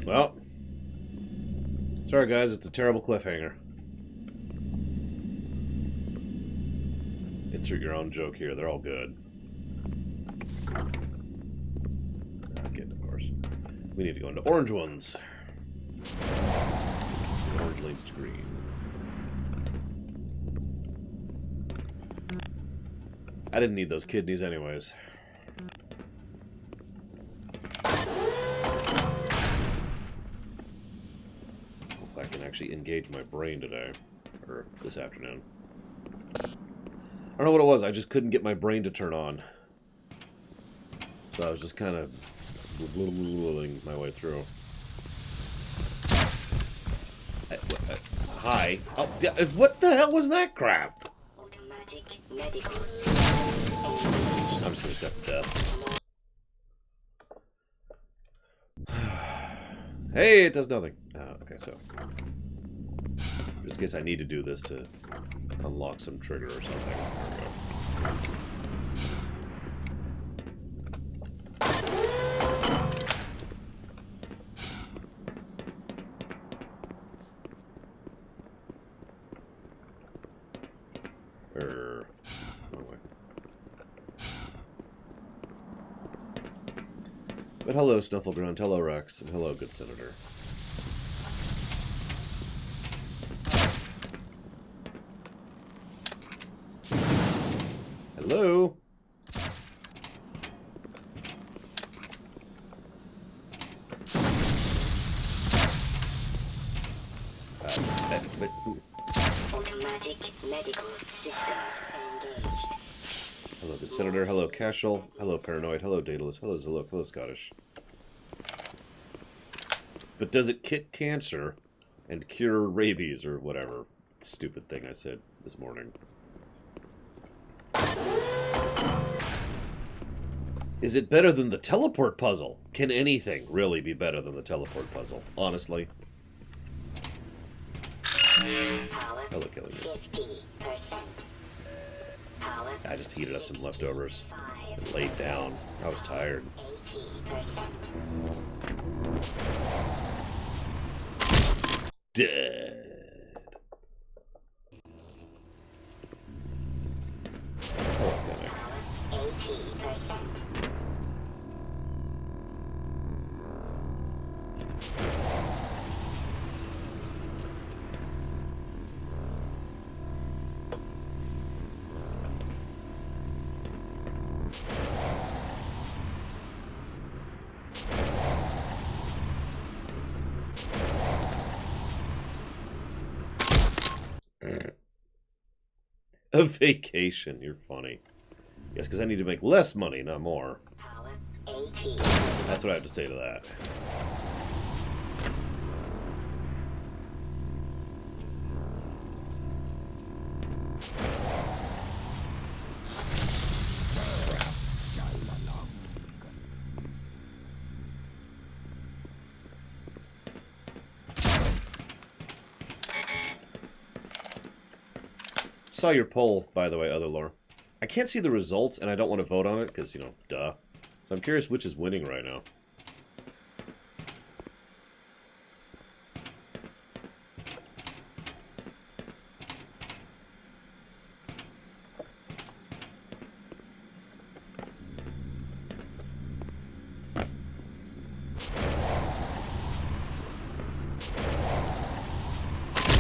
Well, sorry guys, it's a terrible cliffhanger. Insert your own joke here, they're all good. Again, of course. We need to go into orange ones. So orange leads to green. I didn't need those kidneys anyways. Hope I can actually engage my brain today. Or this afternoon. I don't know what it was, I just couldn't get my brain to turn on. So I was just kind of my way through. Hi. Oh, what the hell was that crap? I'm just gonna accept death. Hey, it does nothing. Okay, so just in case I need to do this to unlock some trigger or something. There we go. But hello, Snufflegrunt, hello, Rex, and hello, good Senator. Hello? Automatic medical systems engaged. Hello, good Senator. Hello, Cashel. Hello, Paranoid. Hello, Daedalus. Hello, Zillow. Hello, Scottish. But does it kit cancer and cure rabies or whatever stupid thing I said this morning? Is it better than the teleport puzzle? Can anything really be better than the teleport puzzle? Honestly. Hello, killing me. 50%. Power I just heated up some leftovers and laid down. I was tired. 80%. Dead. Oh, Power 80%. A vacation. You're funny. Yes, because I need to make less money, not more. Power 80%. That's what I have to say to that. Saw your poll, by the way, other lore. I can't see the results, and I don't want to vote on it, because, you know, duh. So I'm curious which is winning right now.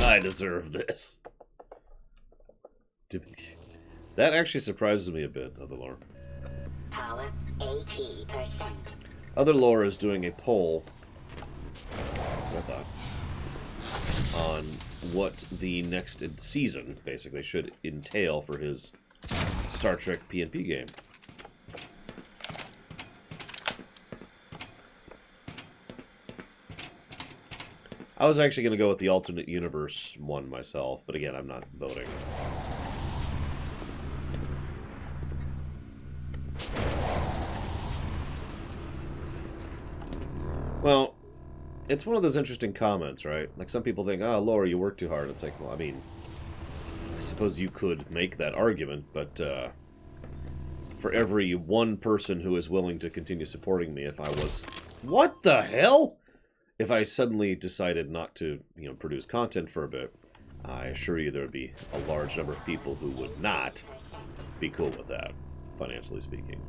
I deserve this. That actually surprises me a bit, Other Lore. Power 80%. Other Lore is doing a poll, that's what I thought, on what the next season, basically, should entail for his Star Trek PNP game. I was actually going to go with the alternate universe one myself, but again, I'm not voting. Well, it's one of those interesting comments, right? Like, some people think, oh, Laura, you work too hard. It's like, well, I mean, I suppose you could make that argument, but for every one person who is willing to continue supporting me, if I was... What the hell? if I suddenly decided not to, produce content for a bit, I assure you there would be a large number of people who would not be cool with that, financially speaking.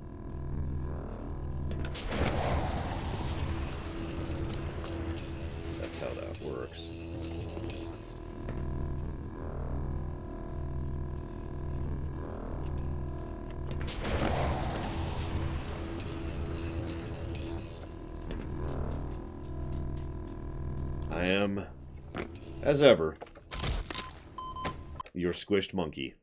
That's how that works. I am, as ever, your squished monkey.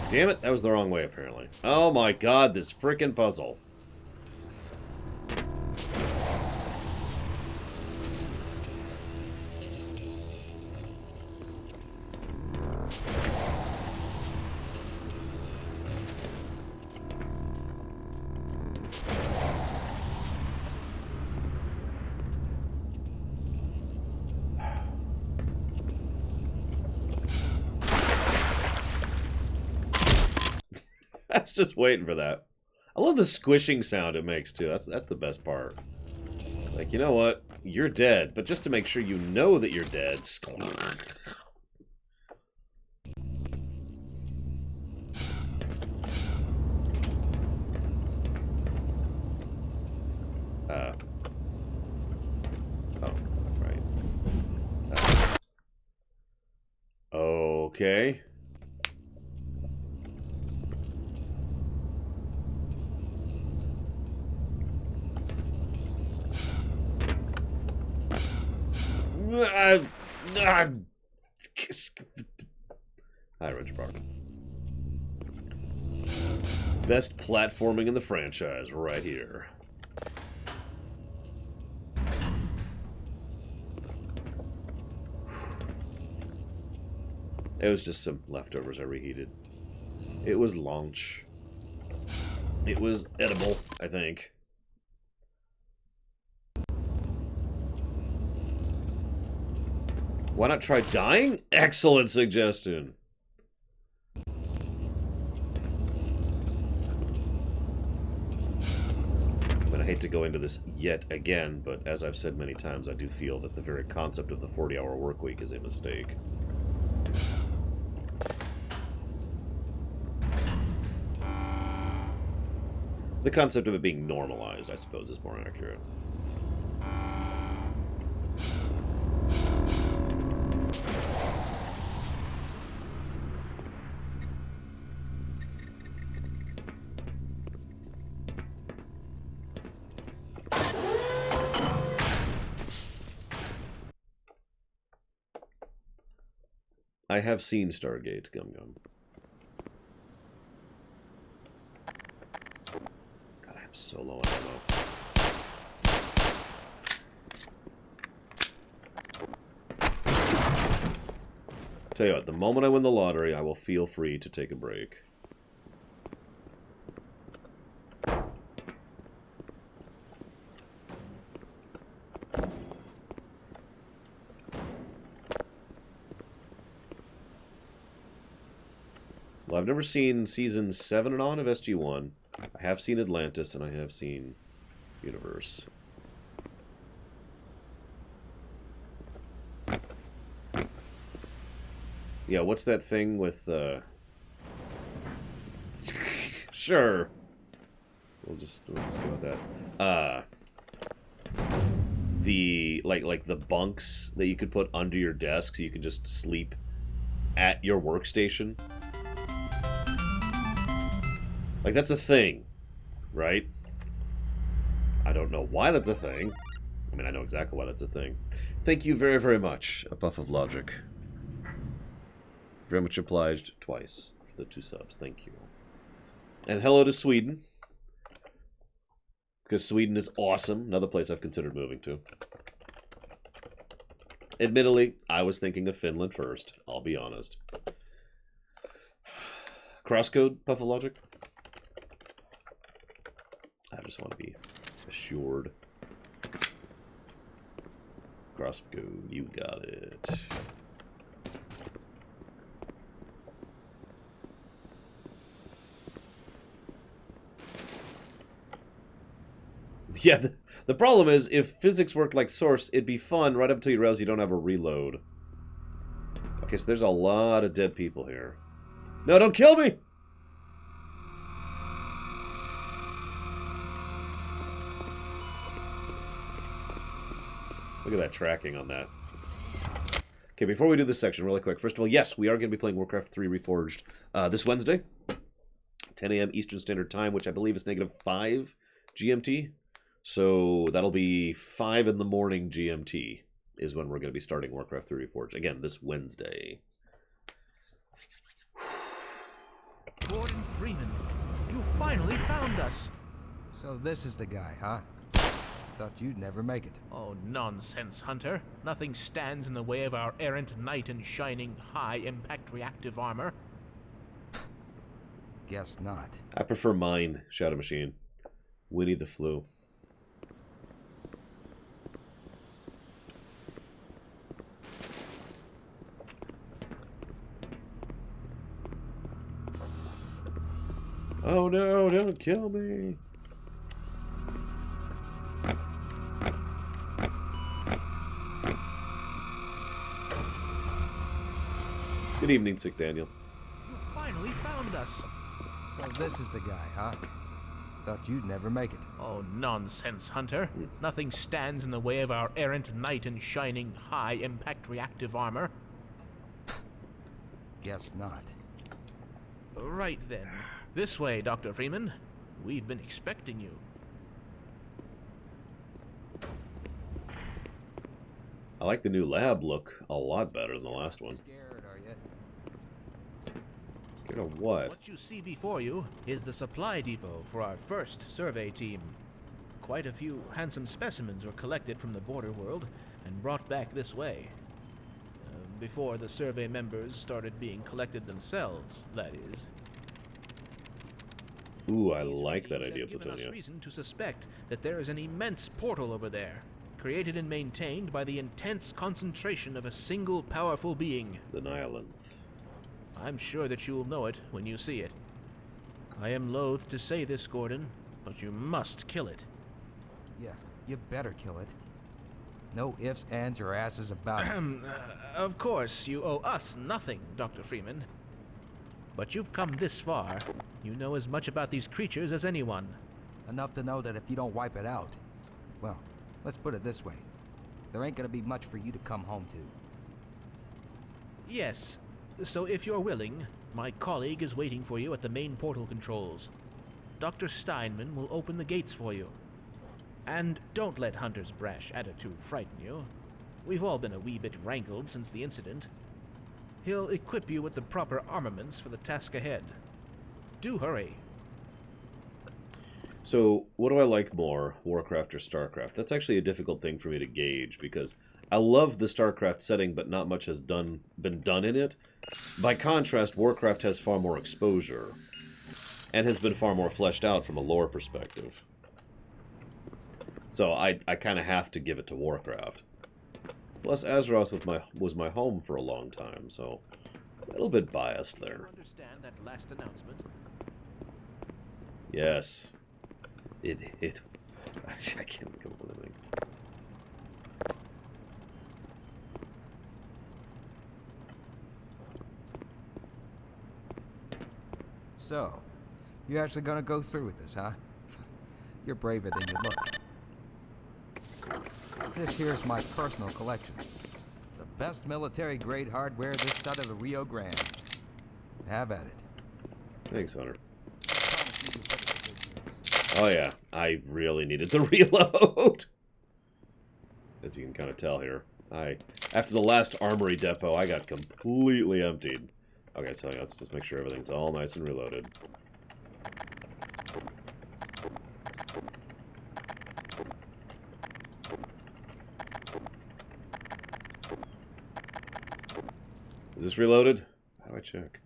Damn it, that was the wrong way, apparently. Oh my god, this frickin' puzzle. I was just waiting for that. I love the squishing sound it makes, too. That's the best part. It's like, you know what? You're dead, but just to make sure you know that you're dead... Oh, right. Okay. Hi, Richard Park. Best platforming in the franchise, right here. It was just some leftovers I reheated. It was lunch. It was edible, I think. Why not try dying? Excellent suggestion. I mean, I hate to go into this yet again, but as I've said many times, I do feel that the very concept of the 40-hour work week is a mistake. The concept of it being normalized, I suppose, is more accurate. I have seen Stargate, Gum Gum. God, I'm so low on ammo. Tell you what, the moment I win the lottery, I will feel free to take a break. Well, I've never seen season 7 and on of SG-1. I have seen Atlantis, and I have seen Universe. Yeah, what's that thing with, Sure. We'll just go with that. The, like the bunks that you could put under your desk so you can just sleep at your workstation. Like, that's a thing, right? I don't know why that's a thing. I mean, I know exactly why that's a thing. Thank you very, very much, A Puff of Logic. Very much obliged twice for the 2 subs. Thank you. And hello to Sweden. Because Sweden is awesome. Another place I've considered moving to. Admittedly, I was thinking of Finland first. I'll be honest. Crosscode pathologic? I just want to be assured. Crosscode, you got it. Yeah, the problem is, if physics worked like Source, it'd be fun right up until you realize you don't have a reload. Okay, so there's a lot of dead people here. No, don't kill me! Look at that tracking on that. Okay, before we do this section, really quick. First of all, yes, we are going to be playing Warcraft 3 Reforged this Wednesday. 10 a.m. Eastern Standard Time, which I believe is -5 GMT. So that'll be 5 in the morning GMT is when we're going to be starting Warcraft 3 Reforged. Again, this Wednesday. Gordon Freeman, you finally found us. So this is the guy, huh? Thought you'd never make it. Oh, nonsense, Hunter. Nothing stands in the way of our errant knight in shining high-impact reactive armor. Guess not. I prefer mine, Shadow Machine. Winnie the Flu. Oh no, don't kill me. Good evening, Sick Daniel. You finally found us. So this is the guy, huh? Thought you'd never make it. Oh, nonsense, Hunter. Nothing stands in the way of our errant knight in shining high-impact reactive armor. Guess not. Right then. This way, Dr. Freeman. We've been expecting you. I like the new lab look a lot better than the last one. Scared, are you? Scared of what? What you see before you is the supply depot for our first survey team. Quite a few handsome specimens were collected from the border world and brought back this way. Before the survey members started being collected themselves, that is. Ooh, I These like that readings idea of have given us Platonia. reason to suspect that there is an immense portal over there, created and maintained by the intense concentration of a single powerful being. The Nihilants. I'm sure that you will know it when you see it. I am loath to say this, Gordon, but you must kill it. Yeah, you better kill it. No ifs, ands, or asses about it. Of course, you owe us nothing, Dr. Freeman. But you've come this far. You know as much about these creatures as anyone. Enough to know that if you don't wipe it out, well, let's put it this way. There ain't gonna be much for you to come home to. Yes. So if you're willing, my colleague is waiting for you at the main portal controls. Dr. Steinman will open the gates for you. And don't let Hunter's brash attitude frighten you. We've all been a wee bit rankled since the incident. He'll equip you with the proper armaments for the task ahead. Do hurry. So, what do I like more, Warcraft or StarCraft? That's actually a difficult thing for me to gauge, because I love the StarCraft setting, but not much has been done in it. By contrast, Warcraft has far more exposure, and has been far more fleshed out from a lore perspective. So I kind of have to give it to Warcraft. Plus, Azeroth was my home for a long time, so a little bit biased Do you there. understand that last announcement? Yes. I can't come up with anything. So, you're actually gonna go through with this, huh? You're braver than you look. This here's my personal collection. The best military-grade hardware this side of the Rio Grande. Have at it. Thanks, Hunter. I promise you you'll better the good news. Oh yeah, I really needed the reload. As you can kind of tell here. After the last armory depot, I got completely emptied. Okay, so let's just make sure everything's all nice and reloaded. Is this reloaded? How do I check?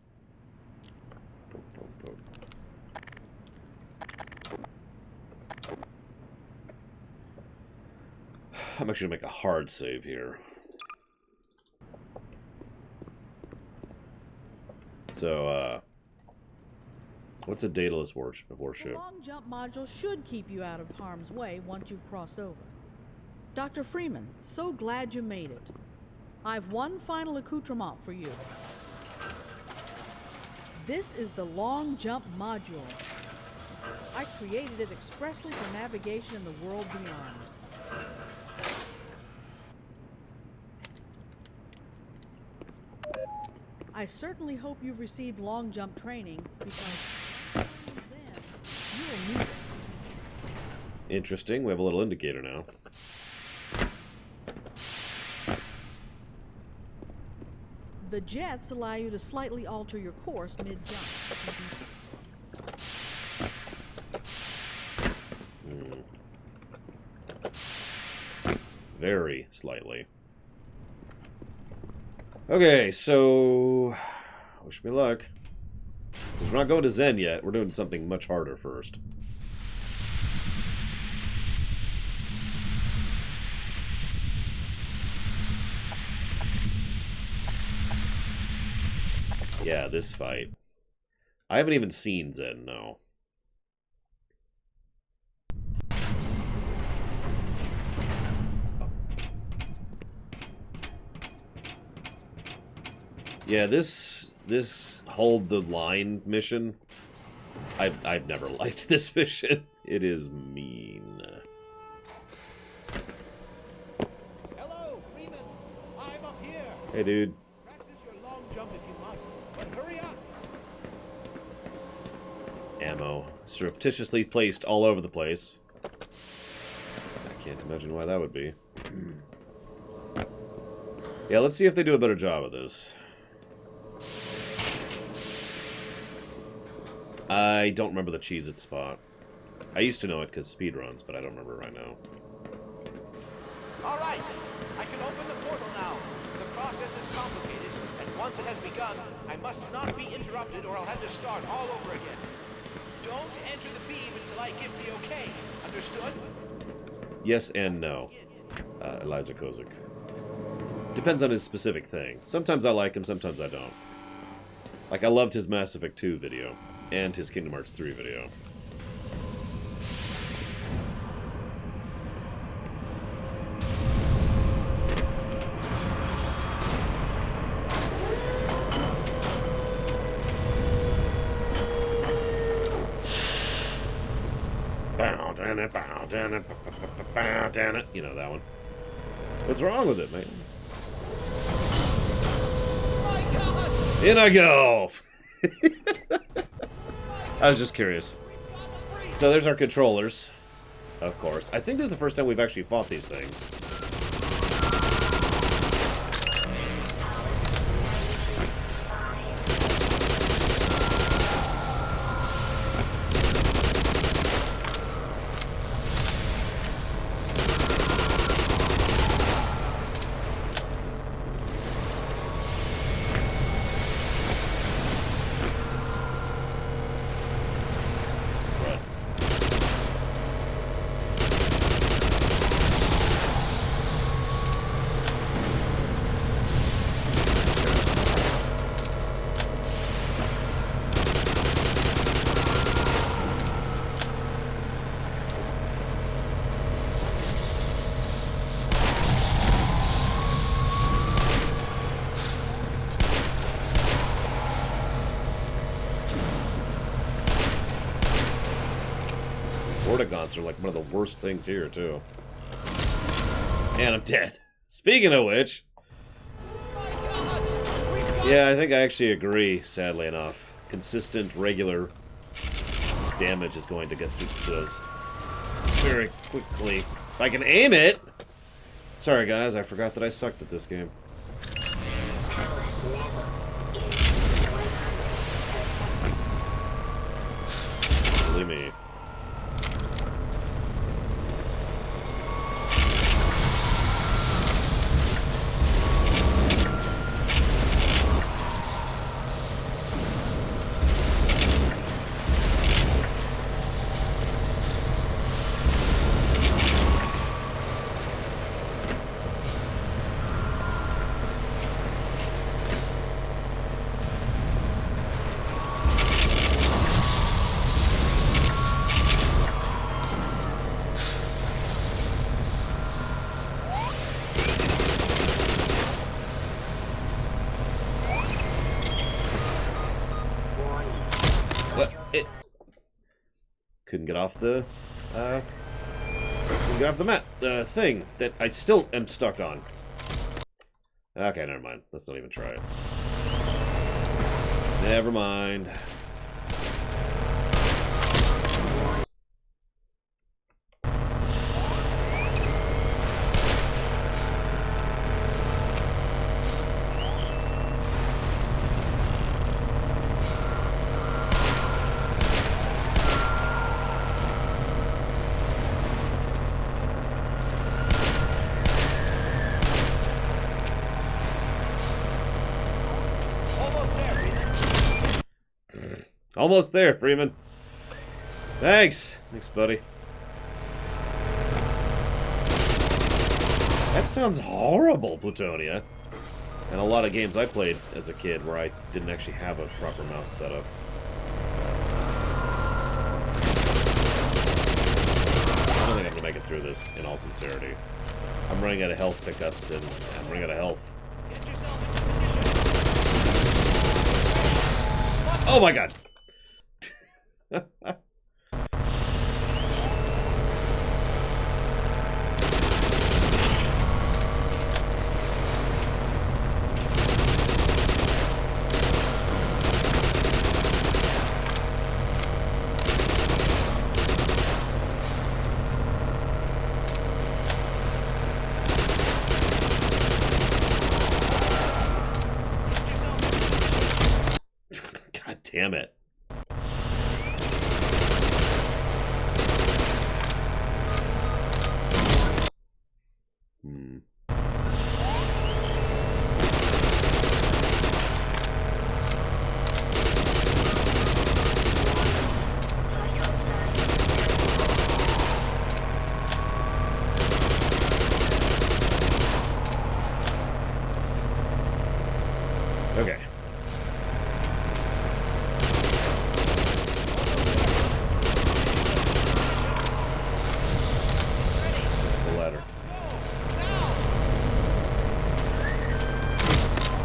I'm actually going to make a hard save here. So, what's a dataless The warship? long jump module should keep you out of harm's way once you've crossed over. Dr. Freeman, so glad you made it. I've one final accoutrement for you. This is the long jump module. I created it expressly for navigation in the world beyond. I certainly hope you've received long jump training because you'll need it. Interesting. We have a little indicator now. The jets allow you to slightly alter your course mid-jump. Very slightly. Okay, so wish me luck. 'Cause we're not going to Zen yet. We're doing something much harder first. Yeah, this fight. I haven't even seen Zen, no. Yeah, this hold the line mission. I've never liked this mission. It is mean. Hello, Freeman. I'm up here. Hey, dude. Practice your long jump if you must, but hurry up. Ammo surreptitiously placed all over the place. I can't imagine why that would be. Yeah, let's see if they do a better job of this. I don't remember the Cheez-It spot. I used to know it because speedruns, but I don't remember it right now. All right, I can open the portal now. The process is complicated, and once it has begun, I must not be interrupted or I'll have to start all over again. Don't enter the beam until I give the okay. Understood? Yes and no. Eliza Kozik. Depends on his specific thing. Sometimes I like him, sometimes I don't. Like, I loved his Mass Effect 2 video, and his Kingdom Hearts 3 video. Bow, down it, bow, down it, bow, down it. You know that one. What's wrong with it, man? My God! In I go! I was just curious. So there's our controllers, of course. I think this is the first time we've actually fought these things. Vortigons are like one of the worst things here, too. And I'm dead. Speaking of which... Yeah, I think I actually agree, sadly enough. Consistent, regular damage is going to get through those very quickly. If I can aim it! Sorry, guys, I forgot that I sucked at this game. Believe me. couldn't get off the mat thing that I still am stuck on. Okay, never mind. Let's not even try it. Never mind. Almost there, Freeman. Thanks. Thanks, buddy. That sounds horrible, Plutonia. And a lot of games I played as a kid where I didn't actually have a proper mouse setup. I don't think I'm gonna make it through this, in all sincerity. I'm running out of health pickups, and I'm running out of health. Oh my god! God damn it. Okay. The ladder.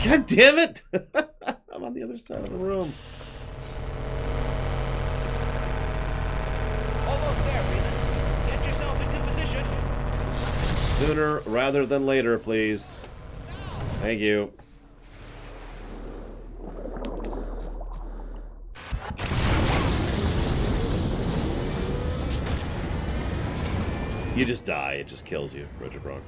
God damn it! I'm on the other side of the room. Almost there, Freeman. Get yourself into position. Sooner rather than later, please. Thank you. You just die. It just kills you, Roger Brock.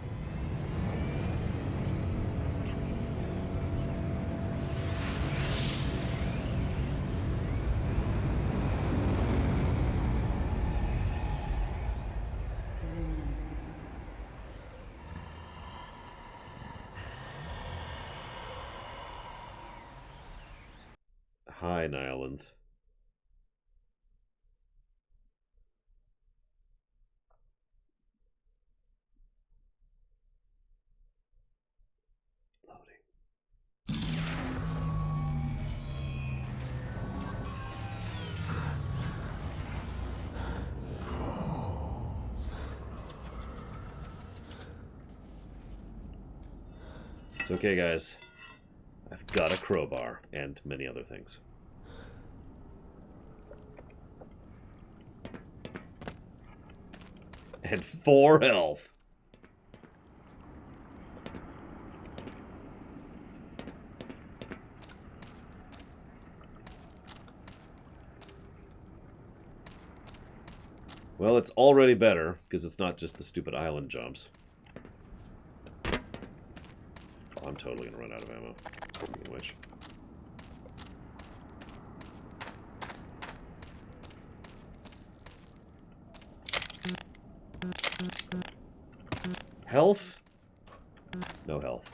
Hi, Nyland. It's okay, guys. I've got a crowbar and many other things. And 4 health. Well, it's already better, because it's not just the stupid island jumps. I'm totally gonna run out of ammo. Speaking of which. Health? No health.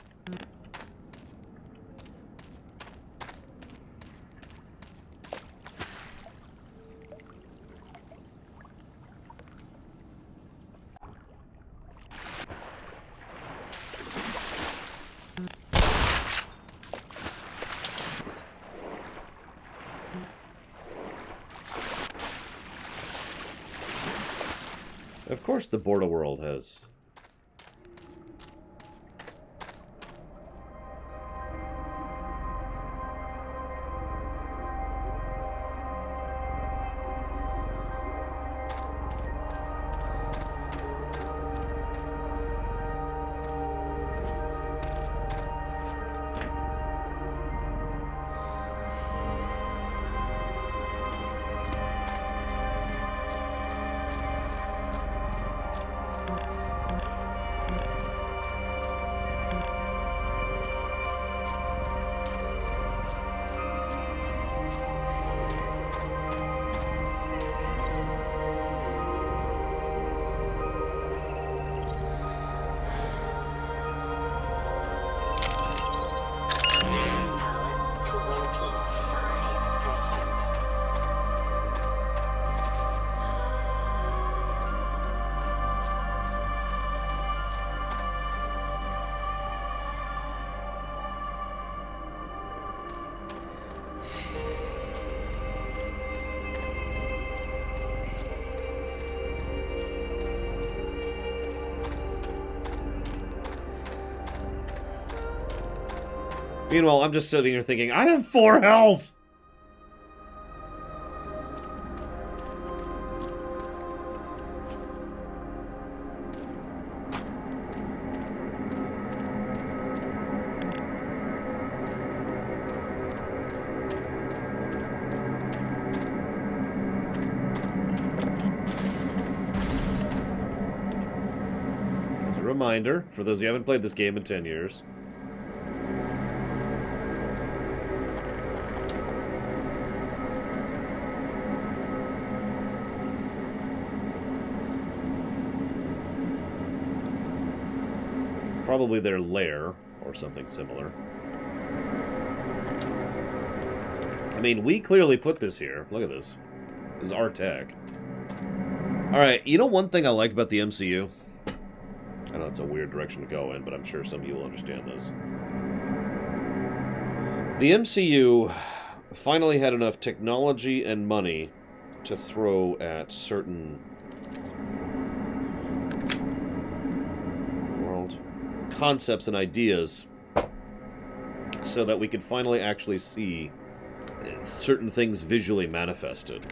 Of course the Border World has... Meanwhile, I'm just sitting here thinking, I have 4 health! Reminder for those who haven't played this game in 10 years. Probably their lair or something similar. I mean, we clearly put this here. Look at this. This is our tech. Alright, you know one thing I like about the MCU? I know it's a weird direction to go in, but I'm sure some of you will understand this. The MCU finally had enough technology and money to throw at certain world concepts and ideas so that we could finally actually see certain things visually manifested.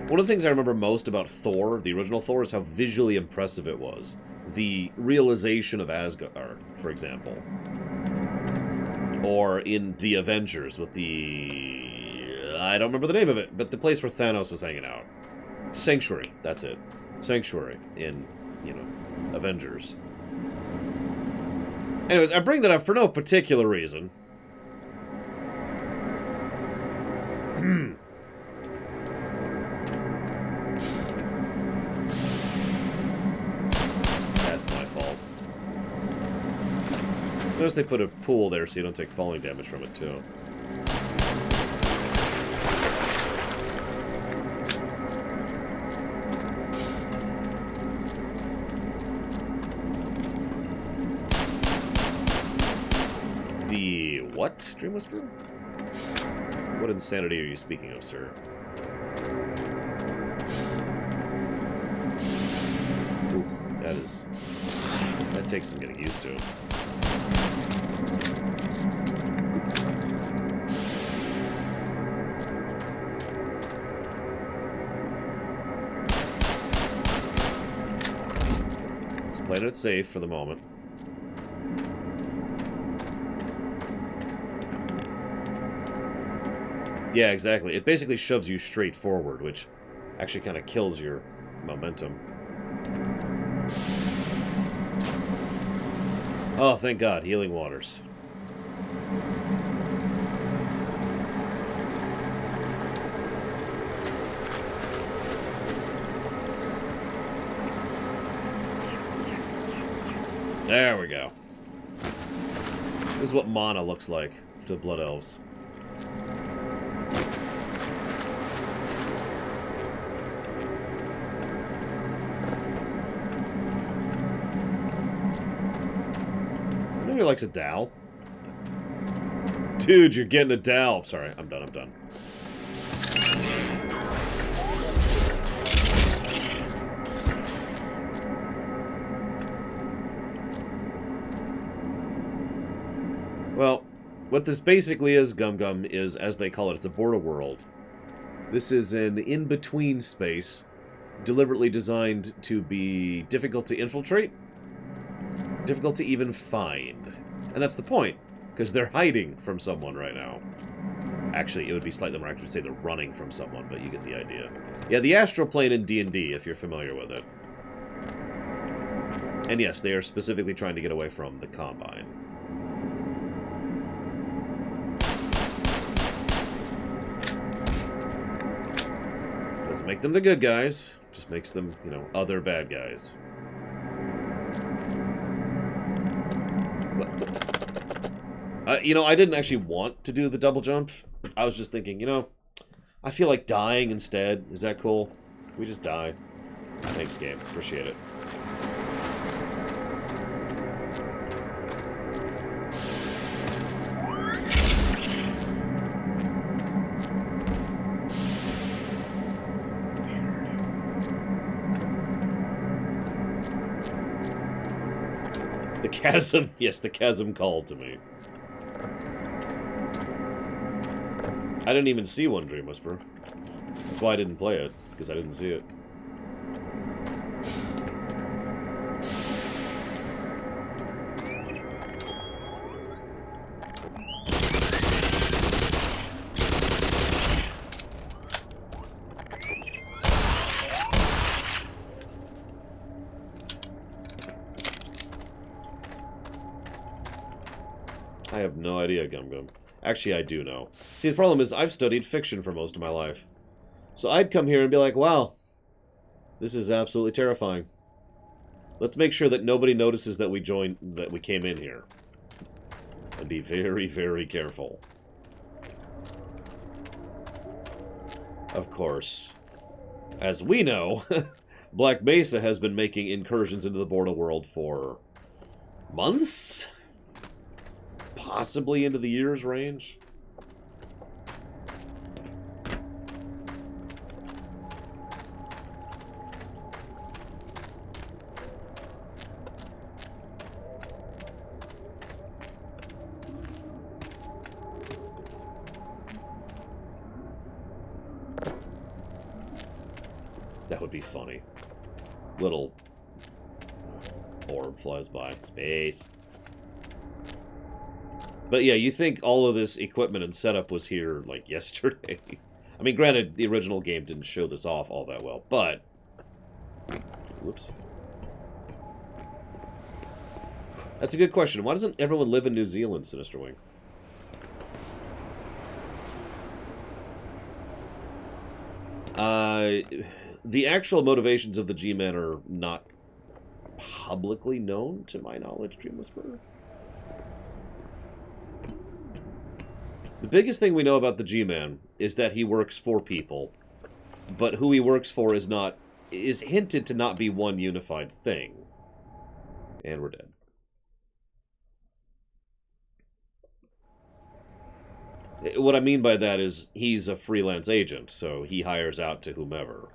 One of the things I remember most about Thor, the original Thor, is how visually impressive it was. The realization of Asgard, for example. Or in the Avengers with the... I don't remember the name of it, but the place where Thanos was hanging out. Sanctuary, that's it. Sanctuary in, you know, Avengers. Anyways, I bring that up for no particular reason. Notice they put a pool there so you don't take falling damage from it, too. The what, Dream Whisperer? What insanity are you speaking of, sir? Oof, that takes some getting used to. Playing it safe for the moment. Yeah, exactly. It basically shoves you straight forward, which actually kind of kills your momentum. Oh, thank God. Healing waters. There we go. This is what mana looks like to the Blood Elves. Nobody likes a Dow. Dude, you're getting a Dow. Sorry, I'm done. Well, what this basically is, Gum Gum, is, as they call it, it's a border world. This is an in-between space, deliberately designed to be difficult to infiltrate, difficult to even find. And that's the point, because they're hiding from someone right now. Actually, it would be slightly more accurate to say they're running from someone, but you get the idea. Yeah, the astral plane in D&D, if you're familiar with it. And yes, they are specifically trying to get away from the Combine. Doesn't make them the good guys, just makes them, you know, other bad guys. You know, I didn't actually want to do the double jump. I was just thinking, you know, I feel like dying instead. Is that cool? We just die. Thanks, game. Appreciate it. The chasm. Yes, the chasm called to me. I didn't even see one Dream Whisperer. That's why I didn't play it, because I didn't see it. I have no idea, Gum Gum. Actually, I do know. See, the problem is I've studied fiction for most of my life. So I'd come here and be like, wow, this is absolutely terrifying. Let's make sure that nobody notices that we came in here. And be very, very careful. Of course, as we know, Black Mesa has been making incursions into the Border world for months? Possibly into the year's range? That would be funny. Little orb flies by. Space. But yeah, you think all of this equipment and setup was here, like, yesterday. I mean, granted, the original game didn't show this off all that well, but... Whoops. That's a good question. Why doesn't everyone live in New Zealand, Sinister Wing? The actual motivations of the G-Men are not publicly known, to my knowledge, Dream Whisperer. The biggest thing we know about the G-Man is that he works for people, but who he works for is hinted to not be one unified thing. And we're dead. What I mean by that is he's a freelance agent, so he hires out to whomever.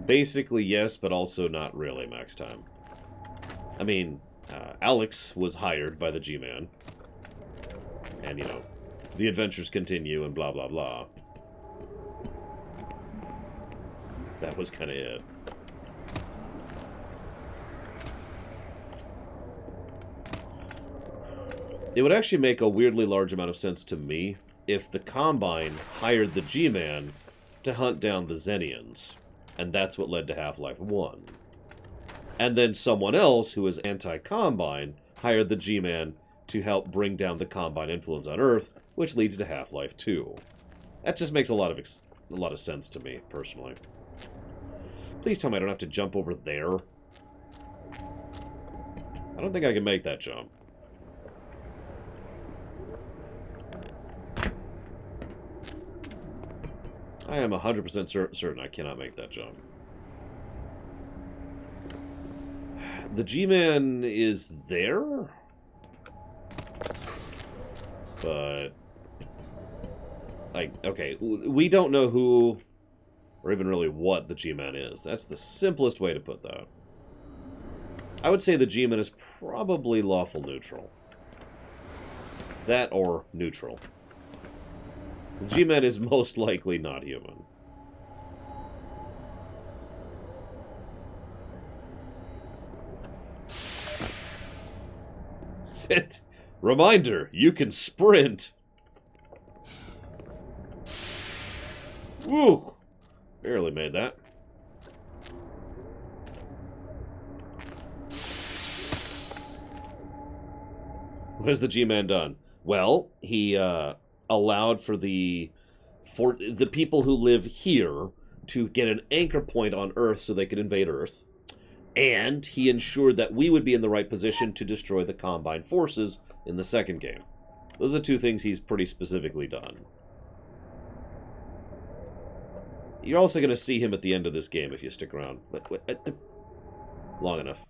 Basically, yes, but also not really max time. I mean, Alex was hired by the G-Man. And, you know, the adventures continue and blah, blah, blah. That was kind of it. It would actually make a weirdly large amount of sense to me if the Combine hired the G-Man to hunt down the Xenians. And that's what led to Half-Life 1. And then someone else, who is anti-Combine, hired the G-Man to help bring down the Combine influence on Earth, which leads to Half-Life 2. That just makes a lot of sense to me, personally. Please tell me I don't have to jump over there. I don't think I can make that jump. I am 100% certain I cannot make that jump. The G-Man is there? But... like, okay, we don't know who, or even really what the G-Man is. That's the simplest way to put that. I would say the G-Man is probably lawful neutral. That or neutral. The G-Man is most likely not human. Sit. Reminder, you can sprint. Woo! Barely made that. What has the G-Man done? Well, he allowed for the people who live here to get an anchor point on Earth so they could invade Earth. And he ensured that we would be in the right position to destroy the Combine forces in the second game. Those are the two things he's pretty specifically done. You're also going to see him at the end of this game if you stick around. Long enough.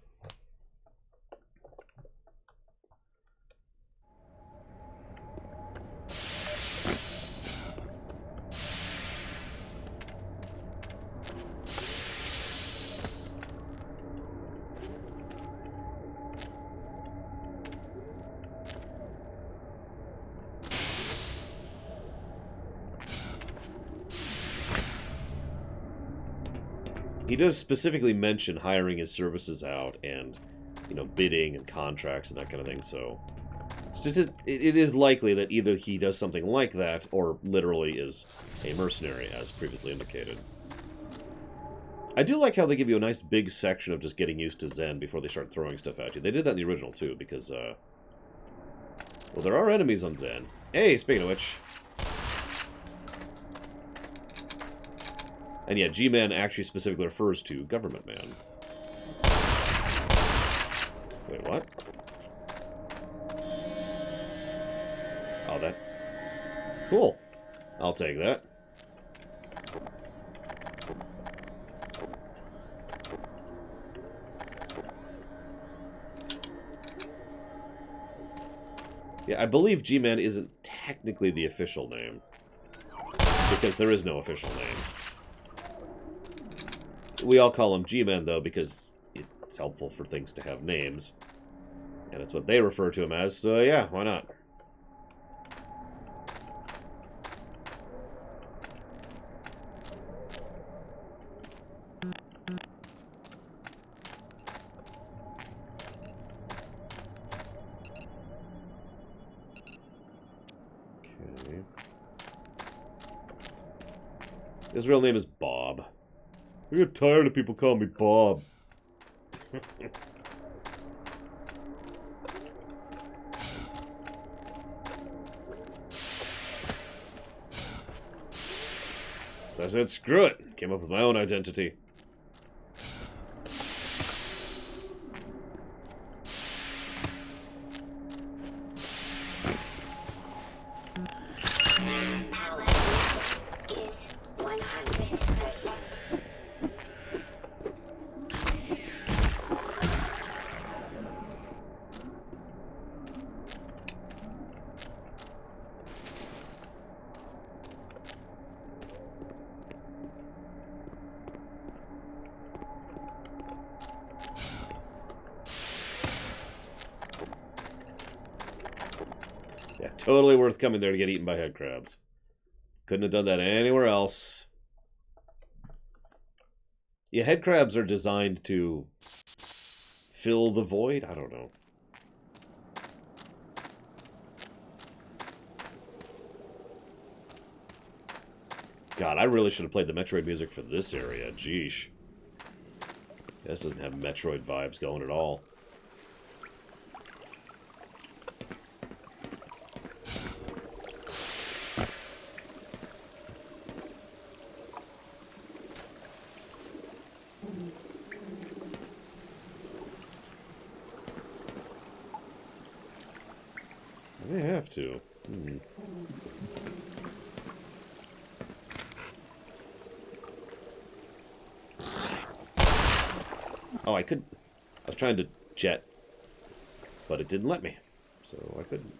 he does specifically mention hiring his services out and, you know, bidding and contracts and that kind of thing, so it is likely that either he does something like that or literally is a mercenary, as previously indicated. I do like how they give you a nice big section of just getting used to Zen before they start throwing stuff at you. They did that in the original, too, because, well, there are enemies on Zen. Hey, speaking of which... And yeah, G-Man actually specifically refers to Government Man. Wait, what? Oh, that... Cool. I'll take that. Yeah, I believe G-Man isn't technically the official name. Because there is no official name. We all call him G-Man, though, because it's helpful for things to have names. And it's what they refer to him as, so yeah, why not? Okay. His real name is Bob. I get tired of people calling me Bob. So I said, screw it. Came up with my own identity. Power is 100%. Yeah, totally worth coming there to get eaten by head crabs. Couldn't have done that anywhere else. Yeah, head crabs are designed to fill the void? I don't know. God, I really should have played the Metroid music for this area. Jeesh. This doesn't have Metroid vibes going at all. I may have to. Oh, I could... I was trying to jet, but it didn't let me, so I couldn't.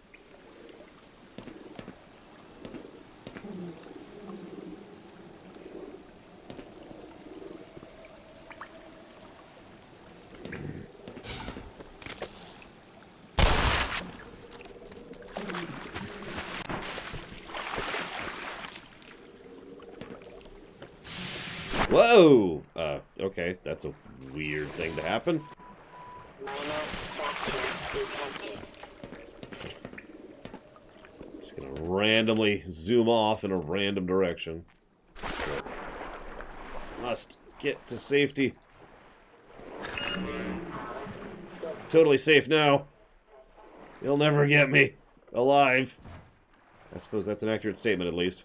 Whoa! Okay, that's a weird thing to happen. Minor fracture detected. Just gonna randomly zoom off in a random direction. Must get to safety. Totally safe now. You'll never get me alive. I suppose that's an accurate statement, at least.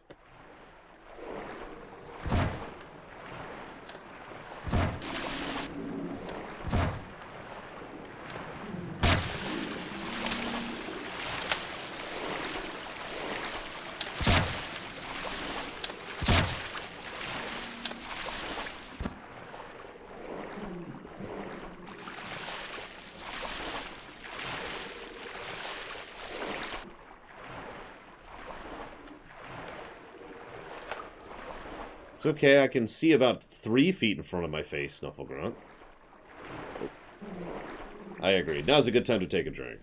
It's okay, I can see about 3 feet in front of my face, Snufflegrunt. I agree. Now's a good time to take a drink.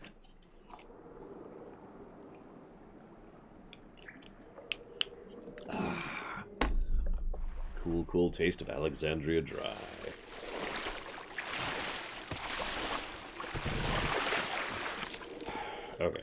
Cool. cool taste of Alexandria Dry. Okay.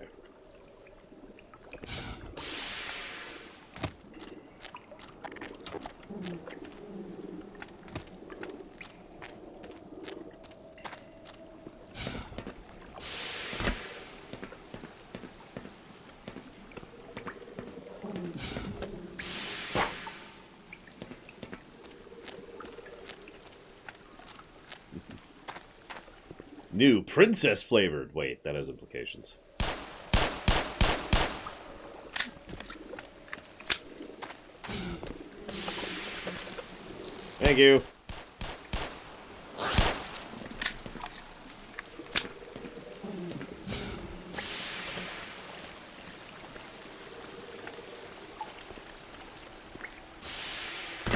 New princess flavored. Wait, that has implications. Thank you.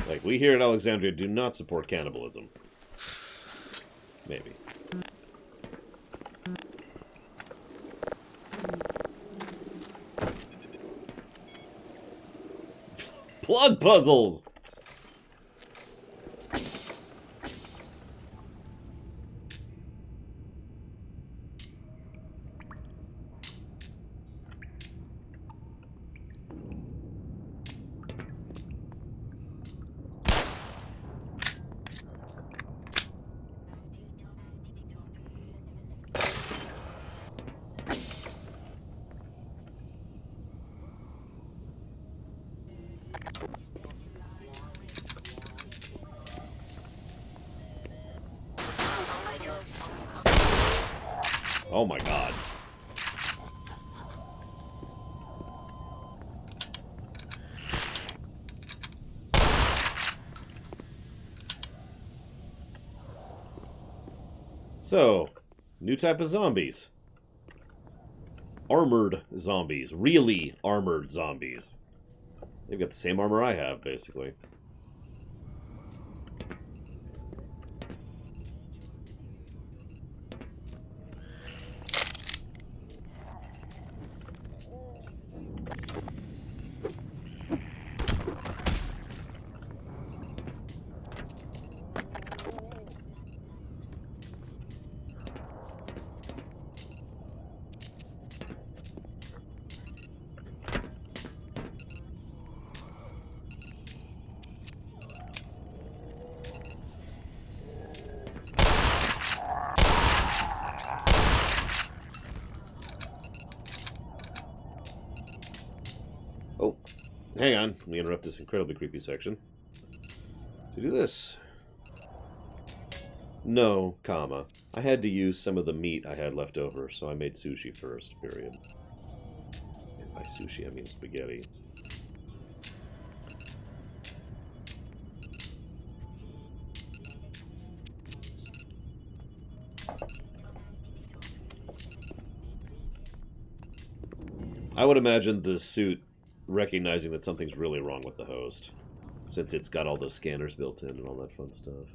Like, we here at Alexandria do not support cannibalism. Maybe. Plug puzzles! Oh my god. So, new type of zombies. Armored zombies. Really armored zombies. They've got the same armor I have, basically. Oh, hang on. Let me interrupt this incredibly creepy section. To do this. No, comma. I had to use some of the meat I had left over, so I made sushi first, period. And by sushi, I mean spaghetti. I would imagine the suit recognizing that something's really wrong with the host, since it's got all those scanners built in and all that fun stuff.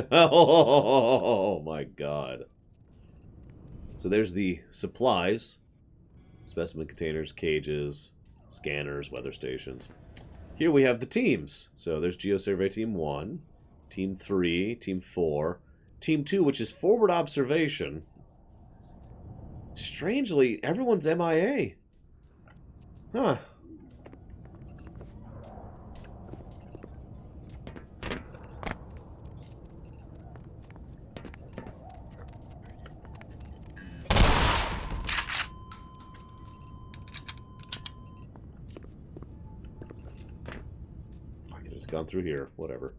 Oh my god. So there's the supplies. Specimen containers, cages, scanners, weather stations. Here we have the teams. So there's Geosurvey Team 1, Team 3, Team 4, Team 2, which is forward observation. Strangely, everyone's MIA. Huh. I could have just gone through here. Whatever.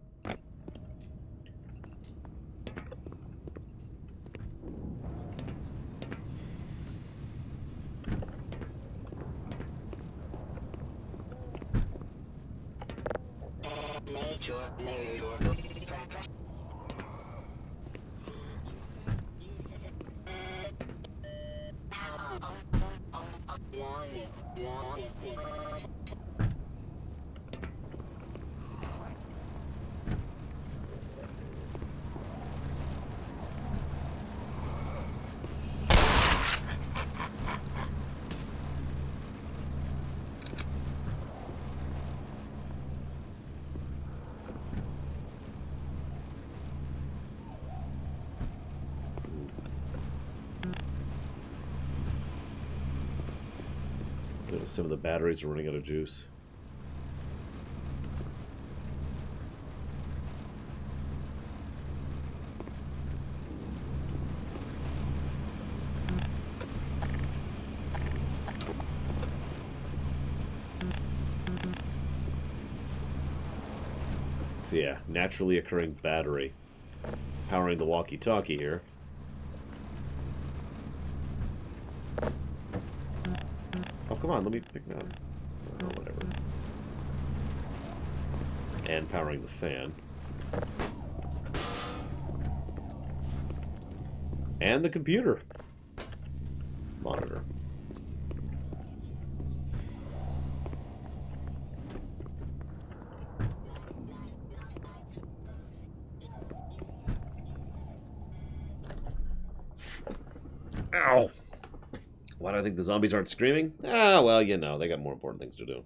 Some of the batteries are running out of juice. So yeah, naturally occurring battery powering the walkie-talkie here. Oh, come on, let me pick me up. Oh, whatever. And powering the fan. And the computer. Monitor. Ow! Why do I think the zombies aren't screaming? Ah, well, you know, they got more important things to do.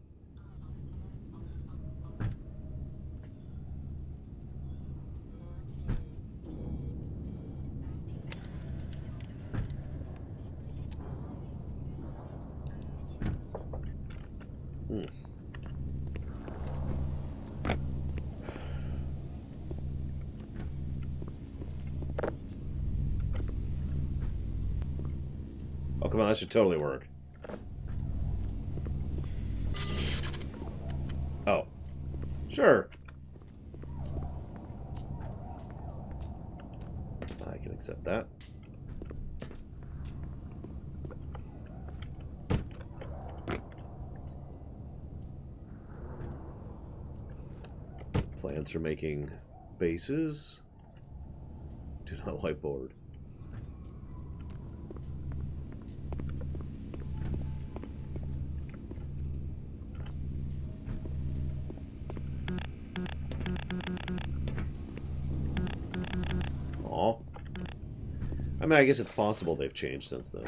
Oh, come on, that should totally work. Oh. Sure. I can accept that. Plans for making bases. Do not whiteboard. Aw. I mean, I guess it's possible they've changed since then.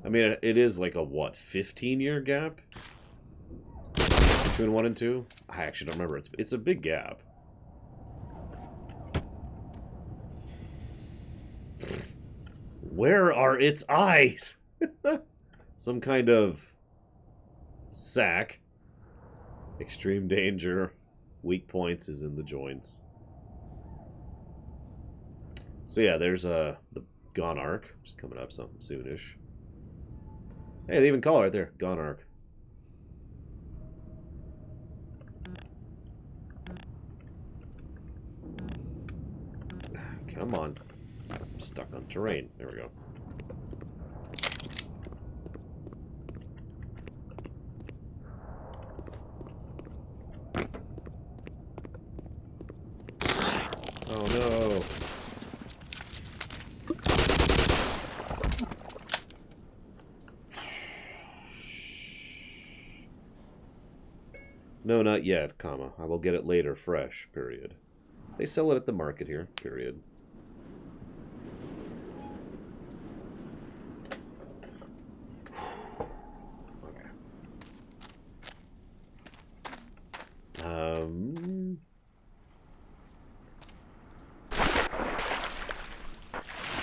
I mean, it is like a, what, 15-year gap? Between 1 and 2? I actually don't remember. It's a big gap. Where are its eyes? Some kind of sack. Extreme danger. Weak points is in the joints. So yeah, there's the Gone Arc, which is coming up something soonish. Hey, they even call it right there, Gone Arc. Come on. I'm stuck on terrain. There we go. Oh no. No, not yet, comma. I will get it later, fresh, period. They sell it at the market here, period.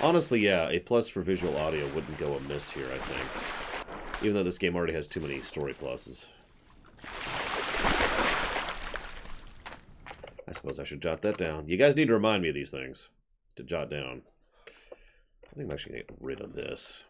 Honestly, yeah, a plus for visual audio wouldn't go amiss here, I think. Even though this game already has too many story pluses. I suppose I should jot that down. You guys need to remind me of these things to jot down. I think I'm actually going to get rid of this.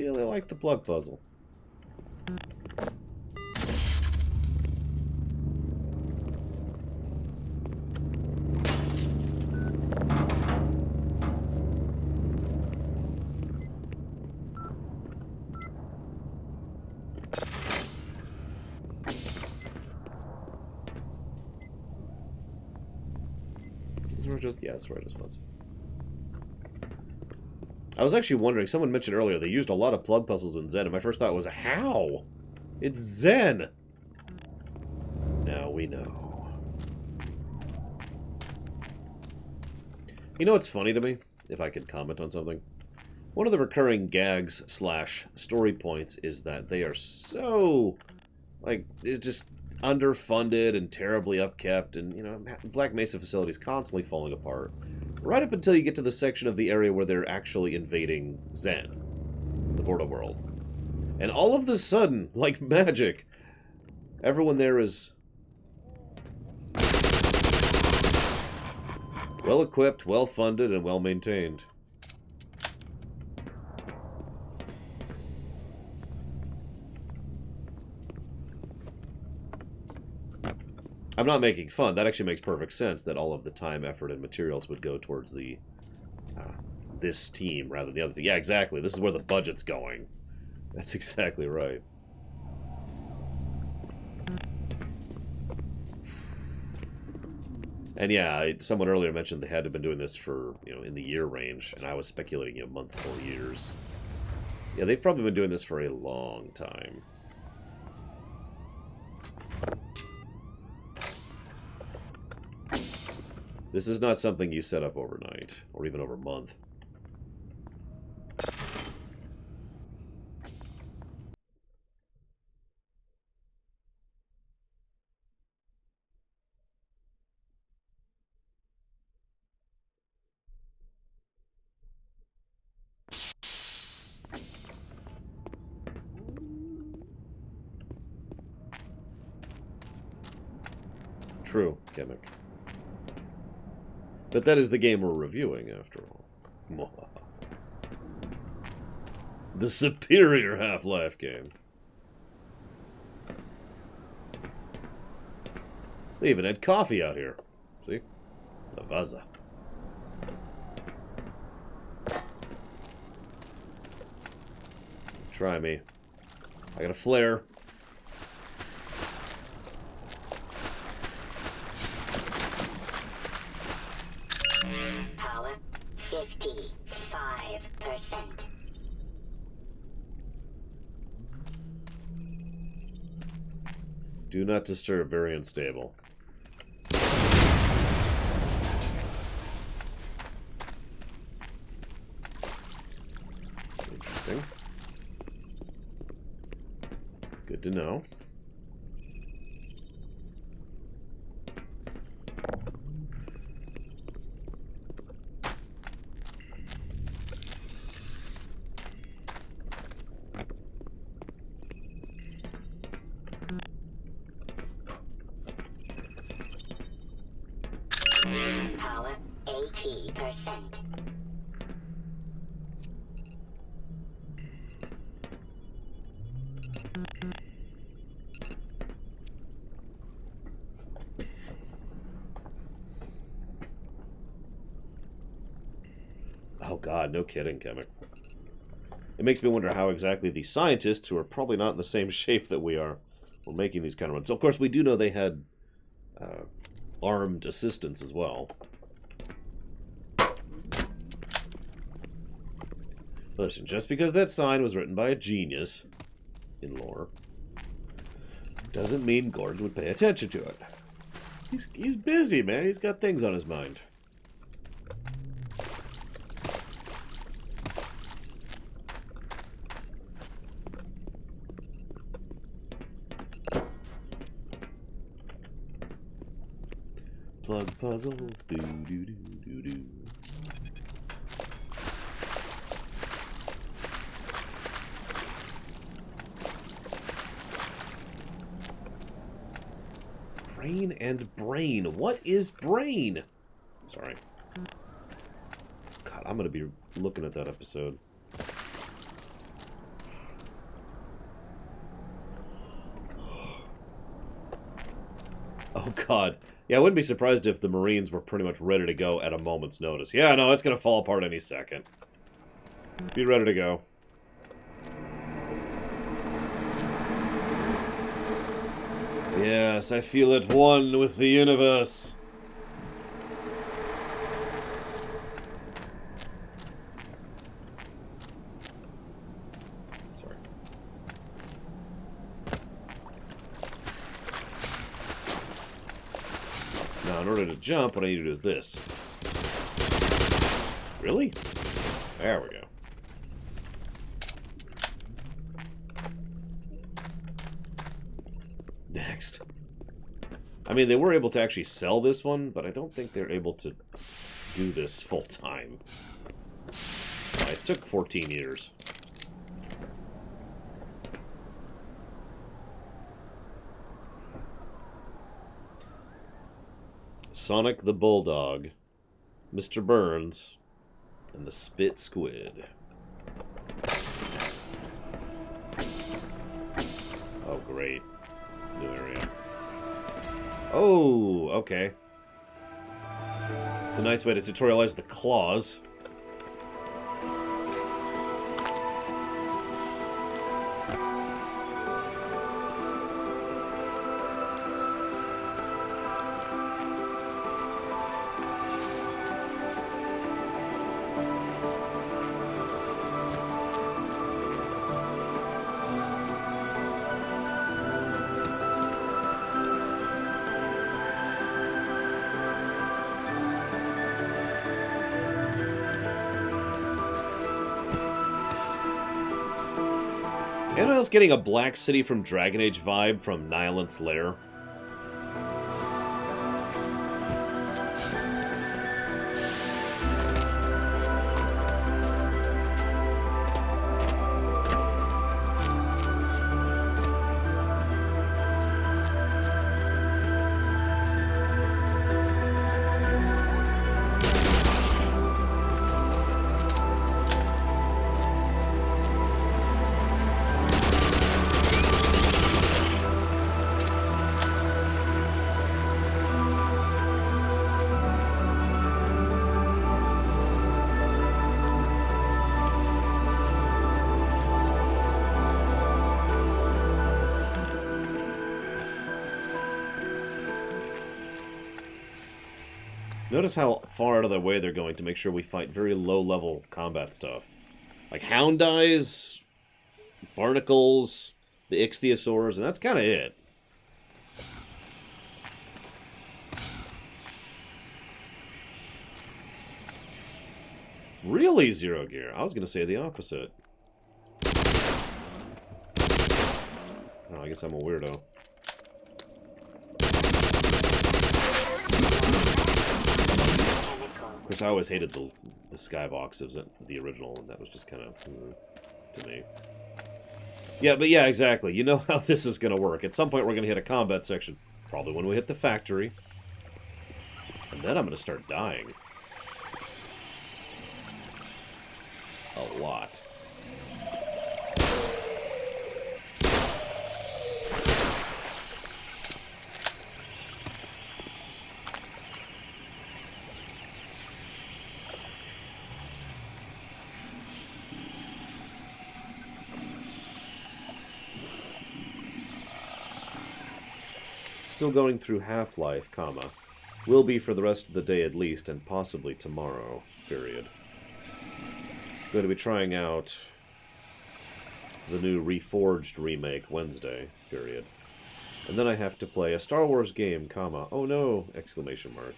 really like the plug puzzle. Yeah, that's where it just was. I was actually wondering, someone mentioned earlier, they used a lot of plug puzzles in Zen, and my first thought was, how? It's Zen! Now we know. You know what's funny to me? If I could comment on something. One of the recurring gags / story points is that they are so, like, it's just underfunded and terribly upkept, and, you know, Black Mesa facilities constantly falling apart. Right up until you get to the section of the area where they're actually invading Zen, the portal world. And all of a sudden, like magic, everyone there is well-equipped, well-funded, and well-maintained. I'm not making fun. That actually makes perfect sense that all of the time, effort, and materials would go towards the this team rather than the other team. Yeah, exactly. This is where the budget's going. That's exactly right. And yeah, someone earlier mentioned they had to have been doing this for, you know, in the year range, and I was speculating, you know, months or years. Yeah, they've probably been doing this for a long time. This is not something you set up overnight, or even over a month. True, Kemek. But that is the game we're reviewing, after all. The superior Half-Life game. They even had coffee out here. See? Lavaza. Try me. I got a flare. Power 55%. Do not disturb, very unstable. Interesting. Good to know. Power 80%. Oh god, no kidding, Kemek. It makes me wonder how exactly the scientists, who are probably not in the same shape that we are, were making these kind of runs. So, of course, we do know they had armed assistants as well. Listen, just because that sign was written by a genius in lore doesn't mean Gordon would pay attention to it. He's busy, man. He's got things on his mind. Plug puzzles, boo doo doo doo doo. Brain and brain. What is brain? Sorry. God, I'm gonna be looking at that episode. Oh, God. Yeah, I wouldn't be surprised if the Marines were pretty much ready to go at a moment's notice. Yeah, no, it's going to fall apart any second. Be ready to go. Yes, I feel at one with the universe. Sorry. Now, in order to jump, what I need to do is this. Really? There we go. Next. I mean, they were able to actually sell this one, but I don't think they're able to do this full time. It took 14 years. Sonic the Bulldog, Mr. Burns, and the Spit Squid. Oh, great. New area. Oh, okay. It's a nice way to tutorialize the claws. And I was getting a Black City from Dragon Age vibe from Nihilant's Lair. Notice how far out of their way they're going to make sure we fight very low-level combat stuff. Like Hound Eyes, Barnacles, the Ichthyosaurs, and that's kind of it. Really, Zero Gear? I was going to say the opposite. Oh, I guess I'm a weirdo. Of course, I always hated the skybox of the original, and that was just kind of to me. Yeah, but yeah, exactly. You know how this is going to work. At some point, we're going to hit a combat section. Probably when we hit the factory. And then I'm going to start dying. A lot. Still going through Half-Life, comma. Will be for the rest of the day at least, and possibly tomorrow, period. Going to be trying out the new Reforged remake Wednesday, period. And then I have to play a Star Wars game, comma. Oh no! Exclamation mark.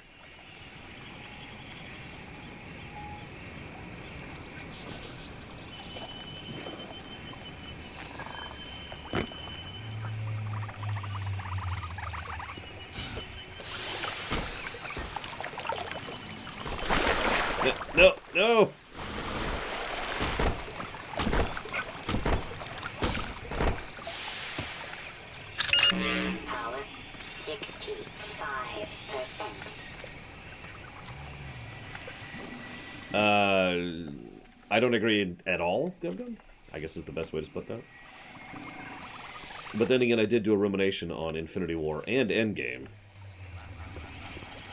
No, no! Power 65%. I don't agree at all, Gum-Gum. I guess is the best way to put that. But then again, I did do a rumination on Infinity War and Endgame.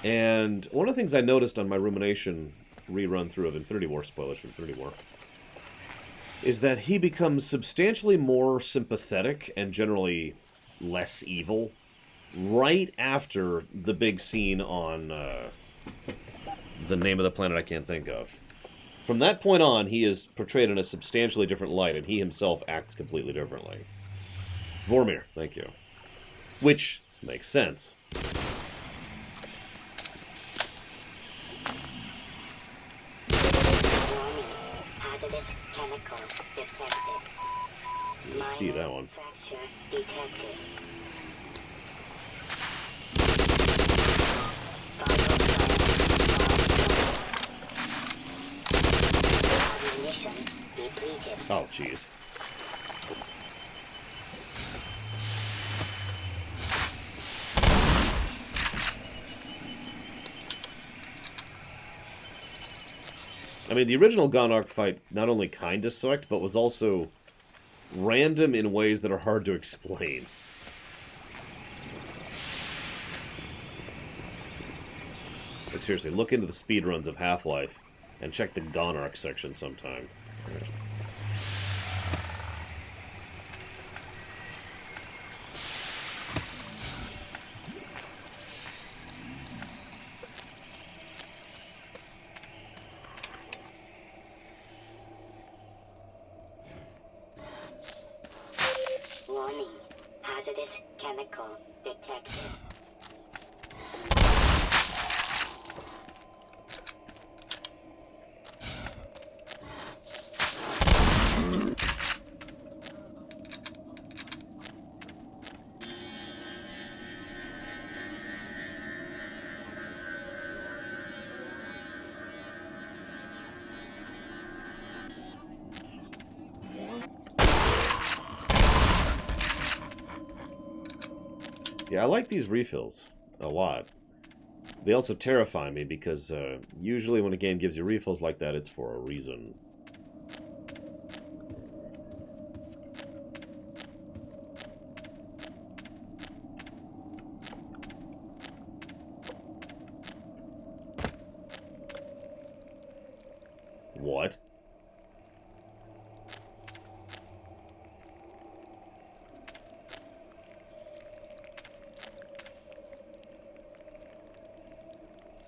And one of the things I noticed on my Rumination rerun through of Infinity War, spoilers for Infinity War, is that he becomes substantially more sympathetic and generally less evil right after the big scene on the name of the planet I can't think of. From that point on, he is portrayed in a substantially different light, and he himself acts completely differently. Vormir, thank you. Which makes sense. Warning. Hazardous chemical detected. You see that one. Fracture detected. Vital signs. Ammunition depleted. Oh, jeez. I mean, the original Gonarch fight not only kinda sucked, but was also random in ways that are hard to explain. Like, seriously, look into the speedruns of Half-Life and check the Gonarch section sometime. Warning. Hazardous chemical detected. Yeah, I like these refills a lot. They also terrify me because usually when a game gives you refills like that, it's for a reason. What?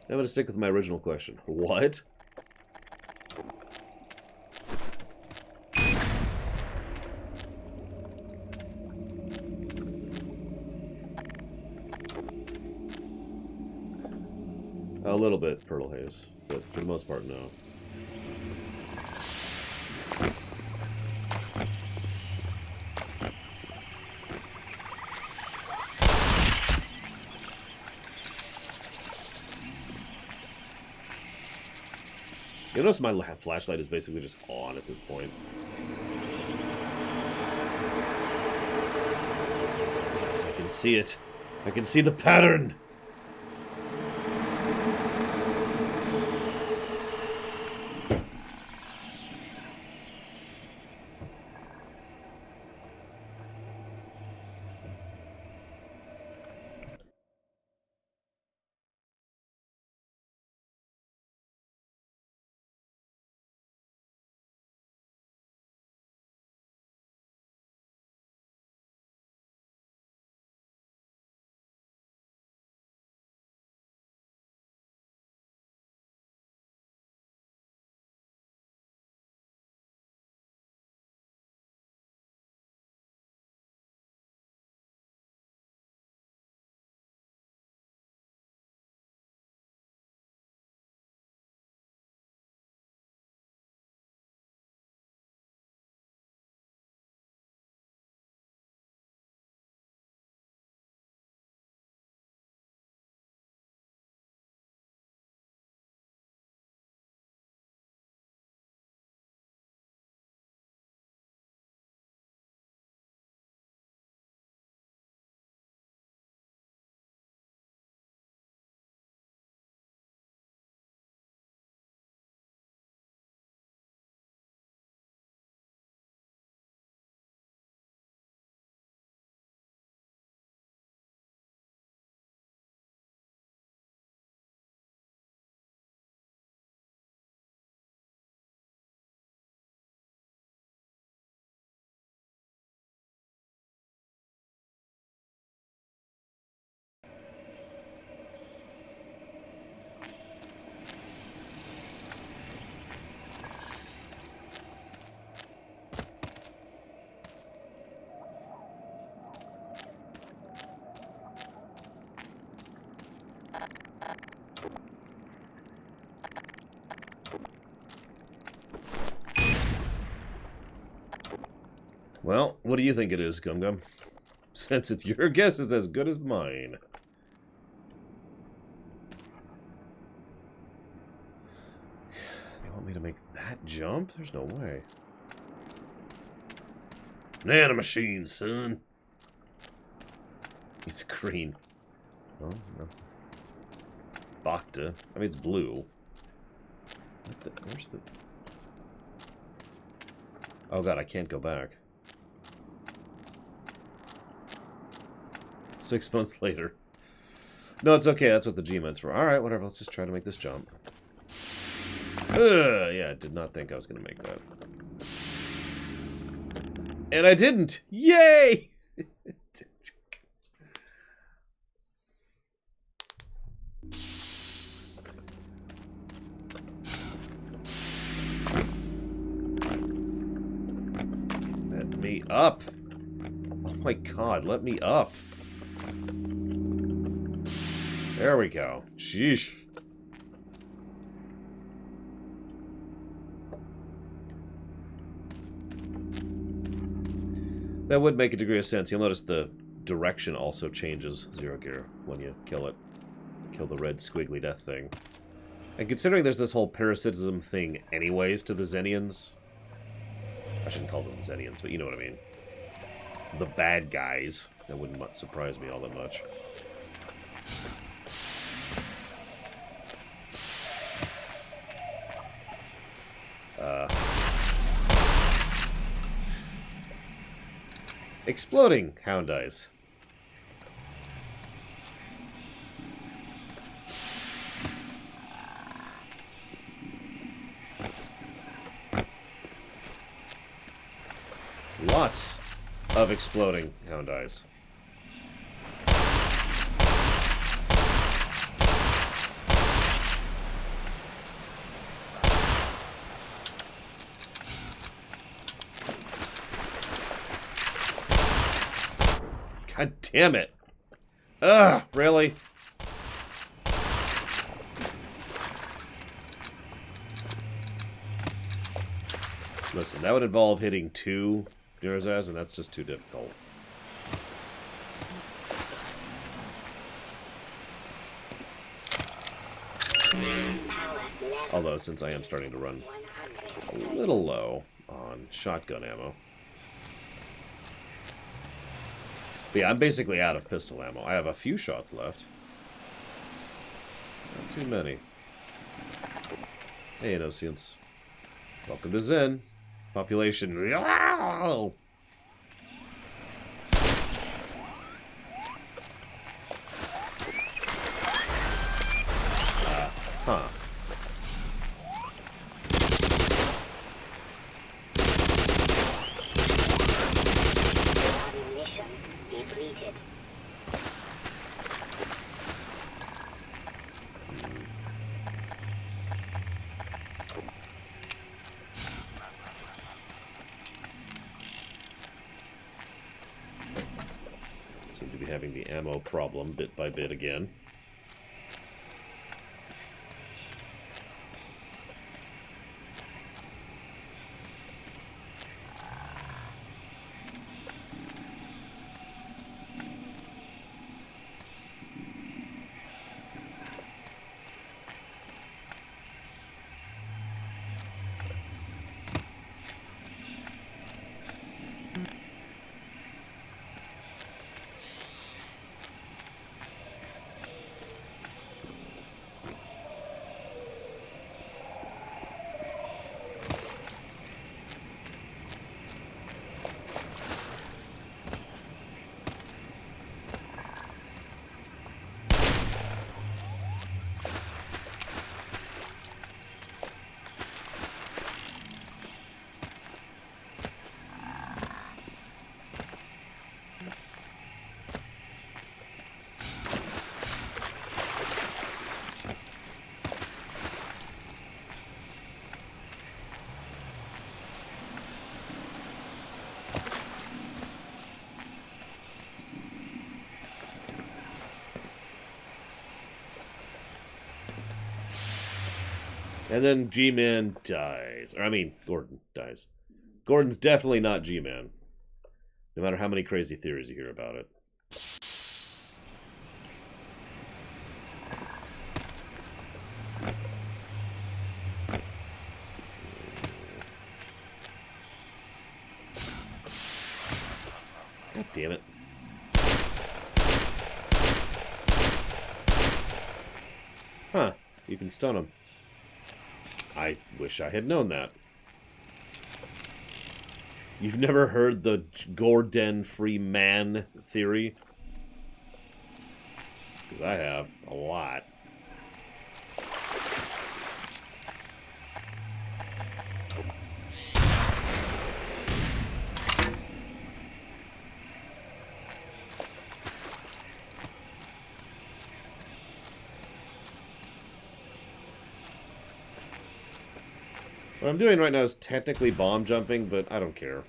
I'm going to stick with my original question. What? A little bit, Pearl Haze, but for the most part, no. You notice my flashlight is basically just on at this point. Yes, I can see it. I can see the pattern! Well, what do you think it is, Gum Gum? Since it's your guess is as good as mine. They want me to make that jump? There's no way. Nanomachine, son. It's green. Oh, no. Bacta. I mean, it's blue. Where's the... Oh god, I can't go back. 6 months later. No, it's okay. That's what the G-Ments were. Alright, whatever. Let's just try to make this jump. Yeah, I did not think I was going to make that. And I didn't! Yay! Let me up! Oh my god, let me up! There we go. Sheesh. That would make a degree of sense. You'll notice the direction also changes Zero Gear when you kill it. Kill the red squiggly death thing. And considering there's this whole parasitism thing anyways to the Xenians... I shouldn't call them Xenians, but you know what I mean. The bad guys. That wouldn't surprise me all that much. Exploding hound eyes. Lots of exploding hound eyes. God damn it. Ugh, really? Listen, that would involve hitting 2 Neurazaz, and that's just too difficult. Although, since I am starting to run a little low on shotgun ammo. But yeah, I'm basically out of pistol ammo. I have a few shots left. Not too many. Hey, Innocents. Welcome to Zen. Population. Huh. Ammunition depleted. Seem to be having the ammo problem bit by bit again. And then G-Man dies. Or, I mean, Gordon dies. Gordon's definitely not G-Man. No matter how many crazy theories you hear about it. God damn it. Huh. You can stun him. I wish I had known that. You've never heard the Gordon free man theory? Because I have. A lot. What I'm doing right now is technically bomb jumping, but I don't care.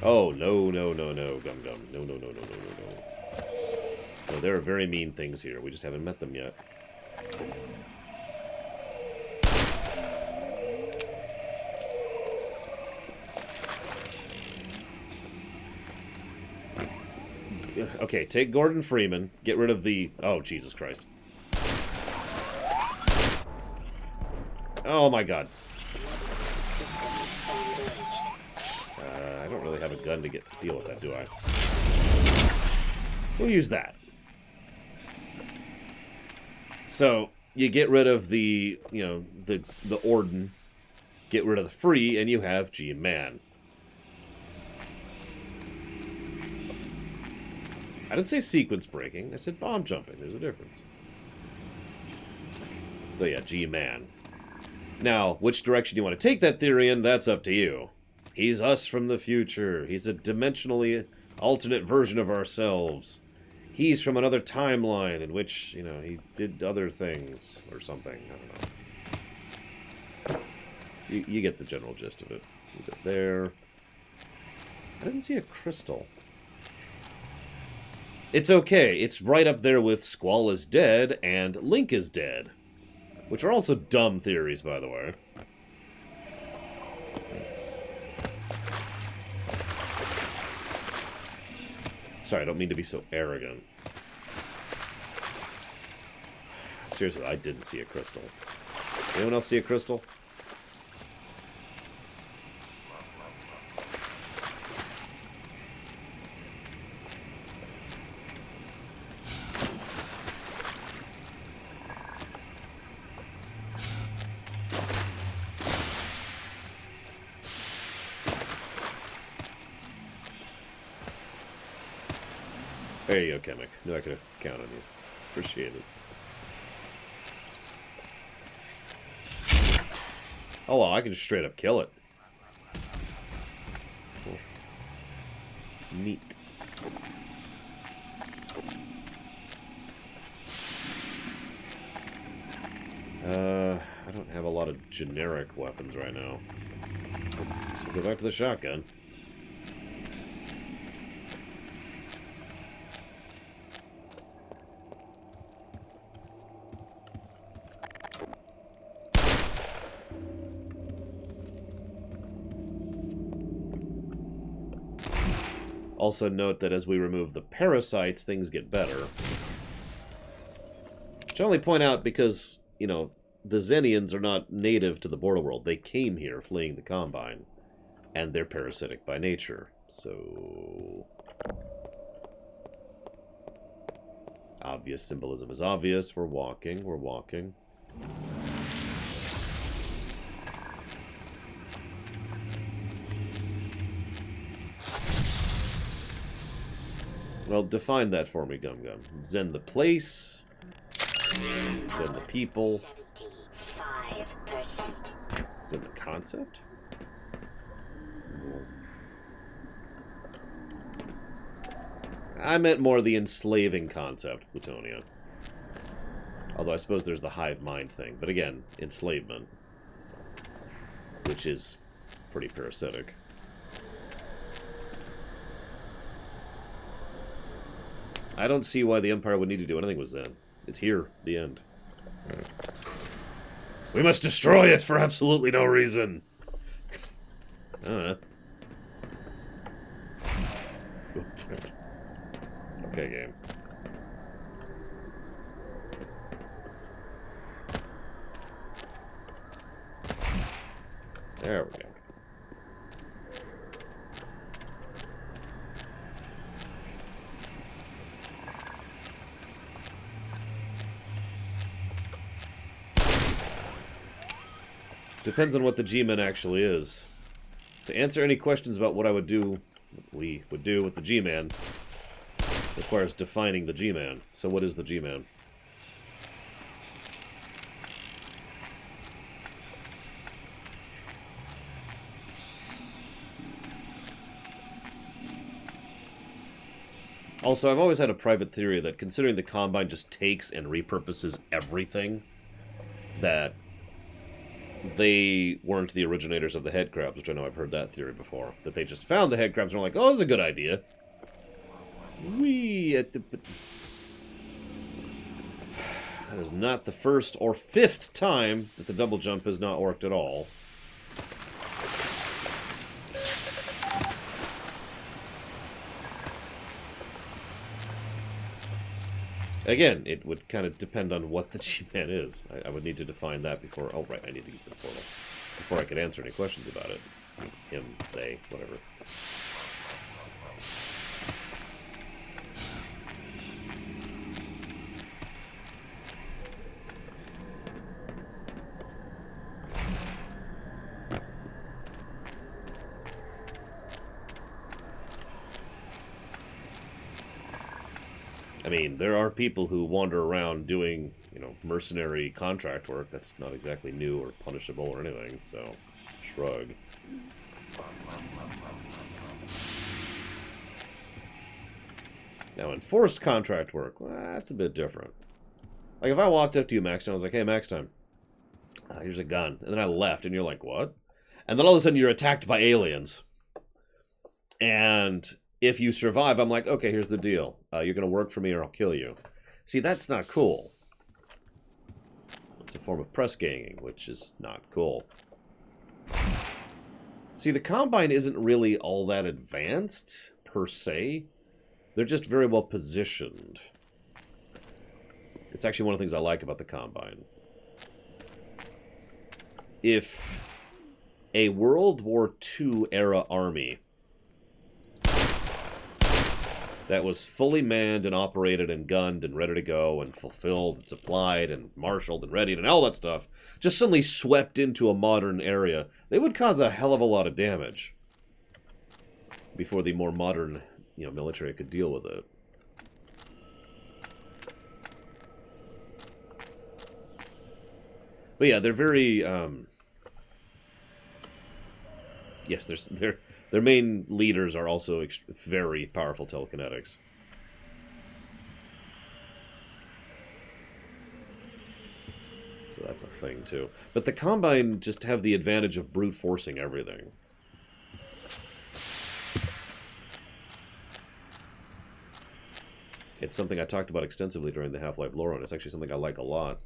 Oh, no, no, no, no, Gum Gum. No, no, no, no, no, no, no. No, there are very mean things here. We just haven't met them yet. Okay, take Gordon Freeman. Get rid of the... Oh, Jesus Christ. Oh, my God. Systems engaged. I don't really have a gun to deal with that, do I? We'll use that. So, you get rid of the, you know, the Orden. Get rid of the Free, and you have G-Man. I didn't say sequence breaking. I said bomb jumping. There's a difference. So yeah, G-Man. Now, which direction you want to take that theory in, that's up to you. He's us from the future. He's a dimensionally alternate version of ourselves. He's from another timeline in which, you know, he did other things or something. I don't know. You get the general gist of it. Leave it there. I didn't see a crystal. It's okay. It's right up there with Squall is dead and Link is dead. Which are also dumb theories, by the way. Sorry, I don't mean to be so arrogant. Seriously, I didn't see a crystal. Anyone else see a crystal? There you go, Chemic. Knew I could count on you. Appreciate it. Oh, well, I can just straight up kill it. Cool. Neat. I don't have a lot of generic weapons right now. So go back to the shotgun. Also note that as we remove the parasites, things get better. Which I only point out because, you know, the Zenians are not native to the border world. They came here fleeing the Combine. And they're parasitic by nature. So... obvious symbolism is obvious. We're walking, we're walking. Well, define that for me, Gum Gum. Zen the place. Zen the people. 75%. Zen the concept? I meant more the enslaving concept, Plutonia. Although I suppose there's the hive mind thing. But again, enslavement. Which is pretty parasitic. I don't see why the Empire would need to do anything with Zen. It's here, the end. We must destroy it for absolutely no reason. I don't know. Okay, game. There we go. Depends on what the G-Man actually is. To answer any questions about what I would do, what we would do with the G-Man, requires defining the G-Man. So what is the G-Man? Also, I've always had a private theory that considering the Combine just takes and repurposes everything, that they weren't the originators of the headcrabs, which I know I've heard that theory before. That they just found the headcrabs and were like, oh, this is a good idea. That is not the first or fifth time that the double jump has not worked at all. Again, it would kind of depend on what the G-Man is. I would need to define that before... Oh, right, I need to use the portal. Before I could answer any questions about it. Him, they, whatever. I mean, there are people who wander around doing, you know, mercenary contract work. That's not exactly new or punishable or anything, so shrug. Now, enforced contract work, well, that's a bit different. Like, if I walked up to you, Max, and I was like, hey, Max time, here's a gun. And then I left, and you're like, what? And then all of a sudden you're attacked by aliens. And if you survive, I'm like, okay, here's the deal. You're going to work for me or I'll kill you. See, that's not cool. It's a form of press ganging, which is not cool. See, the Combine isn't really all that advanced, per se. They're just very well positioned. It's actually one of the things I like about the Combine. If a World War II era army that was fully manned and operated and gunned and ready to go and fulfilled and supplied and marshaled and readied and all that stuff just suddenly swept into a modern area, they would cause a hell of a lot of damage before the more modern, you know, military could deal with it. But yeah, they're very yes, their main leaders are also very powerful telekinetics. So that's a thing, too. But the Combine just have the advantage of brute forcing everything. It's something I talked about extensively during the Half-Life lore, and it's actually something I like a lot.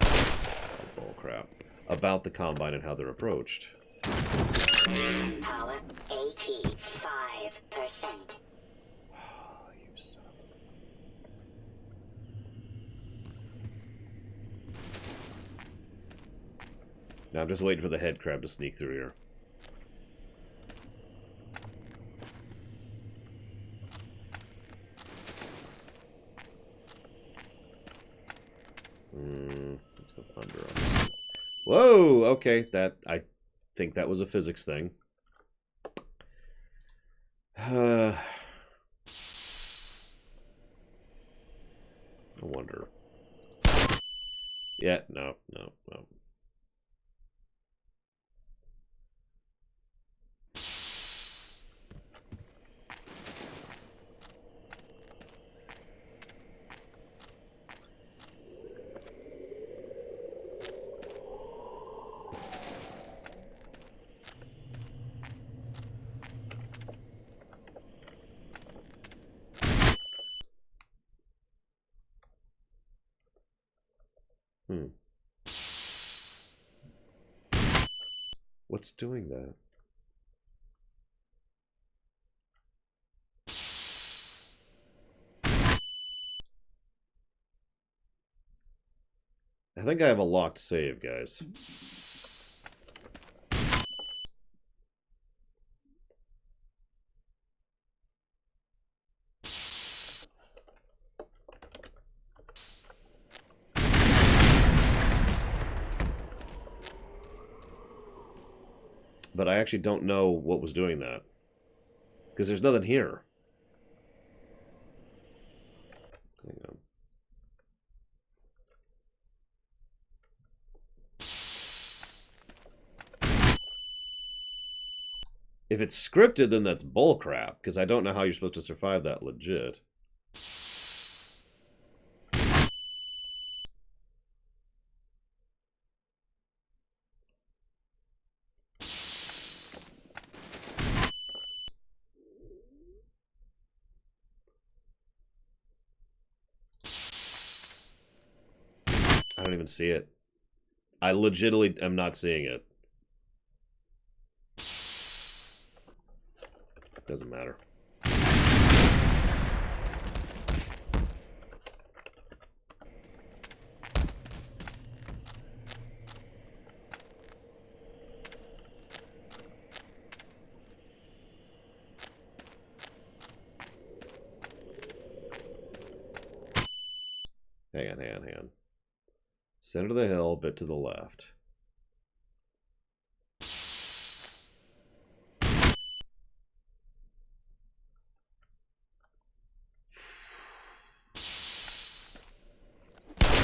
Oh, bullcrap. About the Combine and how they're approached. Power 85%. Oh, you son of a... Now I'm just waiting for the head crab to sneak through here. Let's go with under on this. Whoa! Okay, I think that was a physics thing. I wonder. Yeah, no. Hmm. What's doing that? I think I have a locked save, guys. But I actually don't know what was doing that. Because there's nothing here. Hang on. If it's scripted, then that's bullcrap, because I don't know how you're supposed to survive that legit. I don't even see it. I legitimately am not seeing it. Doesn't matter. Hang on, hang on, hang on. Center of the hill, bit to the left.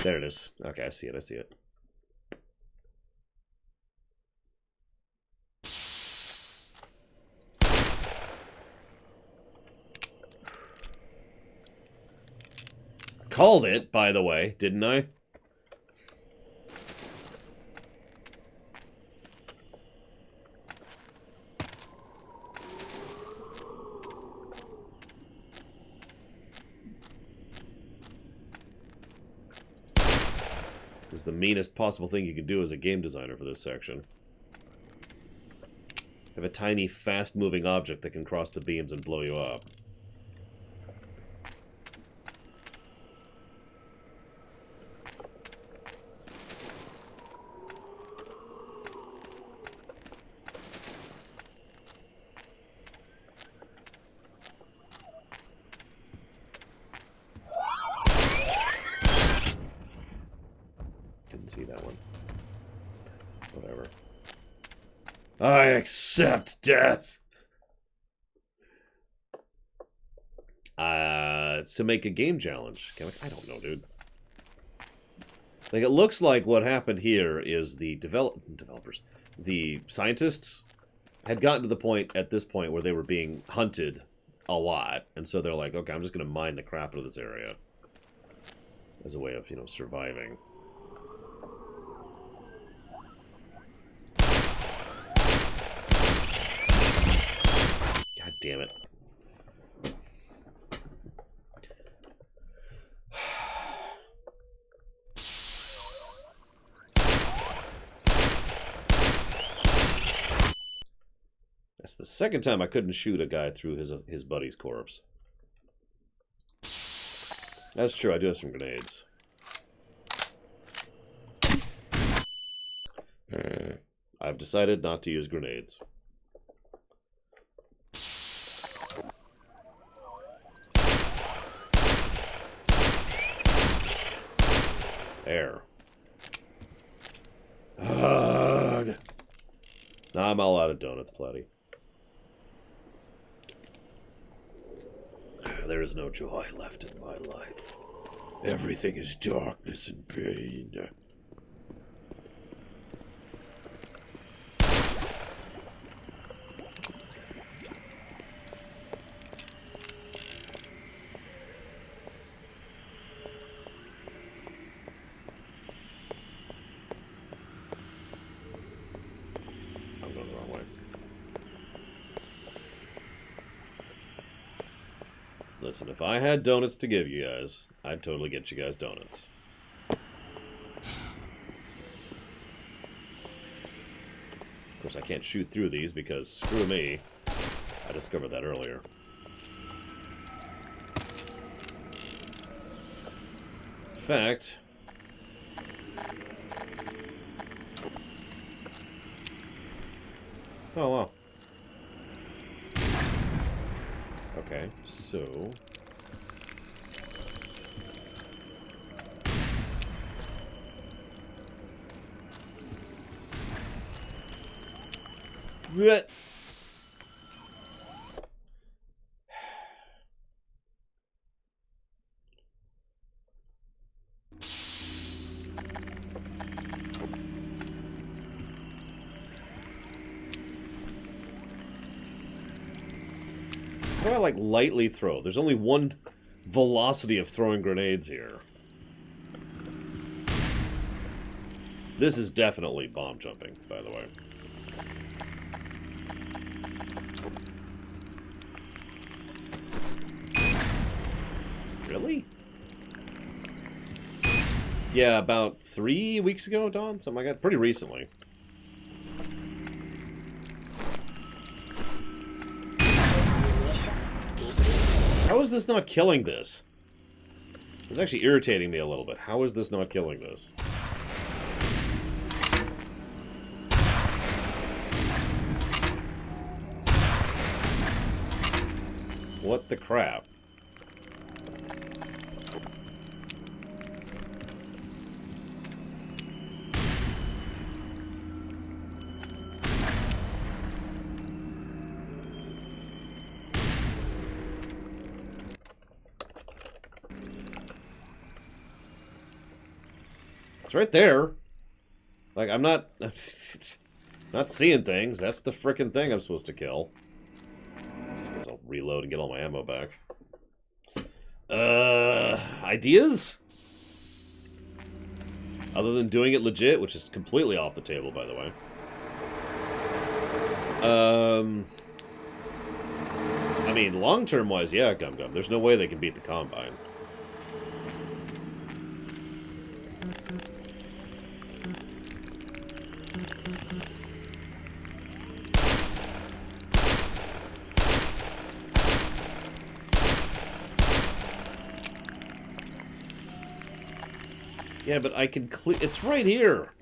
There it is. Okay, I see it, I see it. Called it, by the way, didn't I? Is the meanest possible thing you can do as a game designer for this section. Have a tiny, fast-moving object that can cross the beams and blow you up. Didn't see that one. Whatever. I accept death! It's to make a game challenge. I don't know, dude. Like, it looks like what happened here is the developers, the scientists, had gotten to the point, at this point, where they were being hunted a lot. And so they're like, okay, I'm just going to mine the crap out of this area. As a way of, you know, surviving. God damn it. That's the second time I couldn't shoot a guy through his buddy's corpse. That's true, I do have some grenades. I've decided not to use grenades. There. Ugh. Now I'm all out of donuts, Platty. There is no joy left in my life. Everything is darkness and pain. I'm going the wrong way. Listen, if I had donuts to give you guys, I'd totally get you guys donuts. course, I can't shoot through these because, screw me, I discovered that earlier. In fact... Oh, wow. Okay, so... What? How do I, like, lightly throw? There's only one velocity of throwing grenades here. This is definitely bomb jumping, by the way. Really? Yeah, about 3 weeks ago, Dawn? Something like that. Pretty recently. How is this not killing this? It's actually irritating me a little bit. How is this not killing this? What the crap? It's right there. Like, I'm not... not seeing things. That's the frickin' thing I'm supposed to kill. I suppose I'll reload and get all my ammo back. Ideas? Other than doing it legit, which is completely off the table, by the way. I mean, long-term wise, yeah, Gum Gum. There's no way they can beat the Combine. Yeah, but I can it's right here.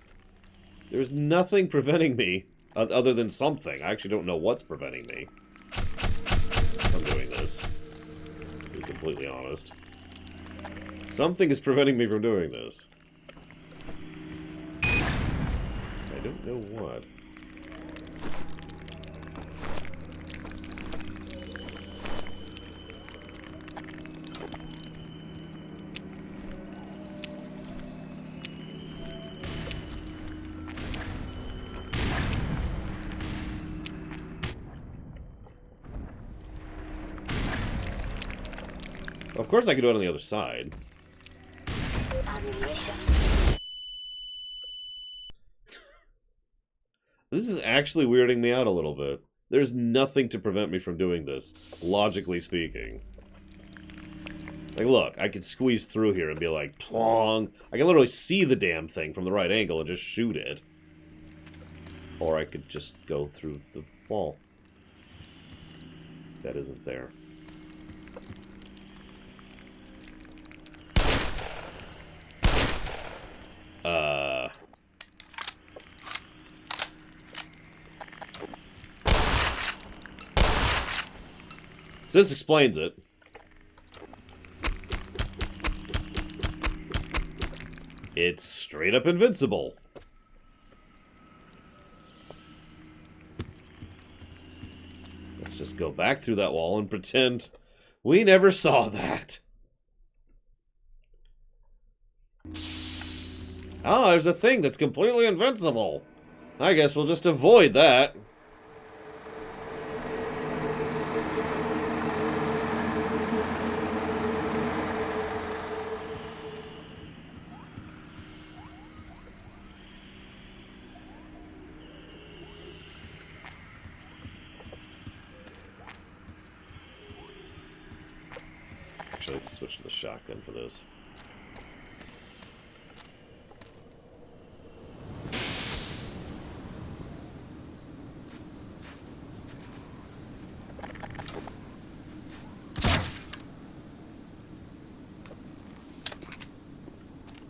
There's nothing preventing me, other than something. I actually don't know what's preventing me from doing this, to be completely honest. Something is preventing me from doing this. I don't know what. Of course I could do it on the other side. This is actually weirding me out a little bit. There's nothing to prevent me from doing this, logically speaking. Like, look, I could squeeze through here and be like, plong. I can literally see the damn thing from the right angle and just shoot it. Or I could just go through the wall. That isn't there. So this explains it. It's straight up invincible. Let's just go back through that wall and pretend we never saw that. Oh, there's a thing that's completely invincible. I guess we'll just avoid that. Actually, let's switch to the shotgun for this.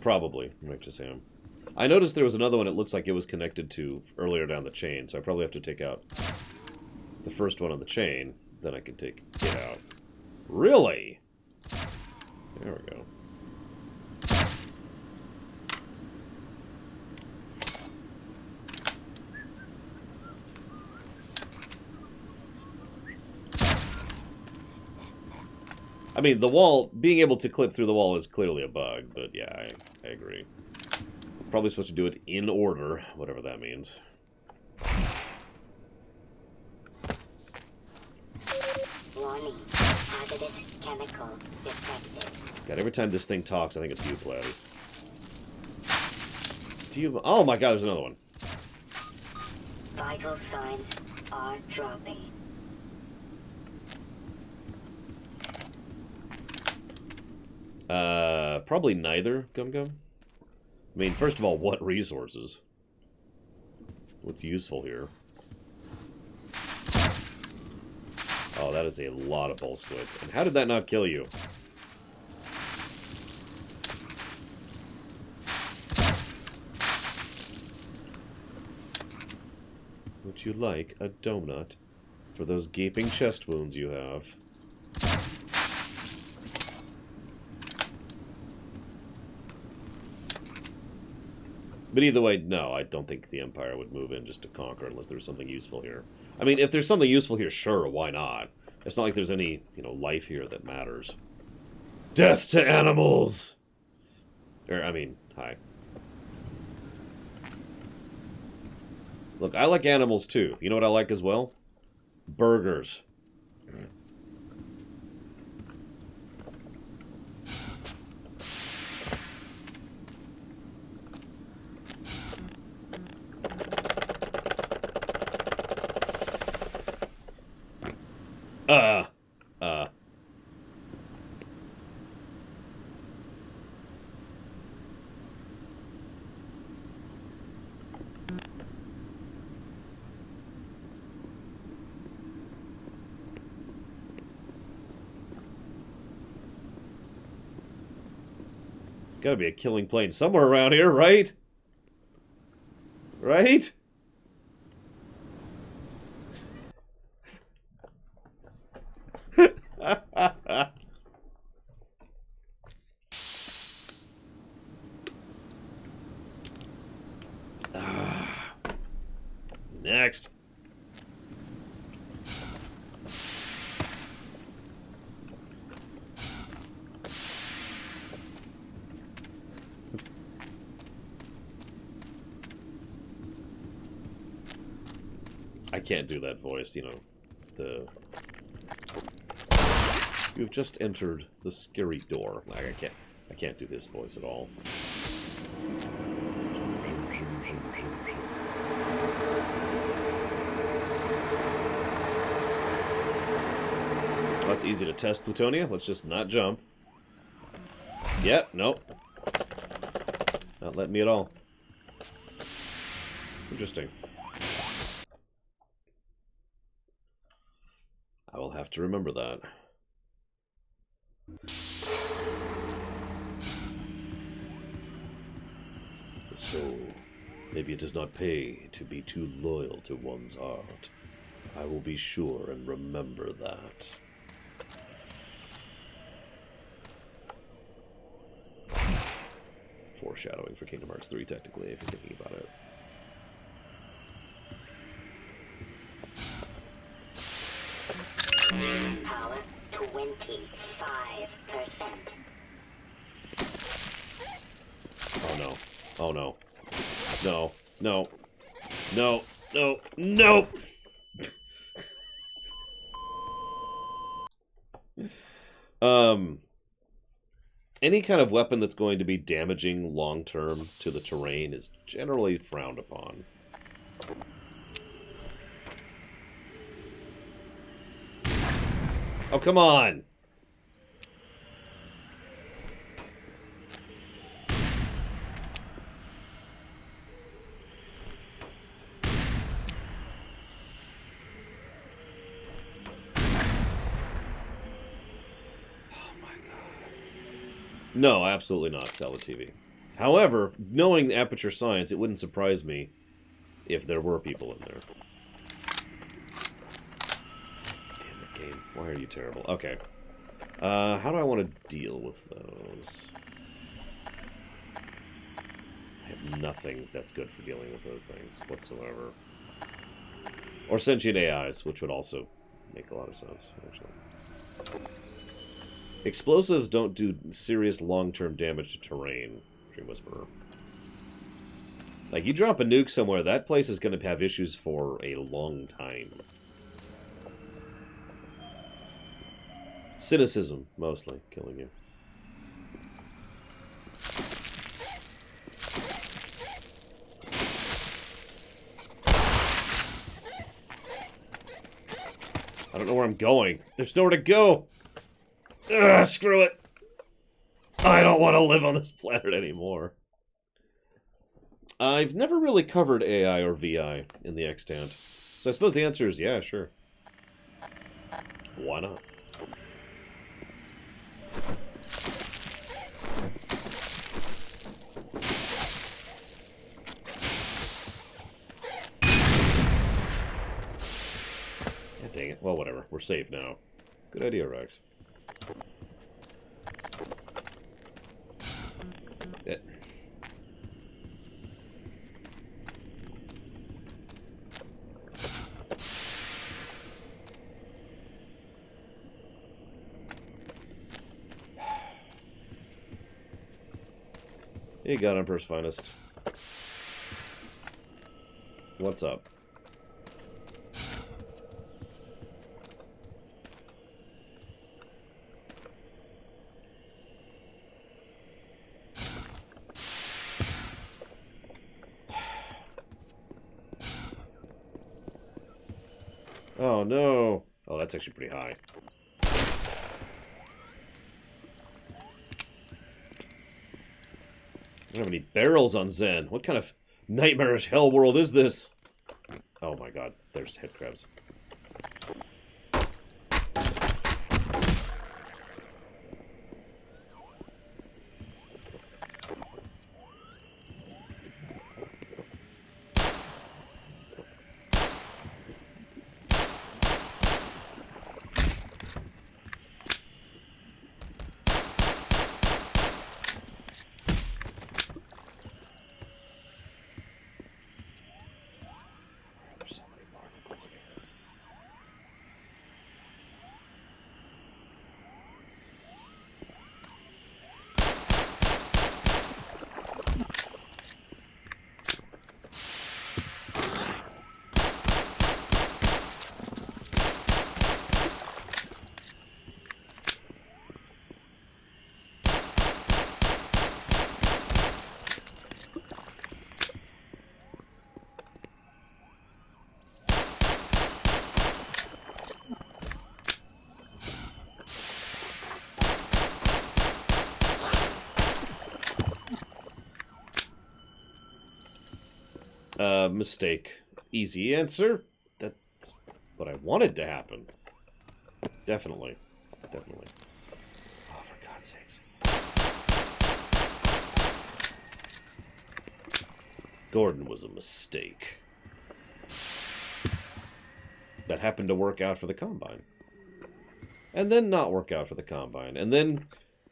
Probably. Right, just him. I noticed there was another one it looks like it was connected to earlier down the chain, so I probably have to take out the first one on the chain, then I can take it out. Really? There we go. I mean, the wall, being able to clip through the wall is clearly a bug, but yeah, I agree. Probably supposed to do it in order, whatever that means. Warning. Hazardous chemical detected. God, every time this thing talks, I think it's you, Platy. Do you... Oh my god, there's another one. Vital signs are dropping. Probably neither, Gum Gum. I mean, first of all, what resources? What's useful here? Oh, that is a lot of bull squids. And how did that not kill you? Would you like a donut for those gaping chest wounds you have? But either way, no, I don't think the Empire would move in just to conquer unless there was something useful here. I mean, if there's something useful here, sure, why not? It's not like there's any, life here that matters. Death to animals! I mean, hi. Look, I like animals too. You know what I like as well? Burgers. Gotta be a killing plane somewhere around here, right? Right? Next. I can't do that voice, the... You've just entered the scary door. Like, I can't do this voice at all. That's easy to test, Plutonia. Let's just not jump. Yep, nope. Not letting me at all. Interesting. I will have to remember that. So, maybe it does not pay to be too loyal to one's art. I will be sure and remember that. Foreshadowing for Kingdom Hearts 3, technically, if you're thinking about it. Power 25%. Oh no. Oh no. No. No. No. No. No! Any kind of weapon that's going to be damaging long-term to the terrain is generally frowned upon. Oh, come on! No, absolutely not. Sell the TV. However, knowing Aperture Science, it wouldn't surprise me if there were people in there. Damn it, game. Why are you terrible? Okay. How do I want to deal with those? I have nothing that's good for dealing with those things whatsoever. Or sentient AIs, which would also make a lot of sense, actually. Explosives don't do serious long-term damage to terrain, Dream Whisperer. Like, you drop a nuke somewhere, that place is going to have issues for a long time. Cynicism, mostly, killing you. I don't know where I'm going. There's nowhere to go. Ugh, screw it. I don't want to live on this planet anymore. I've never really covered AI or VI in the extant. So I suppose the answer is yeah, sure. Why not? Yeah, dang it. Well, whatever. We're safe now. Good idea, Rex. Yeah. Hey, God Emperor's Finest. What's up? Oh, no. Oh, that's actually pretty high. I don't have any barrels on Zen. What kind of nightmarish hell world is this? Oh my god, there's head crabs. There's so many barnacles here. Mistake. Easy answer. That's what I wanted to happen. Definitely. Definitely. Oh, for God's sakes. Gordon was a mistake. That happened to work out for the Combine. And then not work out for the Combine. And then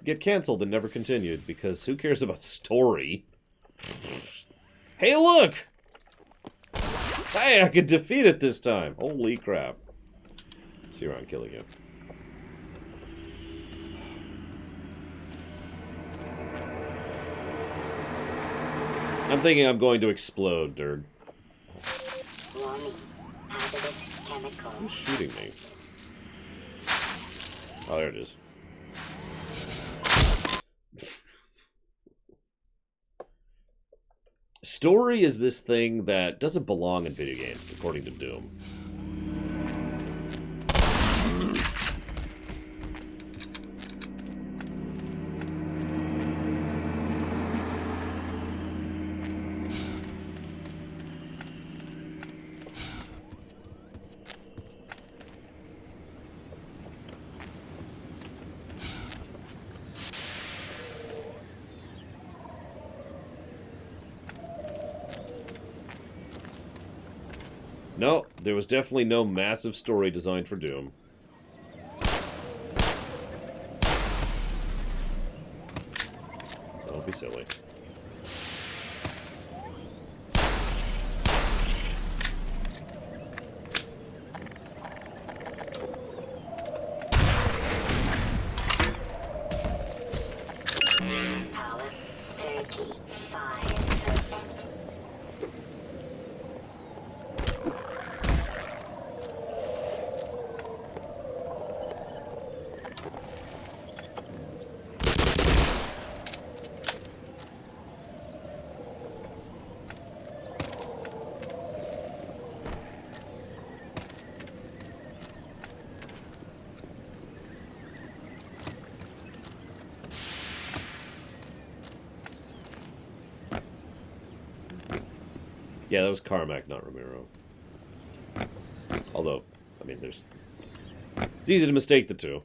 get canceled and never continued, because who cares about story? Hey, look! Hey, I could defeat it this time! Holy crap. See around killing you. I'm thinking I'm going to explode, Dirg. Warning. Hazardous chemical. Who's shooting me? Oh, there it is. Story is this thing that doesn't belong in video games, according to Doom. No, there was definitely no massive story designed for Doom. Don't be silly. Power 35%. Yeah, that was Carmack, not Ramiro. Although, I mean, it's easy to mistake the two.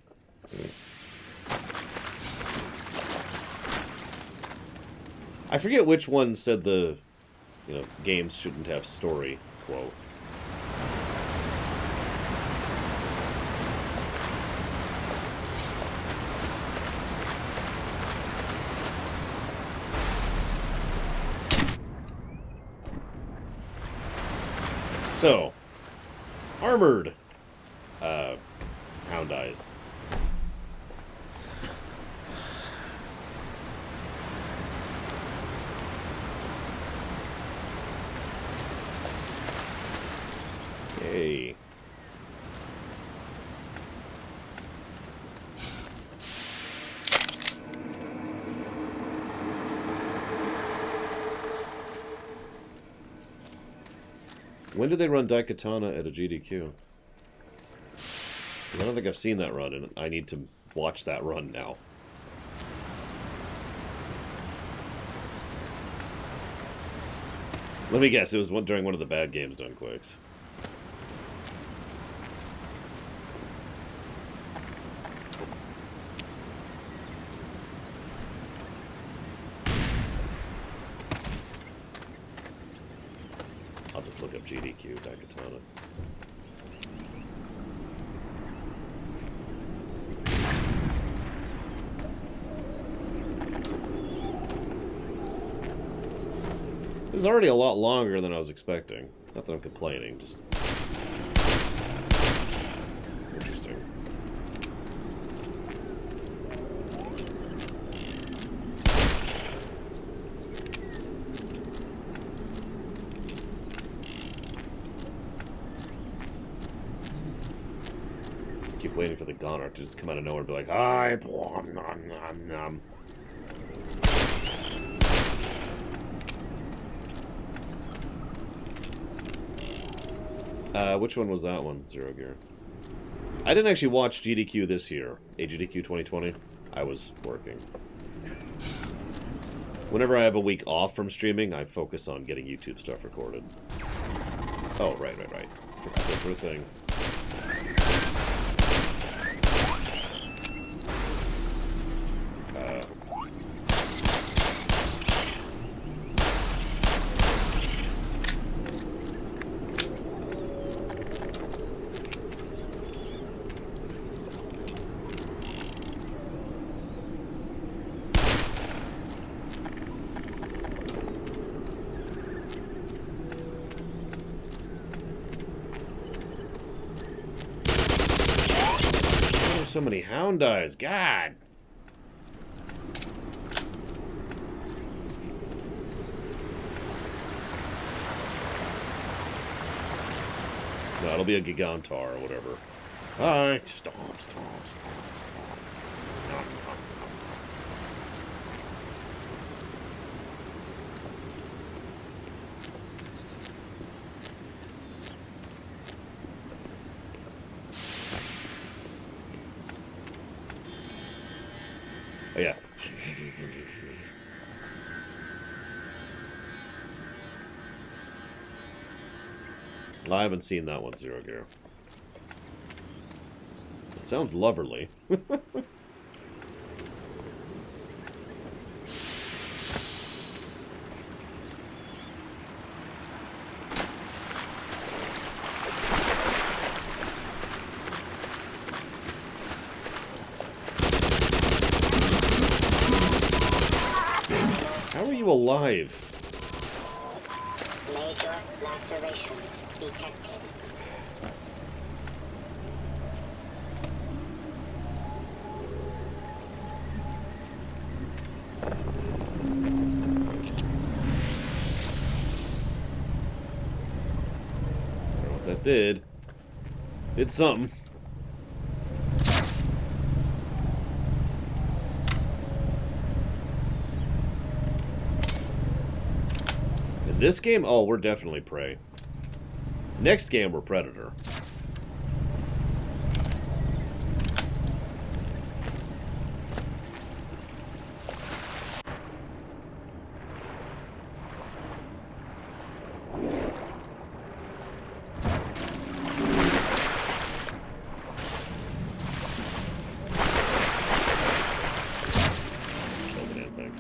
I forget which one said the, games shouldn't have story quote. So, armored hound eyes. Yay. When did they run Daikatana at a GDQ? I don't think I've seen that run, and I need to watch that run now. Let me guess, it was during one of the bad games done quicks. I'll just look up GDQ Daikatana. This is already a lot longer than I was expecting. Not that I'm complaining, just interesting. Keep waiting for the Gonarch to just come out of nowhere and be like, "Hi, nom nom nom." Which one was that one, Zero Gear? I didn't actually watch GDQ this year. GDQ 2020. I was working. Whenever I have a week off from streaming, I focus on getting YouTube stuff recorded. Oh, right. Forgot this sort of thing. So many hound eyes, God! No, it'll be a Gigantar or whatever. Alright, stomp. Nom, nom, nom. Oh, yeah. I haven't seen that one, Zero Gear. It sounds loverly. to alive? Major lacerations detected. I don't know what that did. It's something. In this game, oh, we're definitely prey. Next game, we're predator. Kill the damn thing.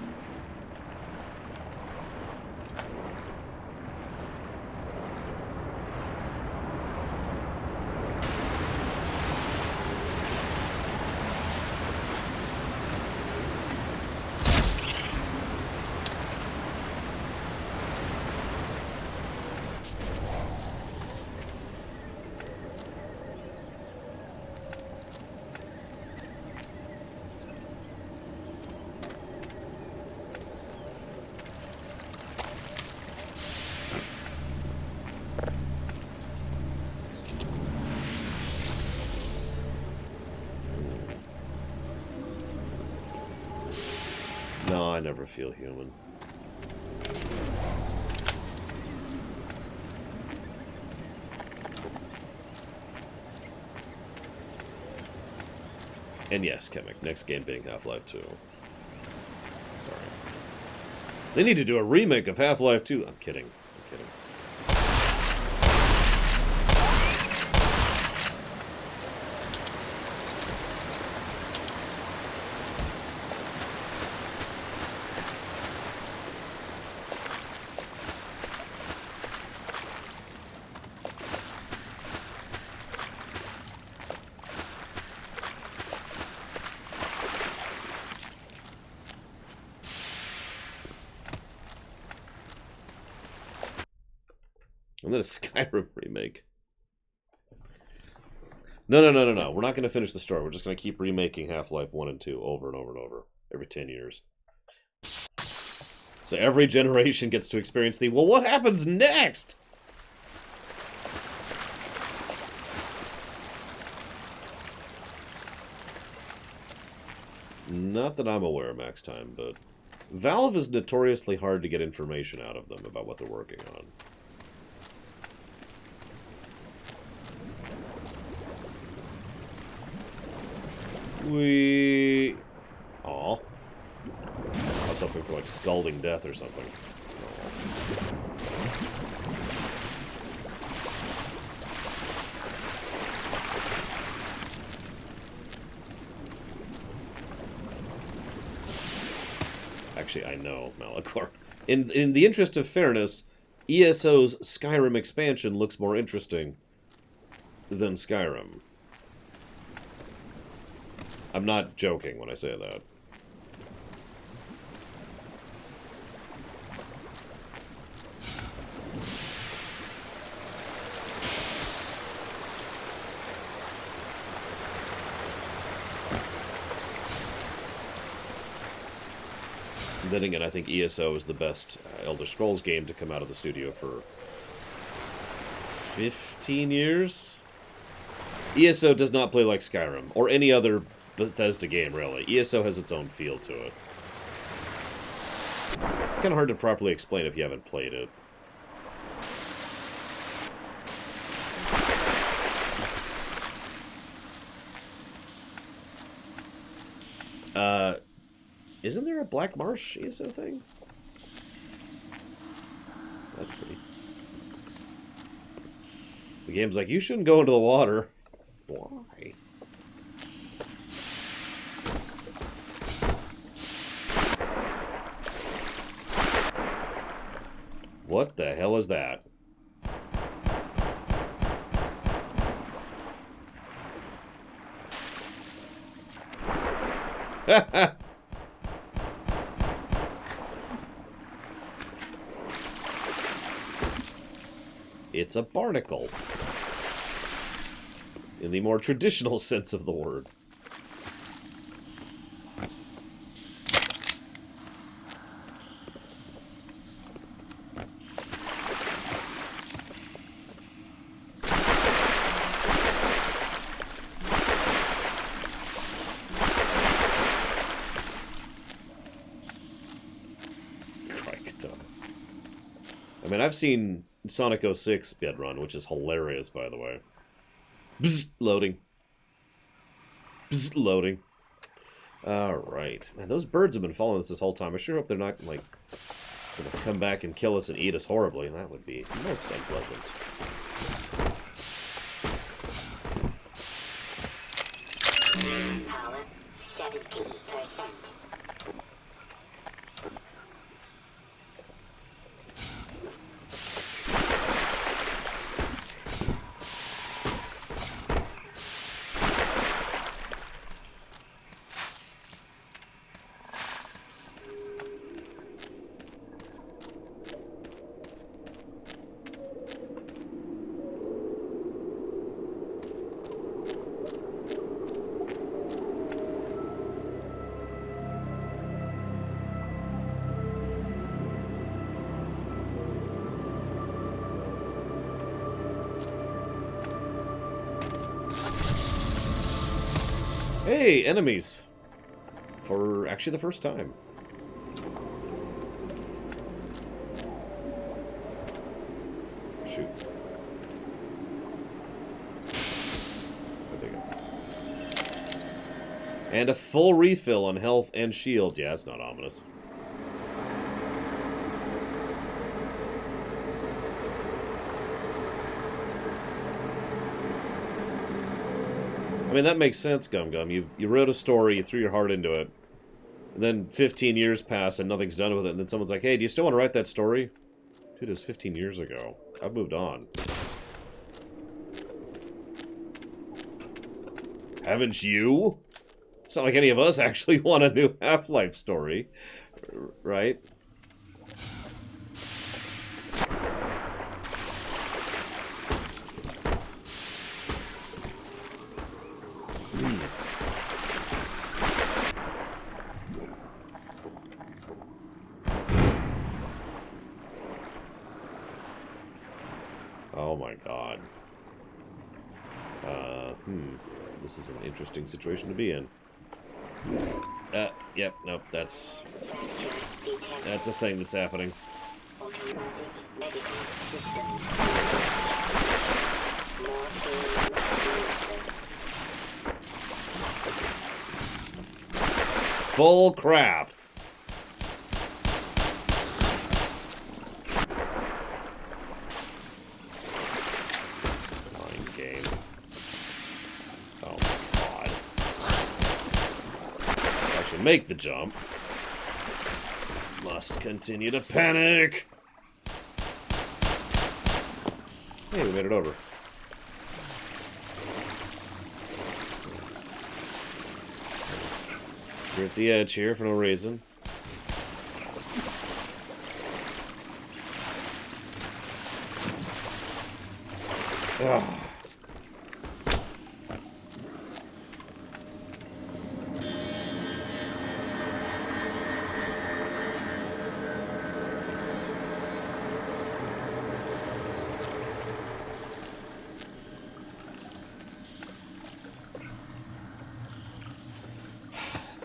No, I never feel human. And yes, Chemic, next game being Half-Life 2. Sorry. They need to do a remake of Half-Life 2. I'm kidding. I'm kidding. And then a Skyrim remake. No. We're not going to finish the story. We're just going to keep remaking Half-Life 1 and 2 over and over and over. Every 10 years. So every generation gets to experience the, well, what happens next? Not that I'm aware, Max Time, but Valve is notoriously hard to get information out of them about what they're working on. Aw. I was hoping for, like, scalding death or something. Actually, I know, Malachor. In the interest of fairness, ESO's Skyrim expansion looks more interesting than Skyrim. I'm not joking when I say that. Then again, I think ESO is the best Elder Scrolls game to come out of the studio for 15 years? ESO does not play like Skyrim, or any other Bethesda game, really. ESO has its own feel to it. It's kind of hard to properly explain if you haven't played it. Isn't there a Black Marsh ESO thing? That's pretty... The game's like, you shouldn't go into the water. Why? What the hell is that? It's a barnacle. In the more traditional sense of the word. I mean, I've seen Sonic 06 speedrun, which is hilarious, by the way. Bzz, loading. Bzz, loading. Alright. Man, those birds have been following us this whole time. I sure hope they're not, like, gonna come back and kill us and eat us horribly. That would be most unpleasant. Power 70%. Hey, enemies! For actually the first time. Shoot. There they go. And a full refill on health and shield. Yeah, that's not ominous. I mean, that makes sense, Gum Gum. You wrote a story, you threw your heart into it, and then 15 years pass and nothing's done with it, and then someone's like, hey, do you still want to write that story? Dude, it was 15 years ago. I've moved on. Haven't you? It's not like any of us actually want a new Half-Life story, right? Oh my god. This is an interesting situation to be in. Yep, nope, that's a thing that's happening. Automatic medical systems. Morphine administered. Full crap. Make the jump. Must continue to panic. Hey, we made it over. We're at the edge here for no reason. Ugh.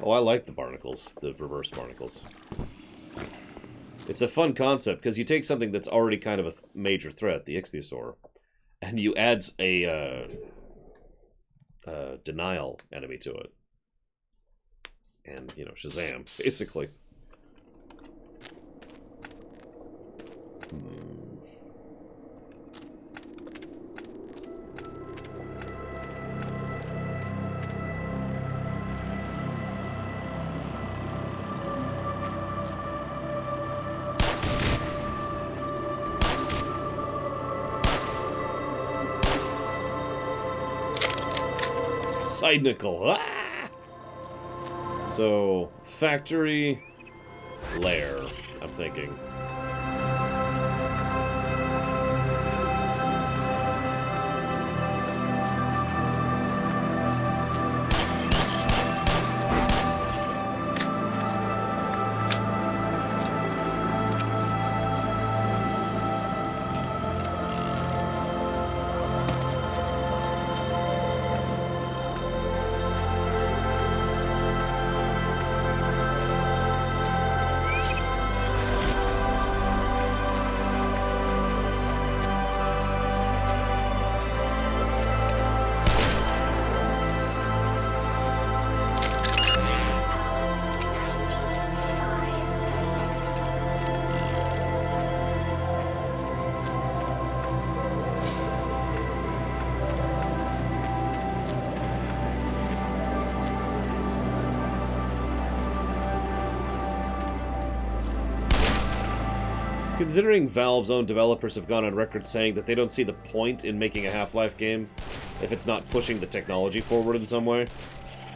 Oh, I like the barnacles, the reverse barnacles. It's a fun concept, because you take something that's already kind of a major threat, the ichthyosaur, and you add a denial enemy to it. And, you know, Shazam, basically. Side nickel. Ah! So, factory lair, I'm thinking. Considering Valve's own developers have gone on record saying that they don't see the point in making a Half-Life game if it's not pushing the technology forward in some way,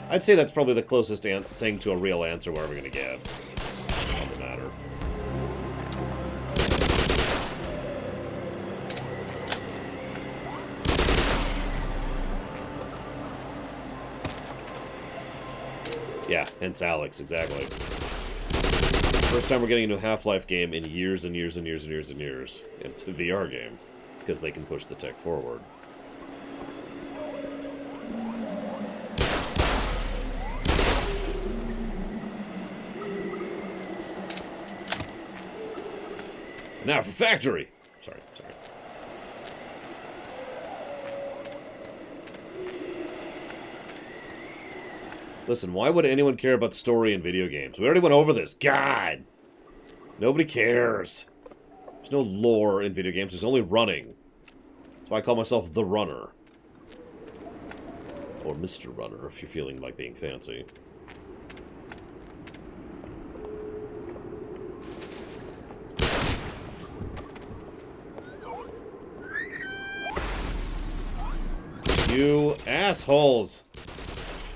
I'd say that's probably the closest thing to a real answer we're ever going to get on the matter. Yeah, hence Alex, exactly. First time we're getting into a Half-Life game in years and years and years and years and years. And it's a VR game, because they can push the tech forward. Now for Factory! Sorry. Listen, why would anyone care about story in video games? We already went over this. God! Nobody cares. There's no lore in video games. There's only running. That's why I call myself the Runner. Or Mr. Runner, if you're feeling like being fancy. You assholes!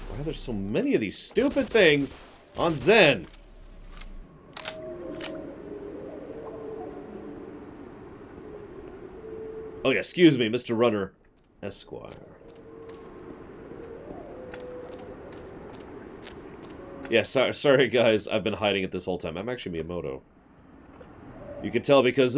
Why are there so many of these stupid things on Zen? Oh yeah, excuse me, Mr. Runner, Esquire. Yeah, sorry guys, I've been hiding it this whole time. I'm actually Miyamoto. You can tell because...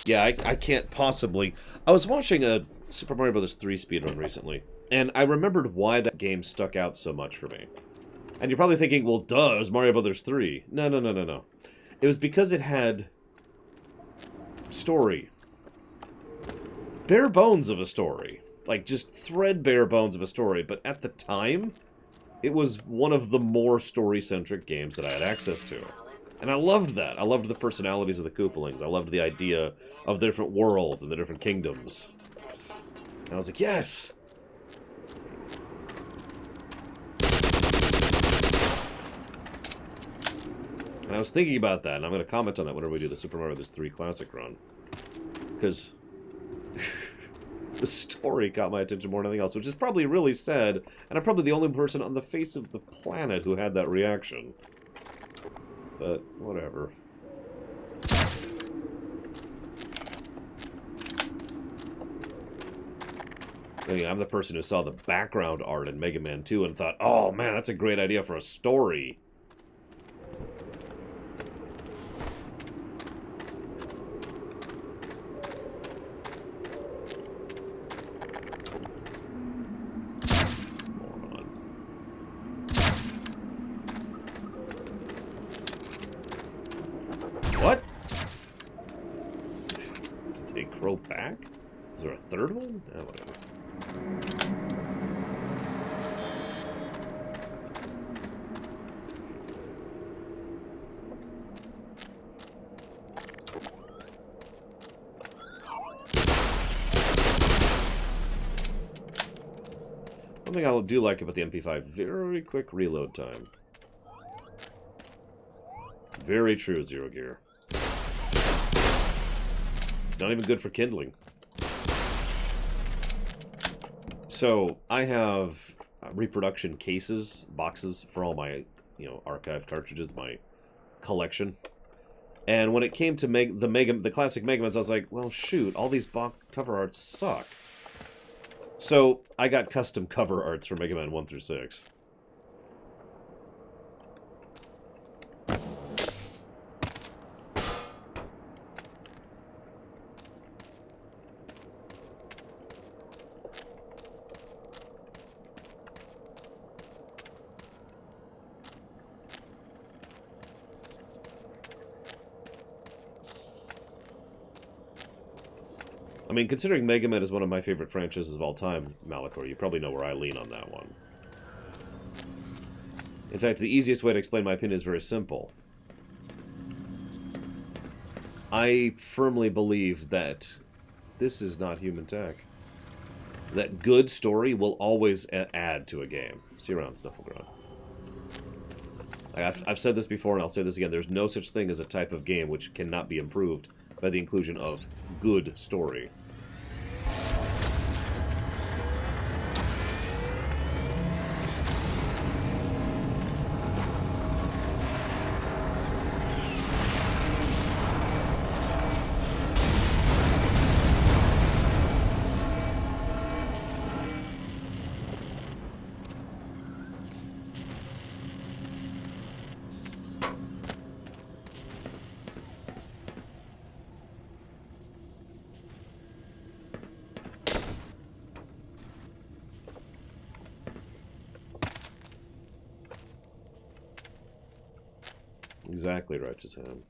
Yeah, I can't possibly... I was watching a Super Mario Bros. 3 speedrun recently, and I remembered why that game stuck out so much for me. And you're probably thinking, well, duh, it was Mario Bros. 3. No. It was because it had... story. Bare bones of a story. Like, just threadbare bones of a story. But at the time, it was one of the more story-centric games that I had access to. And I loved that. I loved the personalities of the Koopalings. I loved the idea of the different worlds and the different kingdoms. And I was like, yes! And I was thinking about that, and I'm going to comment on that whenever we do the Super Mario Bros. 3 Classic run. Because the story caught my attention more than anything else, which is probably really sad, and I'm probably the only person on the face of the planet who had that reaction. But, whatever. I mean, I'm the person who saw the background art in Mega Man 2 and thought, oh man, that's a great idea for a story. What? Did they grow back? Is there a third one? Oh, whatever. One thing I do like about the MP5, very quick reload time. Very true, Zero Gear. It's not even good for kindling. So, I have reproduction cases, boxes, for all my, archive cartridges, my collection. And when it came to the classic Mega Mans, I was like, well, shoot, all these cover arts suck. So, I got custom cover arts for Mega Man 1 through 6. I mean, considering Mega Man is one of my favorite franchises of all time, Malachor, you probably know where I lean on that one. In fact, the easiest way to explain my opinion is very simple. I firmly believe that this is not human tech. That good story will always add to a game. See you around, Snufflegrunt. I've said this before, and I'll say this again. There's no such thing as a type of game which cannot be improved by the inclusion of good story. Exactly, Righteous Ham.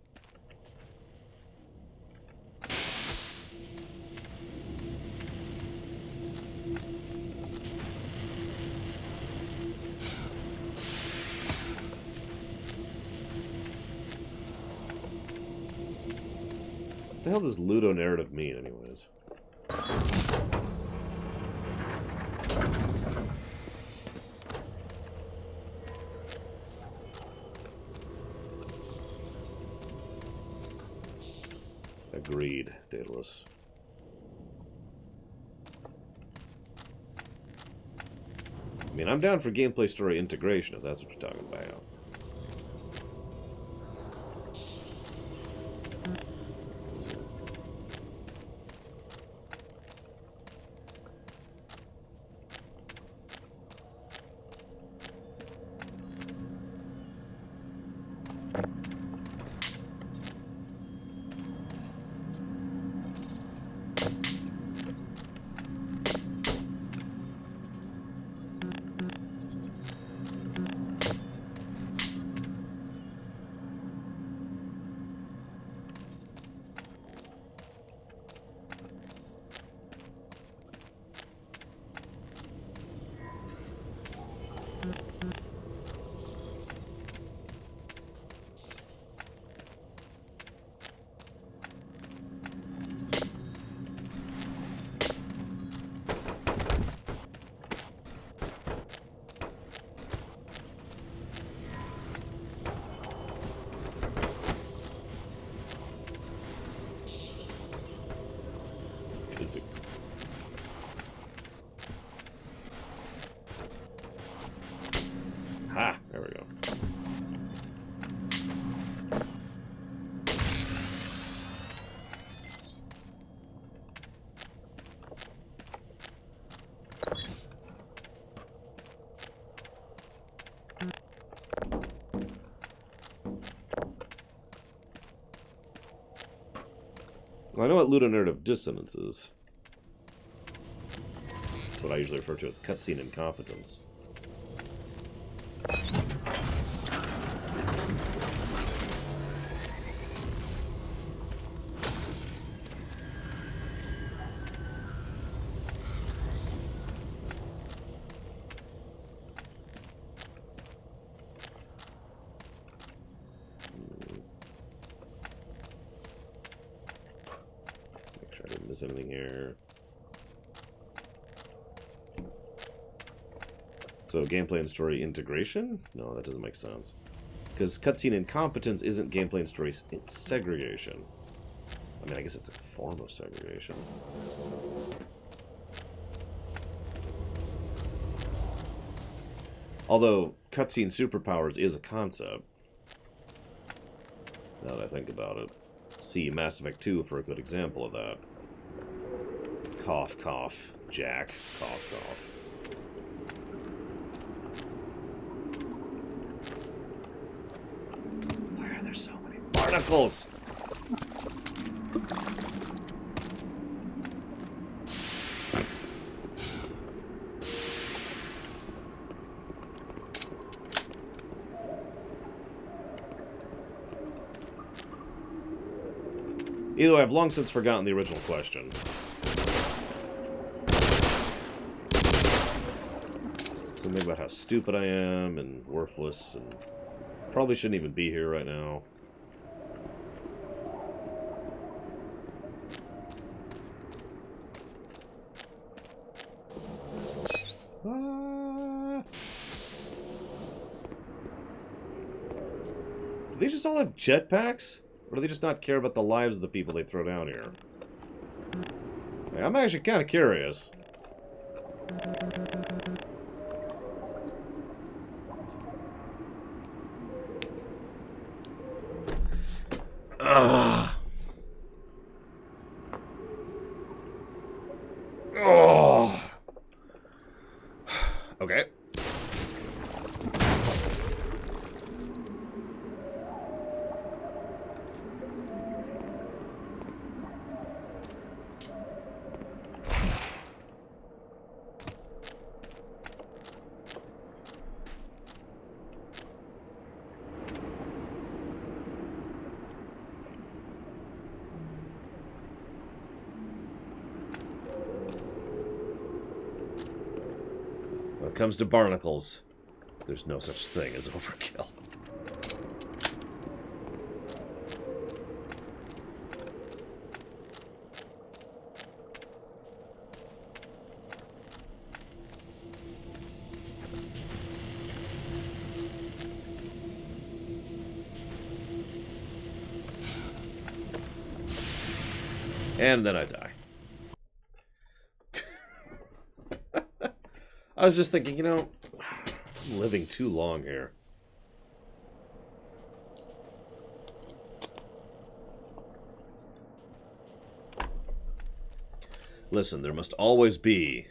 What the hell does ludonarrative mean, anyways? Agreed, Daedalus. I mean, I'm down for gameplay story integration, if that's what you're talking about. Physics. Ha! There we go. Well, I know what ludonarrative dissonance is. That's what I usually refer to as cutscene incompetence. Make sure I didn't miss anything here. So gameplay and story integration? No, that doesn't make sense. Because cutscene incompetence isn't gameplay and story segregation. I mean, I guess it's a form of segregation. Although, cutscene superpowers is a concept. Now that I think about it. See Mass Effect 2 for a good example of that. Cough, cough, Jack, cough, cough. Why are there so many barnacles? Either way, I've long since forgotten the original question. Something about how stupid I am and worthless and probably shouldn't even be here right now. Ah. they just all have jetpacks? Or do they just not care about the lives of the people they throw down here? I'm actually kind of curious. Ugh. Oh. Okay. When it comes to barnacles, there's no such thing as overkill. And then I die. I was just thinking, you know, I'm living too long here. Listen, there must always be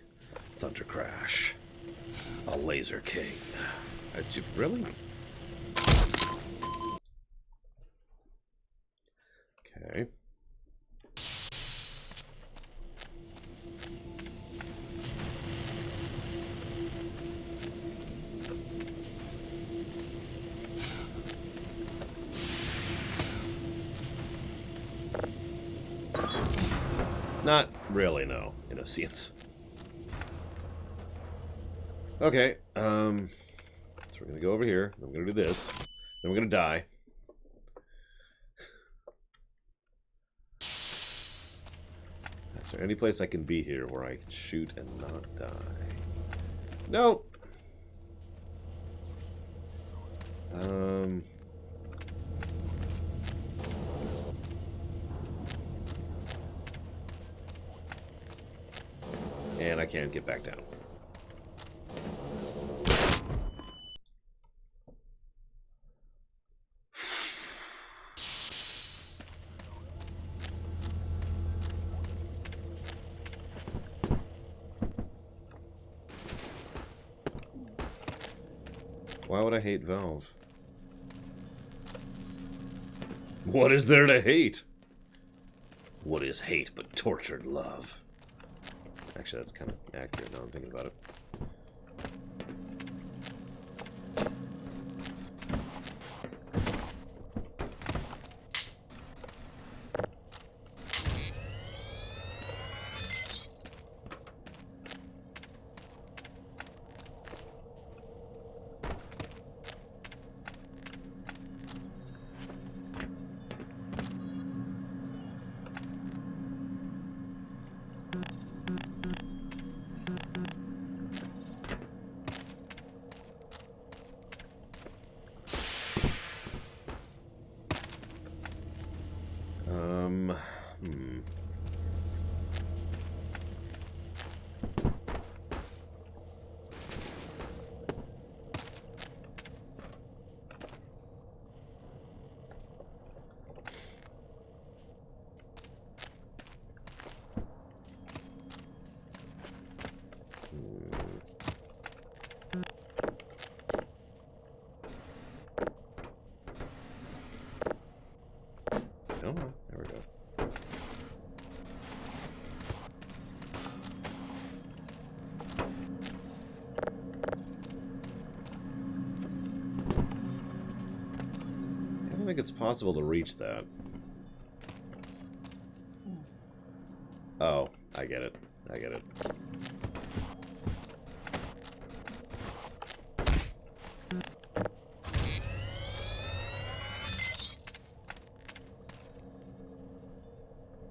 Thunder Crash, a Laser King. Really? Okay. Not really, no, in a sense. Okay, so we're gonna go over here. I'm gonna do this. Then we're gonna die. Is there any place I can be here where I can shoot and not die? Nope. And I can't get back down. Why would I hate Valve? What is there to hate? What is hate but tortured love? Actually, that's kind of accurate now I'm thinking about it. Come on, there we go. I don't think it's possible to reach that. Oh, I get it. I get it.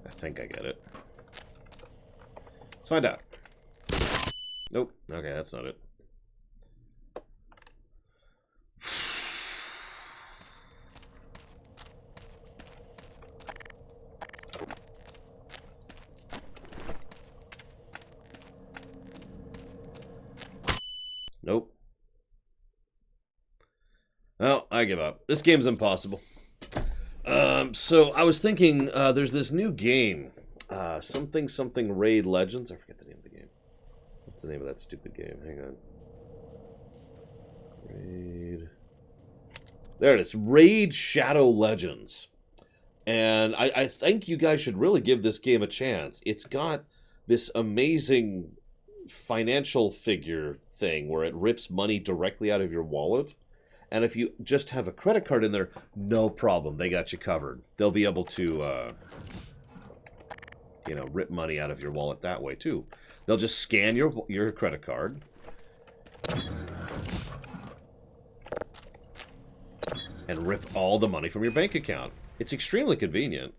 I think I get it. Let's find out. Nope. Okay, that's not it. I give up. This game's impossible. So I was thinking, there's this new game, something Raid Legends. I forget the name of the game. What's the name of that stupid game? Hang on. Raid. There it is. Raid Shadow Legends. And I think you guys should really give this game a chance. It's got this amazing financial figure thing where it rips money directly out of your wallet. And if you just have a credit card in there, no problem. They got you covered. They'll be able to, rip money out of your wallet that way, too. They'll just scan your credit card. And rip all the money from your bank account. It's extremely convenient.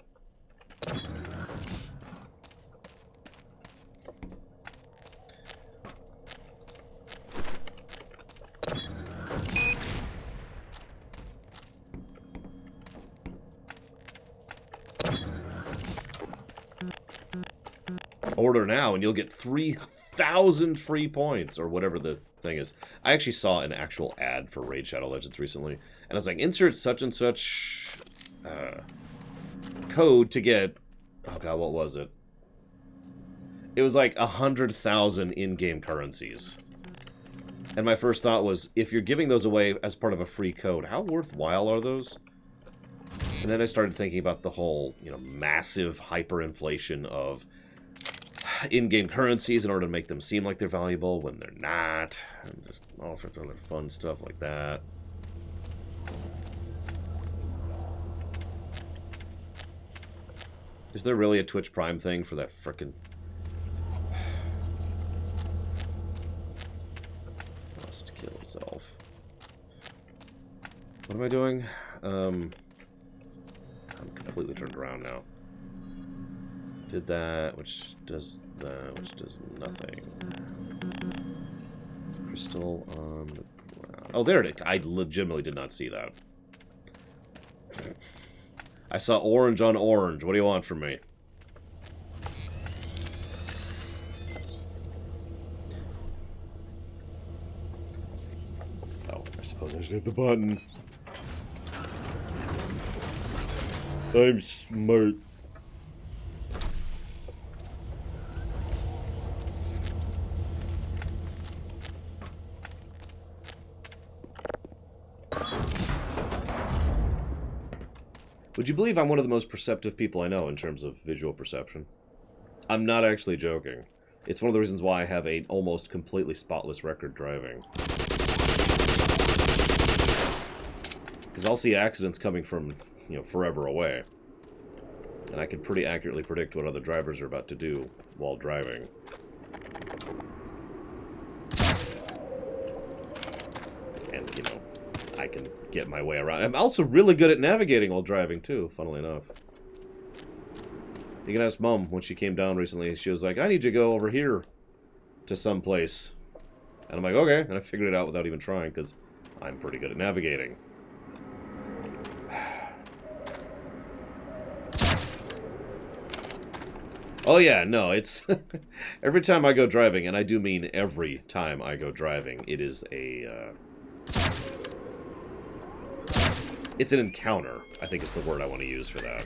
Order now and you'll get 3,000 free points, or whatever the thing is. I actually saw an actual ad for Raid Shadow Legends recently, and I was like, insert such and such code to get, oh god, what was it? It was like 100,000 in-game currencies. And my first thought was, if you're giving those away as part of a free code, how worthwhile are those? And then I started thinking about the whole, massive hyperinflation of in-game currencies in order to make them seem like they're valuable when they're not, and just all sorts of other fun stuff like that. Is there really a Twitch Prime thing for that frickin'... Must kill itself. What am I doing? I'm completely turned around now. Did that, which does that, which does nothing. Crystal on the ground. Oh, there it is. I legitimately did not see that. I saw orange on orange. What do you want from me? Oh, I suppose I should hit the button. I'm smart. Would you believe I'm one of the most perceptive people I know in terms of visual perception? I'm not actually joking. It's one of the reasons why I have an almost completely spotless record driving. Because I'll see accidents coming from, forever away. And I can pretty accurately predict what other drivers are about to do while driving. And, I can get my way around. I'm also really good at navigating while driving, too, funnily enough. You can ask Mom when she came down recently. She was like, I need you to go over here to some place. And I'm like, okay. And I figured it out without even trying, because I'm pretty good at navigating. Oh yeah, no, it's... every time I go driving, and I do mean every time I go driving, it is a... it's an encounter, I think is the word I want to use for that.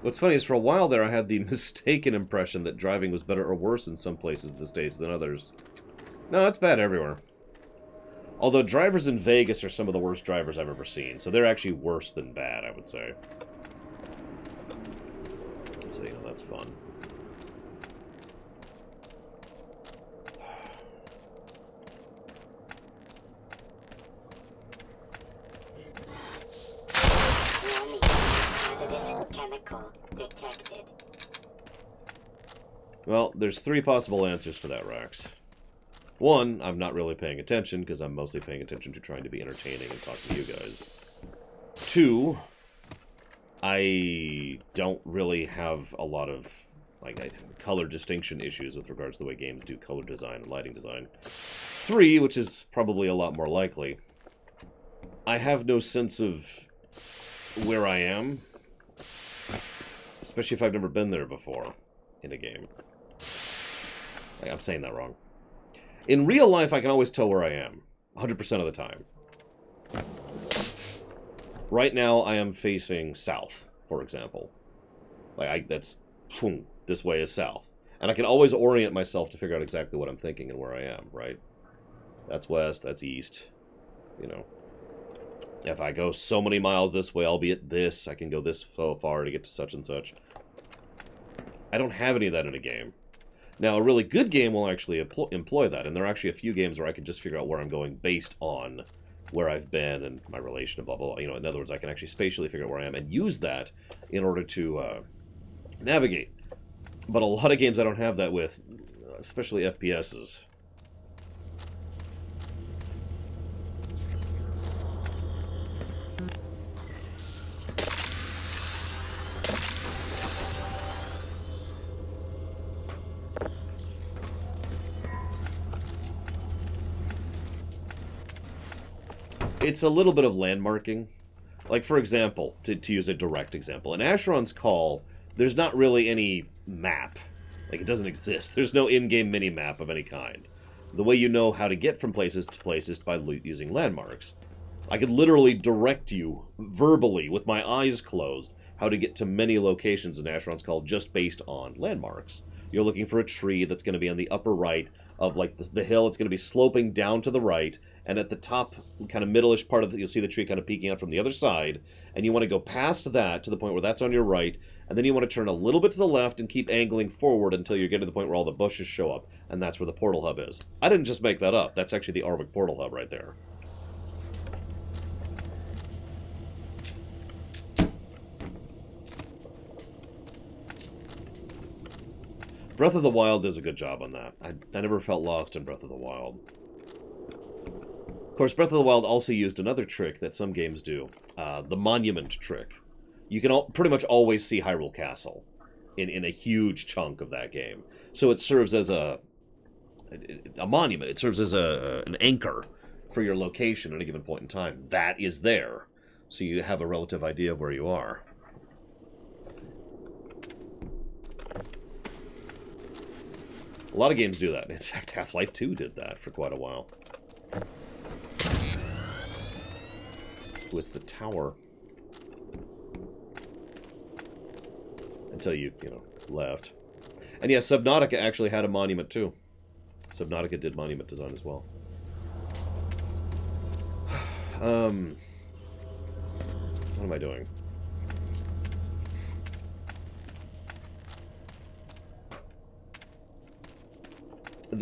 What's funny is for a while there I had the mistaken impression that driving was better or worse in some places in the States than others. No, it's bad everywhere. Although drivers in Vegas are some of the worst drivers I've ever seen, so they're actually worse than bad, I would say. So, that's fun. Warning. Hazardous chemical detected. Well, there's 3 possible answers to that, Rax. 1, I'm not really paying attention, because I'm mostly paying attention to trying to be entertaining and talk to you guys. 2, I don't really have a lot of, color distinction issues with regards to the way games do color design and lighting design. 3, which is probably a lot more likely, I have no sense of where I am, especially if I've never been there before in a game. I'm saying that wrong. In real life, I can always tell where I am, 100% of the time. Right now, I am facing south, for example. That's this way is south. And I can always orient myself to figure out exactly what I'm thinking and where I am, right? That's west, that's east, you know. If I go so many miles this way, I'll be at this. I can go this so far to get to such and such. I don't have any of that in a game. Now, a really good game will actually employ that, and there are actually a few games where I can just figure out where I'm going based on where I've been and my relation to blah, blah, blah. You know, in other words, I can actually spatially figure out where I am and use that in order to navigate. But a lot of games I don't have that with, especially FPSs. It's a little bit of landmarking. Like, for example, to use a direct example, in Asheron's Call, there's not really any map. Like, it doesn't exist. There's no in-game mini-map of any kind. The way you know how to get from places to places is by using landmarks. I could literally direct you, verbally, with my eyes closed, how to get to many locations in Asheron's Call just based on landmarks. You're looking for a tree that's going to be on the upper right of, like, the hill. It's going to be sloping down to the right, and at the top, kind of middle-ish part of it, you'll see the tree kind of peeking out from the other side, and you want to go past that to the point where that's on your right, and then you want to turn a little bit to the left and keep angling forward until you get to the point where all the bushes show up, and that's where the portal hub is. I didn't just make that up. That's actually the Arwick portal hub right there. Breath of the Wild does a good job on that. I never felt lost in Breath of the Wild. Of course, Breath of the Wild also used another trick that some games do. The monument trick. You can pretty much always see Hyrule Castle in a huge chunk of that game. So it serves as a monument. It serves as an anchor for your location at a given point in time. That is there. So you have a relative idea of where you are. A lot of games do that. In fact, Half-Life 2 did that for quite a while. With the tower. Until you left. And yeah, Subnautica actually had a monument too. Subnautica did monument design as well. What am I doing?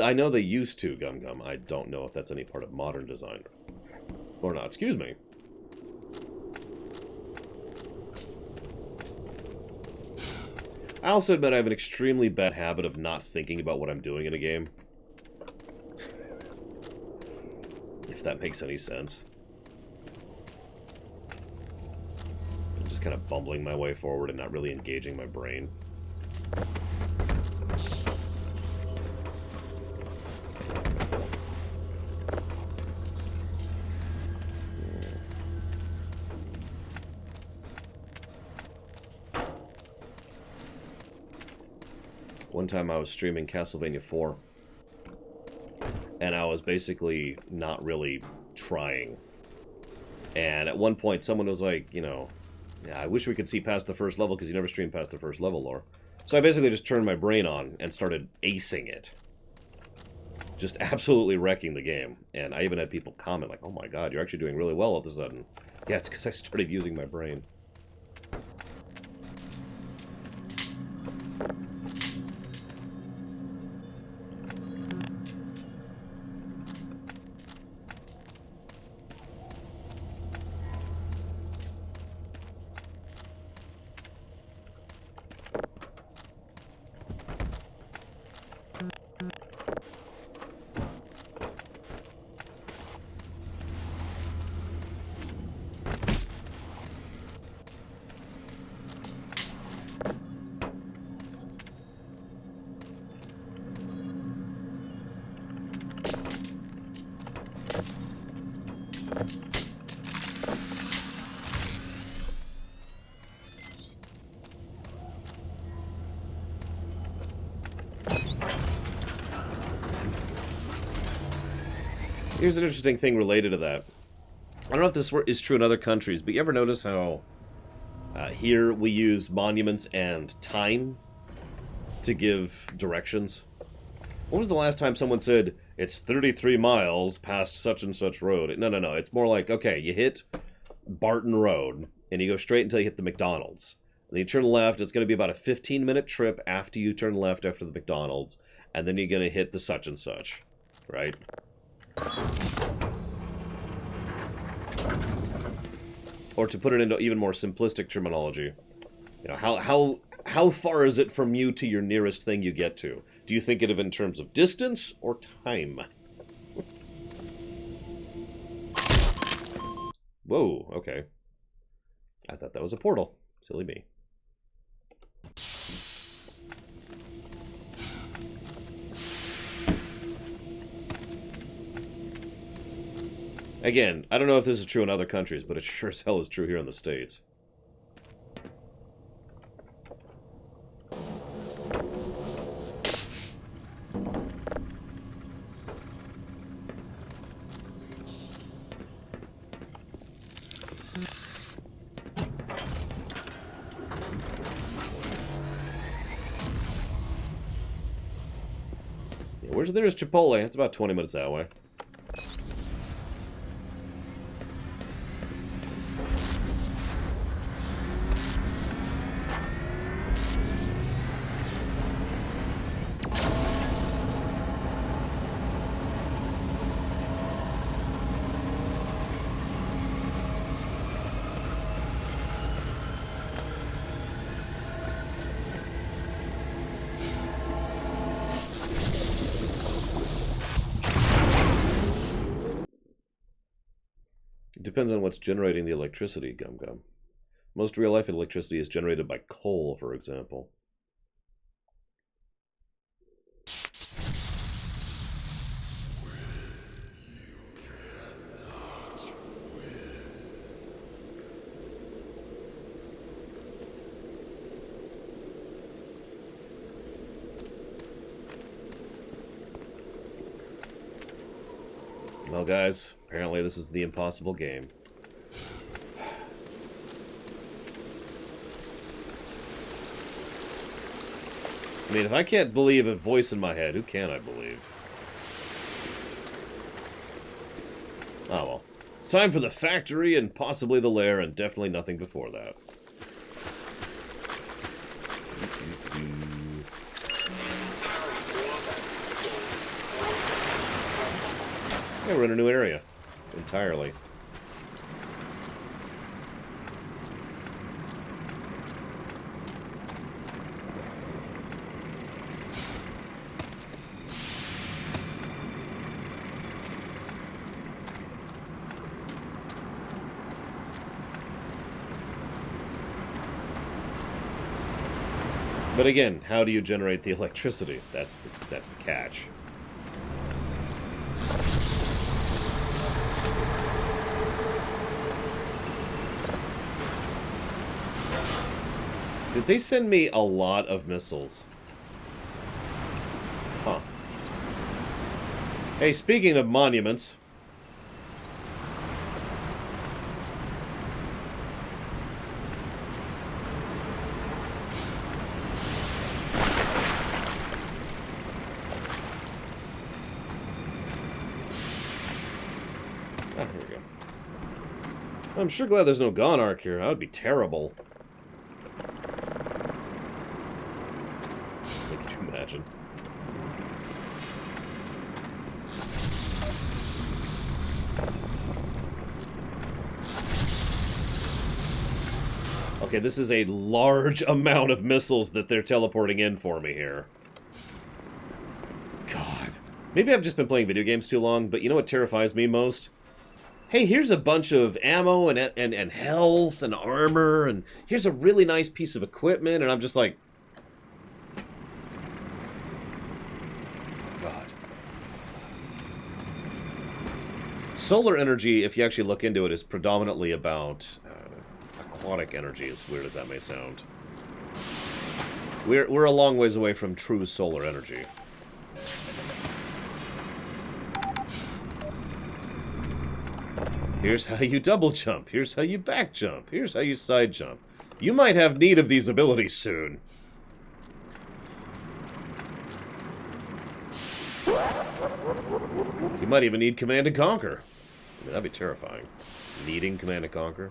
I know they used to, Gum Gum. I don't know if that's any part of modern design or not. Excuse me. I also admit I have an extremely bad habit of not thinking about what I'm doing in a game. If that makes any sense. I'm just kind of bumbling my way forward and not really engaging my brain. One time I was streaming Castlevania 4, and I was basically not really trying. And at one point, someone was like, yeah, I wish we could see past the first level because you never streamed past the first level, Lore. So I basically just turned my brain on and started acing it. Just absolutely wrecking the game. And I even had people comment like, oh my god, you're actually doing really well all of a sudden. Yeah, it's because I started using my brain. Here's an interesting thing related to that. I don't know if this is true in other countries, but you ever notice how here we use monuments and time to give directions? When was the last time someone said, it's 33 miles past such and such road? No, no, no. It's more like, okay, you hit Barton Road, and you go straight until you hit the McDonald's. And then you turn left, it's going to be about a 15-minute trip after you turn left after the McDonald's, and then you're going to hit the such and such, right? Or to put it into even more simplistic terminology, you know, how far is it from you to your nearest thing you get to? Do you think of it in terms of distance or time? Whoa, okay. I thought that was a portal. Silly me. Again, I don't know if this is true in other countries, but it sure as hell is true here in the States. Yeah, where's the nearest Chipotle? It's about 20 minutes that way. Depends on what's generating the electricity, Gum Gum. Most real-life electricity is generated by coal, for example. Well, guys, apparently this is the impossible game. I mean, if I can't believe a voice in my head, who can I believe? Oh, well. It's time for the factory and possibly the lair, and definitely nothing before that. Yeah, we're in a new area. Entirely. But again, how do you generate the electricity? That's the catch. Did they send me a lot of missiles? Huh. Hey, speaking of monuments... Ah, here we go. I'm sure glad there's no Gonarch here. That would be terrible. Could you imagine? Okay, this is a large amount of missiles that they're teleporting in for me here. God. Maybe I've just been playing video games too long, but you know what terrifies me most? Hey, here's a bunch of ammo and health and armor, and here's a really nice piece of equipment, and I'm just like... God. Solar energy, if you actually look into it, is predominantly about aquatic energy, as weird as that may sound. We're a long ways away from true solar energy. Here's how you double jump. Here's how you back jump. Here's how you side jump. You might have need of these abilities soon. You might even need Command and Conquer. I mean, that'd be terrifying. Needing Command and Conquer.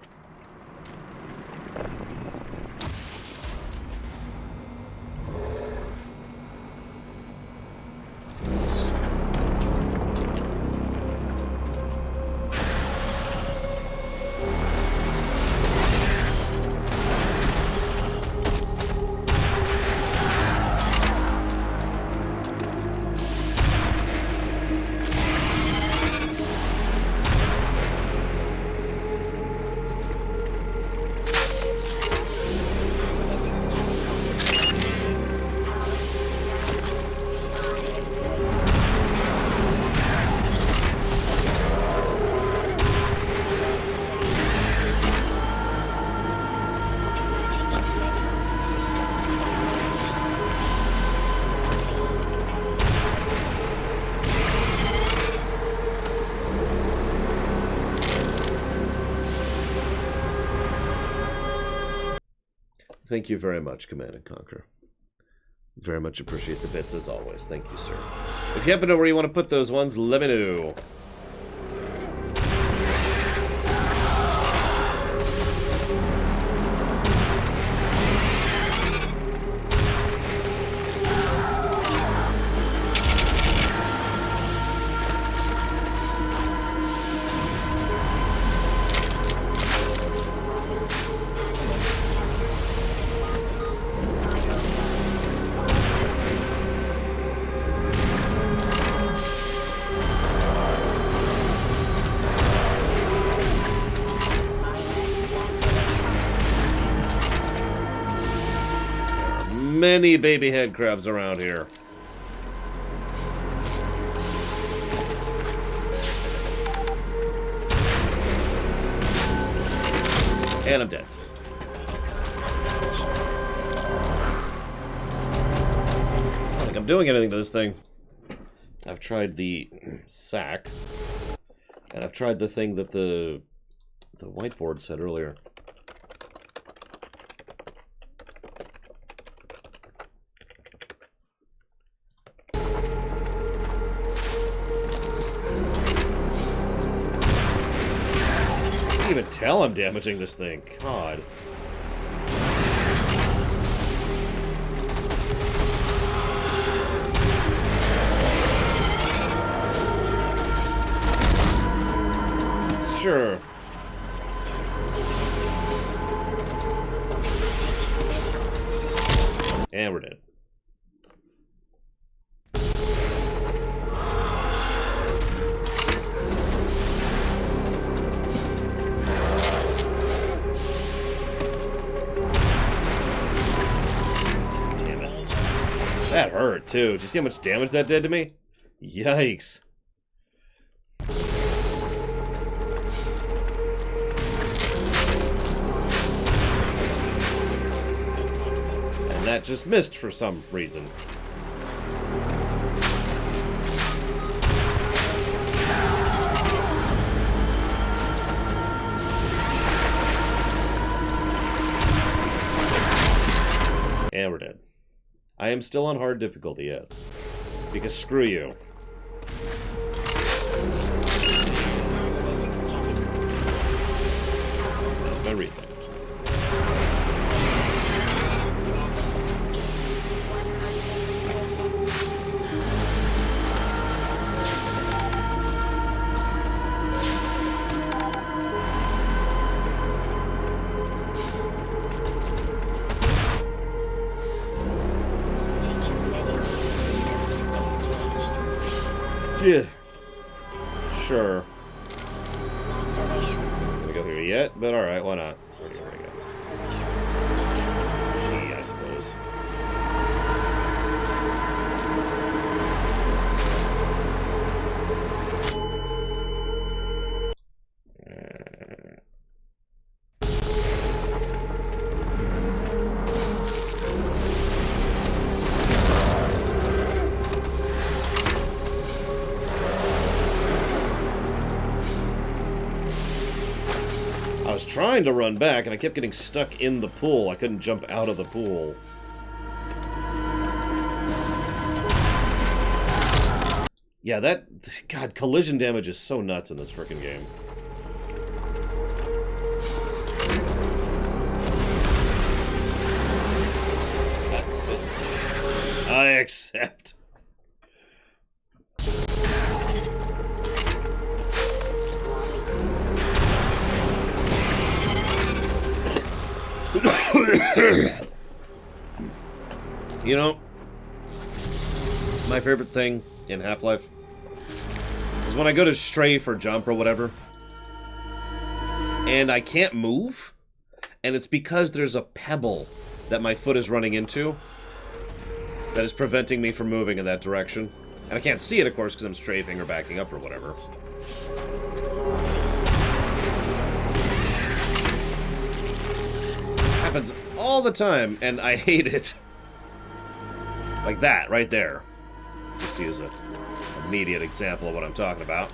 Thank you very much, Command and Conquer. Very much appreciate the bits as always. Thank you, sir. If you happen to know where you want to put those ones, let me know. Many baby head crabs around here. And I'm dead. I don't think I'm doing anything to this thing. I've tried the sack, and I've tried the thing that the whiteboard said earlier. I can't even tell I'm damaging this thing. God. Sure. And we're dead. That hurt, too. Did you see how much damage that did to me? Yikes. And that just missed for some reason. And we're dead. I am still on hard difficulty, yes. Because screw you. That's my reason. Yeah. Sure. I'm gonna go here yet, but alright, why not? Where do you want to go? Gee, I suppose. was trying to run back, and I kept getting stuck in the pool. I couldn't jump out of the pool. Yeah, that... God, collision damage is so nuts in this frickin' game. I accept. You know, my favorite thing in Half-Life is when I go to strafe or jump or whatever, and I can't move, and it's because there's a pebble that my foot is running into that is preventing me from moving in that direction. And I can't see it, of course, because I'm strafing or backing up or whatever. Happens all the time, and I hate it. Like that, right there. Just to use an immediate example of what I'm talking about.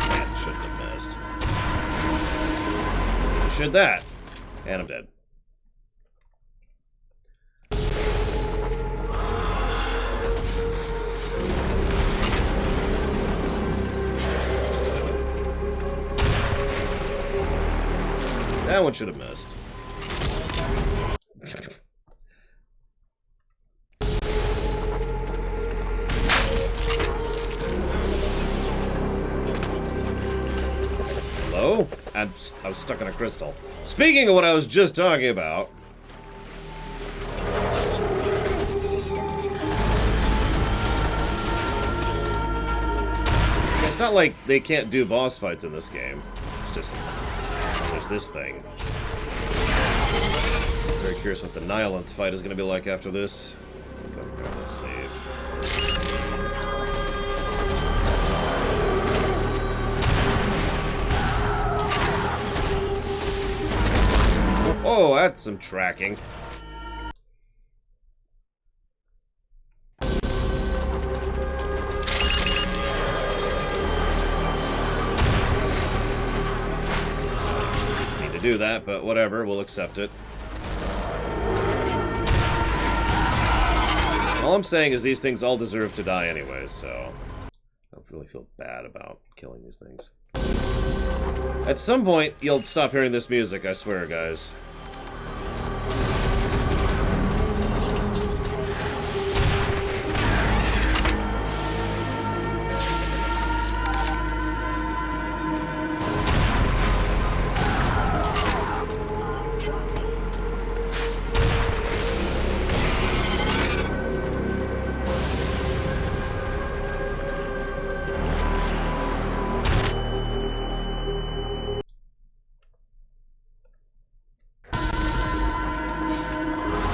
That shouldn't have missed. Should that. And I'm dead. That one should have missed. Hello? I was stuck in a crystal. Speaking of what I was just talking about... It's not like they can't do boss fights in this game. It's just... There's this thing. Very curious what the Nihilith fight is going to be like after this. Let's go grab a save. Oh, that's some tracking. Need to do that, but whatever, we'll accept it. All I'm saying is these things all deserve to die anyways, so I don't really feel bad about killing these things. At some point, you'll stop hearing this music, I swear, guys.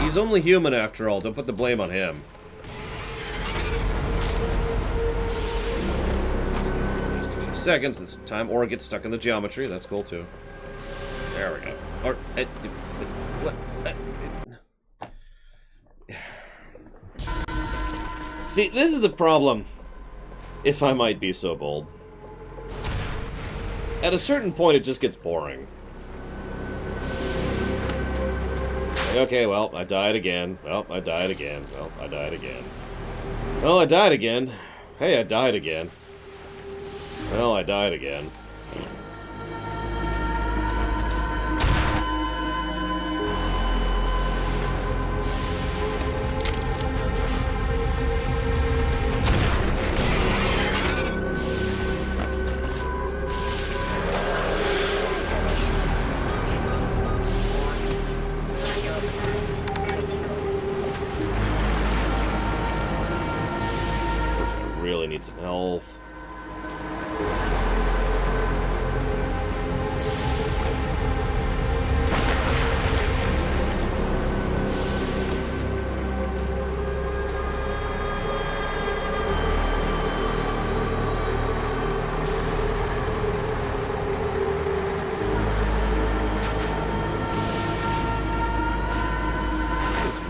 He's only human after all. Don't put the blame on him. Just a few seconds this time, or get stuck in the geometry. That's cool too. There we go. Or what? See, this is the problem. If I might be so bold. At a certain point, it just gets boring. Okay, well, I died again. Well, I died again. Well, I died again. Well, I died again. Hey, I died again. Well, I died again. Really need some health.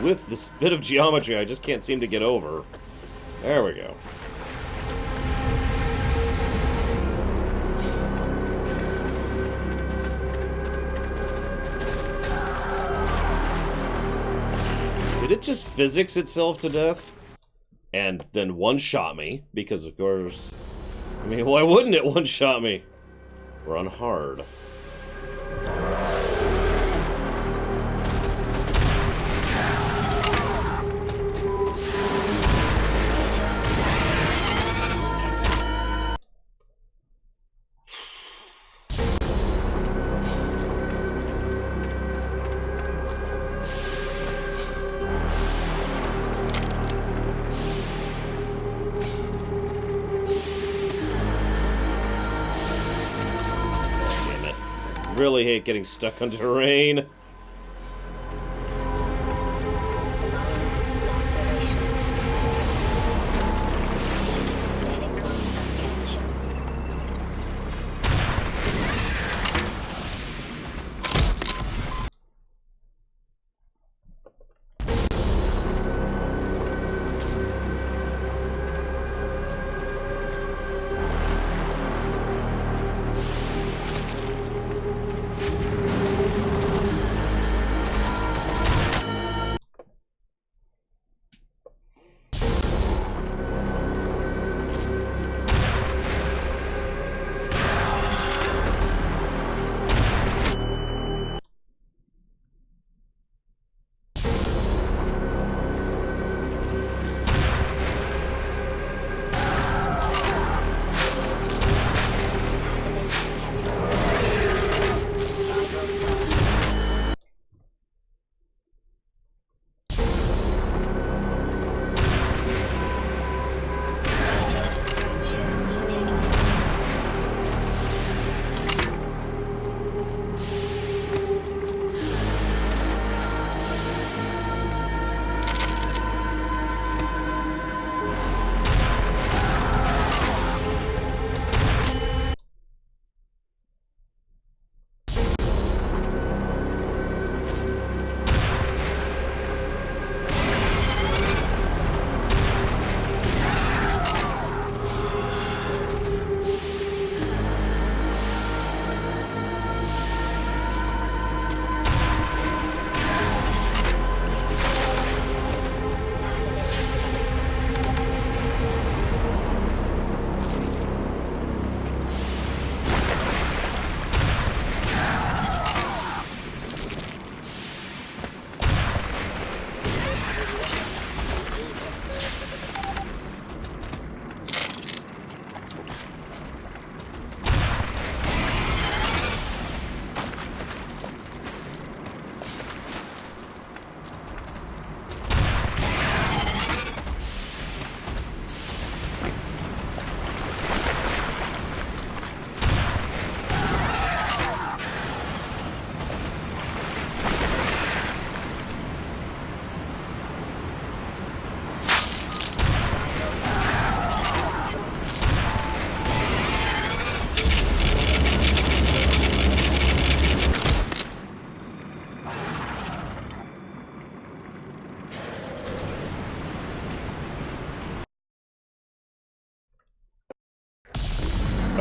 with this bit of geometry I just can't seem to get over. There we go. Did it just physics itself to death? And then one-shot me, because of course... I mean, why wouldn't it one-shot me? Run hard. Really hate getting stuck on terrain.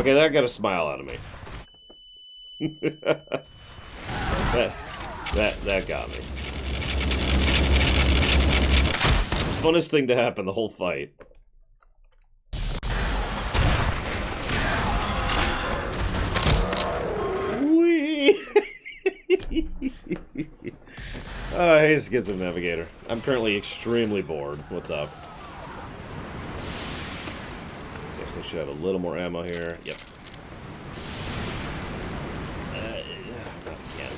Okay, that got a smile out of me. that got me. Funnest thing to happen the whole fight. Whee! Hey, Schizo Navigator. I'm currently extremely bored. What's up? I should have a little more ammo here. Yep. Not again.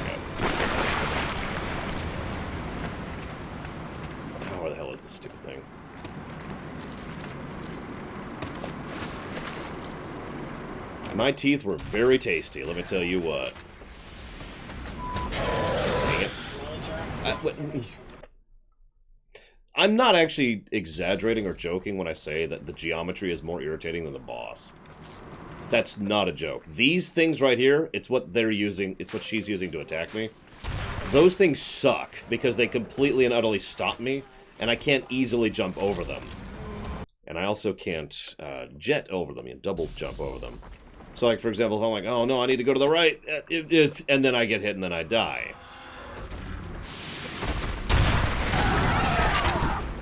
Okay. Oh, where the hell is this stupid thing? My teeth were very tasty, let me tell you what. Dang it. I'm not actually exaggerating or joking when I say that the geometry is more irritating than the boss. That's not a joke. These things right here, it's what they're using, it's what she's using to attack me. Those things suck, because they completely and utterly stop me, and I can't easily jump over them. And I also can't jet over them, double jump over them. So, like, for example, if I'm like, oh no, I need to go to the right, and then I get hit and then I die.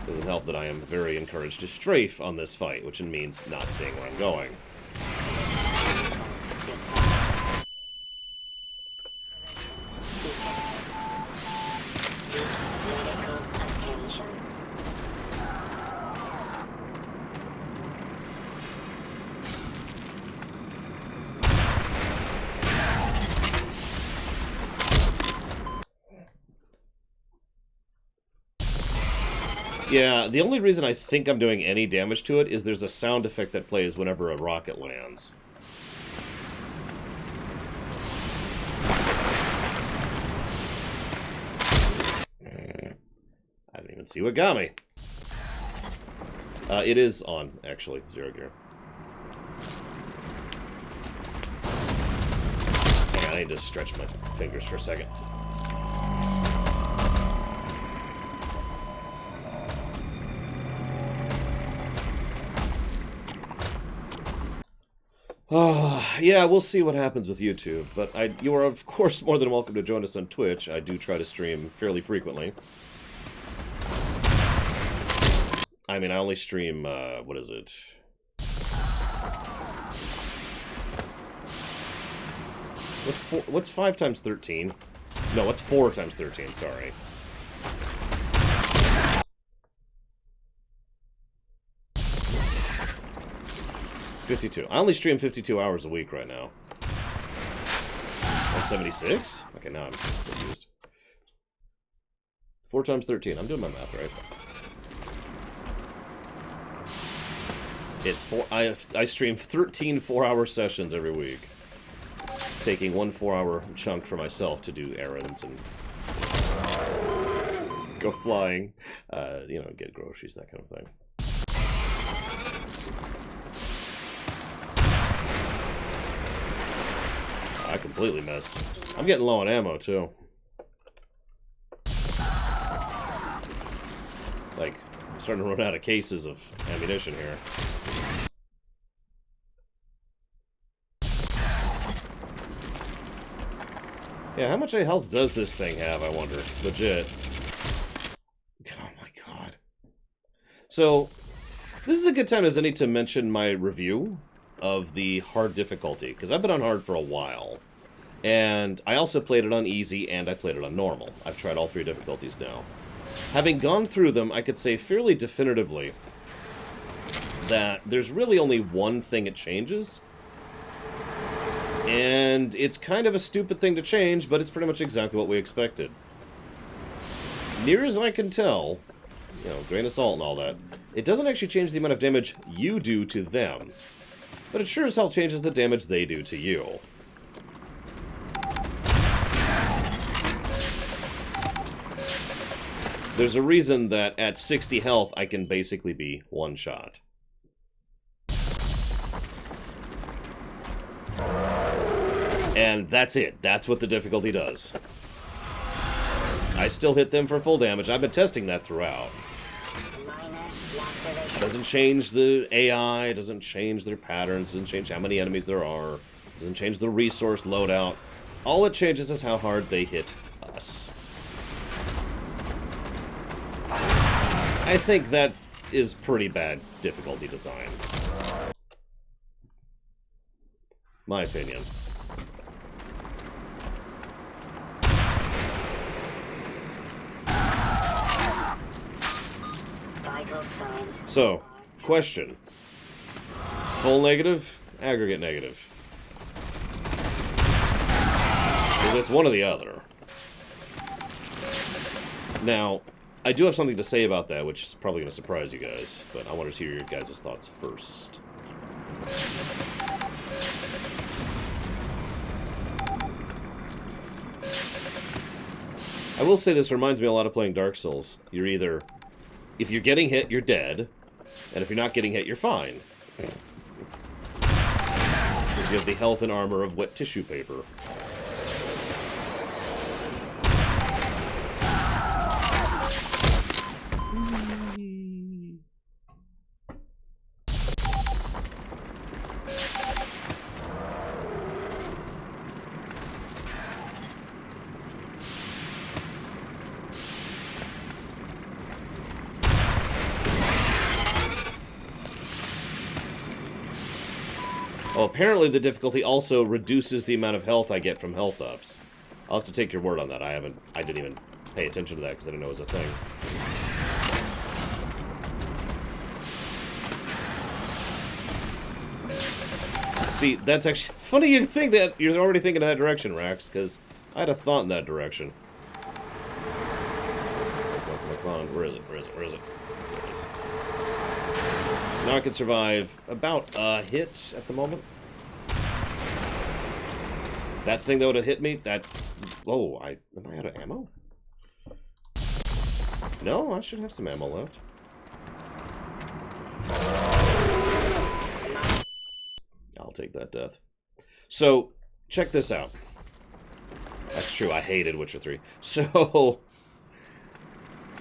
Doesn't help that I am very encouraged to strafe on this fight, which means not seeing where I'm going. Yeah, the only reason I think I'm doing any damage to it is there's a sound effect that plays whenever a rocket lands. I didn't even see what got me. It is on, actually, 0 gear. Hang on, I need to stretch my fingers for a second. Yeah, we'll see what happens with YouTube, but you are, of course, more than welcome to join us on Twitch. I do try to stream fairly frequently. I mean, I only stream, what is it? What's 5 times 13? No, what's 4 times 13, sorry. $52. I only stream 52 hours a week right now. 176? Okay, now I'm confused. 4 times 13. I'm doing my math right. It's 4. I stream 13 4-hour sessions every week, taking 1 4-hour chunk for myself to do errands and go flying, you know, get groceries, that kind of thing. I completely missed. I'm getting low on ammo, too. Like, I'm starting to run out of cases of ammunition here. Yeah, how much health does this thing have, I wonder? Legit. Oh my god. So, this is a good time as any to mention my review of the hard difficulty, because I've been on hard for a while. And I also played it on easy, and I played it on normal. I've tried all 3 difficulties now. Having gone through them, I could say fairly definitively that there's really only one thing it changes. And it's kind of a stupid thing to change, but it's pretty much exactly what we expected. Near as I can tell, you know, grain of salt and all that, it doesn't actually change the amount of damage you do to them. But it sure as hell changes the damage they do to you. There's a reason that at 60 health, I can basically be one-shot. And that's it. That's what the difficulty does. I still hit them for full damage. I've been testing that throughout. Doesn't change the AI, doesn't change their patterns, doesn't change how many enemies there are, doesn't change the resource loadout. All it changes is how hard they hit us. I think that is pretty bad difficulty design. My opinion. So, question. Full negative, aggregate negative. Because it's one or the other. Now, I do have something to say about that, which is probably going to surprise you guys, but I wanted to hear your guys' thoughts first. I will say this reminds me a lot of playing Dark Souls. You're either... If you're getting hit, you're dead. And if you're not getting hit, you're fine. Because you have the health and armor of wet tissue paper. Well, apparently the difficulty also reduces the amount of health I get from health ups. I'll have to take your word on that. I didn't even pay attention to that because I didn't know it was a thing. See, that's actually funny you think that you're already thinking in that direction, Rax, because I had a thought in that direction. Come on, where is it? Where is it? Where is it? There it is. So now I can survive about a hit at the moment. That thing that would have hit me, that... Oh, am I out of ammo? No, I should have some ammo left. I'll take that death. So, check this out. That's true, I hated Witcher 3. So...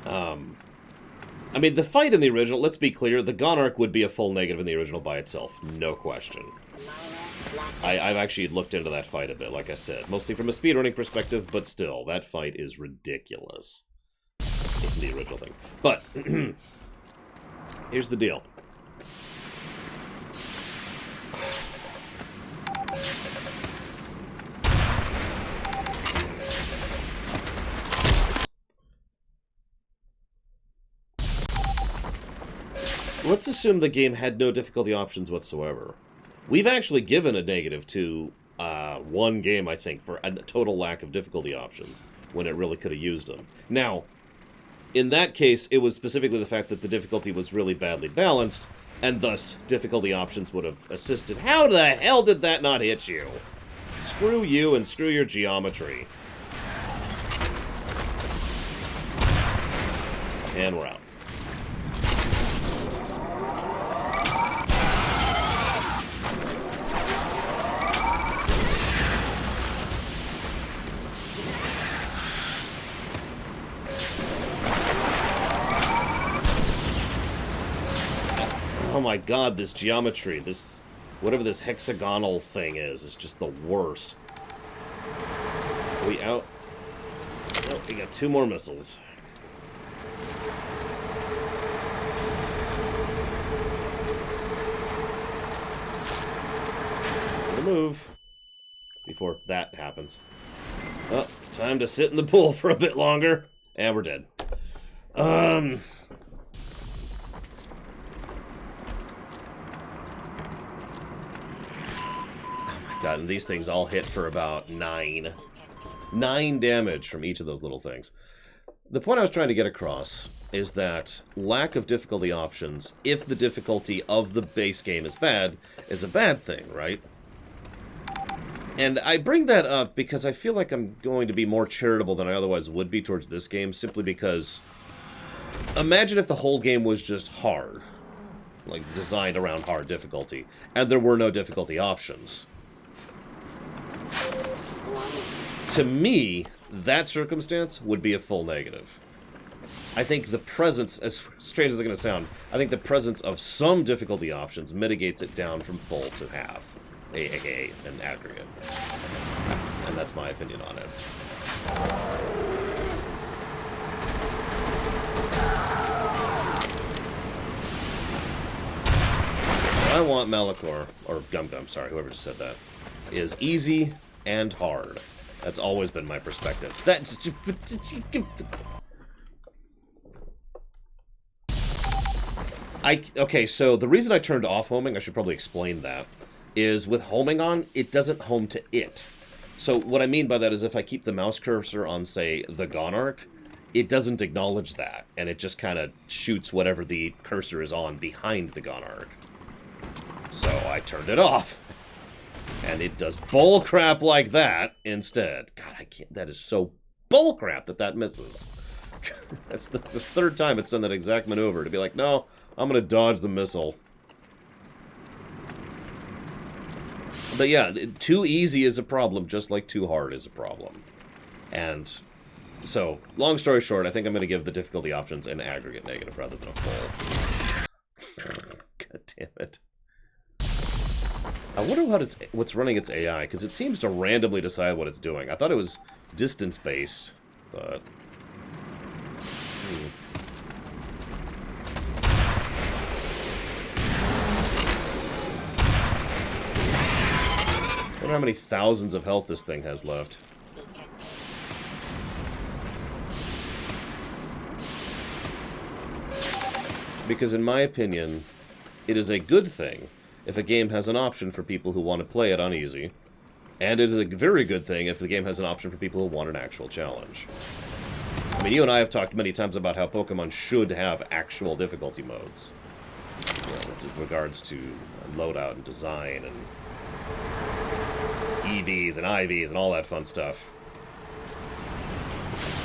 I mean, the fight in the original, let's be clear, the Gonarch would be a full negative in the original by itself. No question. I've actually looked into that fight a bit, like I said. Mostly from a speedrunning perspective, but still, that fight is ridiculous in the original thing. But, here's the deal. Let's assume the game had no difficulty options whatsoever. We've actually given a negative to one game, I think, for a total lack of difficulty options, when it really could have used them. Now, in that case, it was specifically the fact that the difficulty was really badly balanced, and thus difficulty options would have assisted. How the hell did that not hit you? Screw you and screw your geometry. And we're out. Oh my god, this geometry, this... whatever this hexagonal thing is just the worst. Are we out? Oh, we got 2 more missiles. Gonna move before that happens. Oh, time to sit in the pool for a bit longer. And we're dead. God, and these things all hit for about 9 damage from each of those little things. The point I was trying to get across is that lack of difficulty options, if the difficulty of the base game is bad, is a bad thing, right? And I bring that up because I feel like I'm going to be more charitable than I otherwise would be towards this game, simply because... imagine if the whole game was just hard. Like, designed around hard difficulty. And there were no difficulty options. To me, that circumstance would be a full negative. I think the presence, as strange as it's going to sound, I think the presence of some difficulty options mitigates it down from full to half, aka an aggregate. And that's my opinion on it. What I want Malachor, or Gum Gum, sorry, whoever just said that, is easy and hard. That's always been my perspective. That's... Okay, so the reason I turned off homing, I should probably explain that, is with homing on, it doesn't home to it. So what I mean by that is if I keep the mouse cursor on, say, the Gonarch, it doesn't acknowledge that, and it just kind of shoots whatever the cursor is on behind the Gonarch. So I turned it off. And it does bullcrap like that instead. God, I can't... that is so bullcrap that misses. That's the 3rd time it's done that exact maneuver. To be like, no, I'm going to dodge the missile. But yeah, too easy is a problem, just like too hard is a problem. And so, long story short, I think I'm going to give the difficulty options an aggregate negative rather than a full. God damn it. I wonder what's running its AI, because it seems to randomly decide what it's doing. I thought it was distance-based, but... wonder how many thousands of health this thing has left. Because in my opinion, it is a good thing if a game has an option for people who want to play it on easy, and it is a very good thing if the game has an option for people who want an actual challenge. I mean, you and I have talked many times about how Pokemon should have actual difficulty modes, you know, with regards to loadout and design and EVs and IVs and all that fun stuff.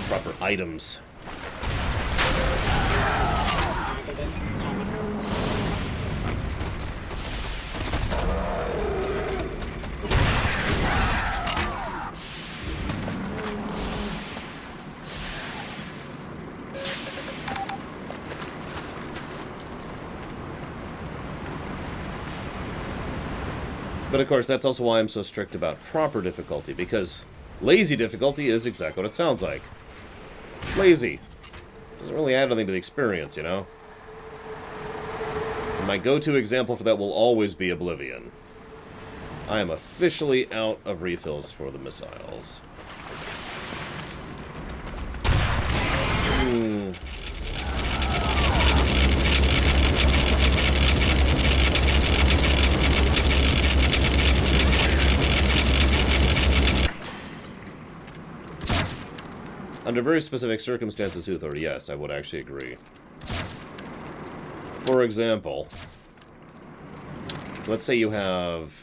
Proper items. But of course, that's also why I'm so strict about proper difficulty, because lazy difficulty is exactly what it sounds like. Lazy. Doesn't really add anything to the experience, you know? And my go-to example for that will always be Oblivion. I am officially out of refills for the missiles. Under very specific circumstances, Uthor, yes, I would actually agree. For example, let's say you have...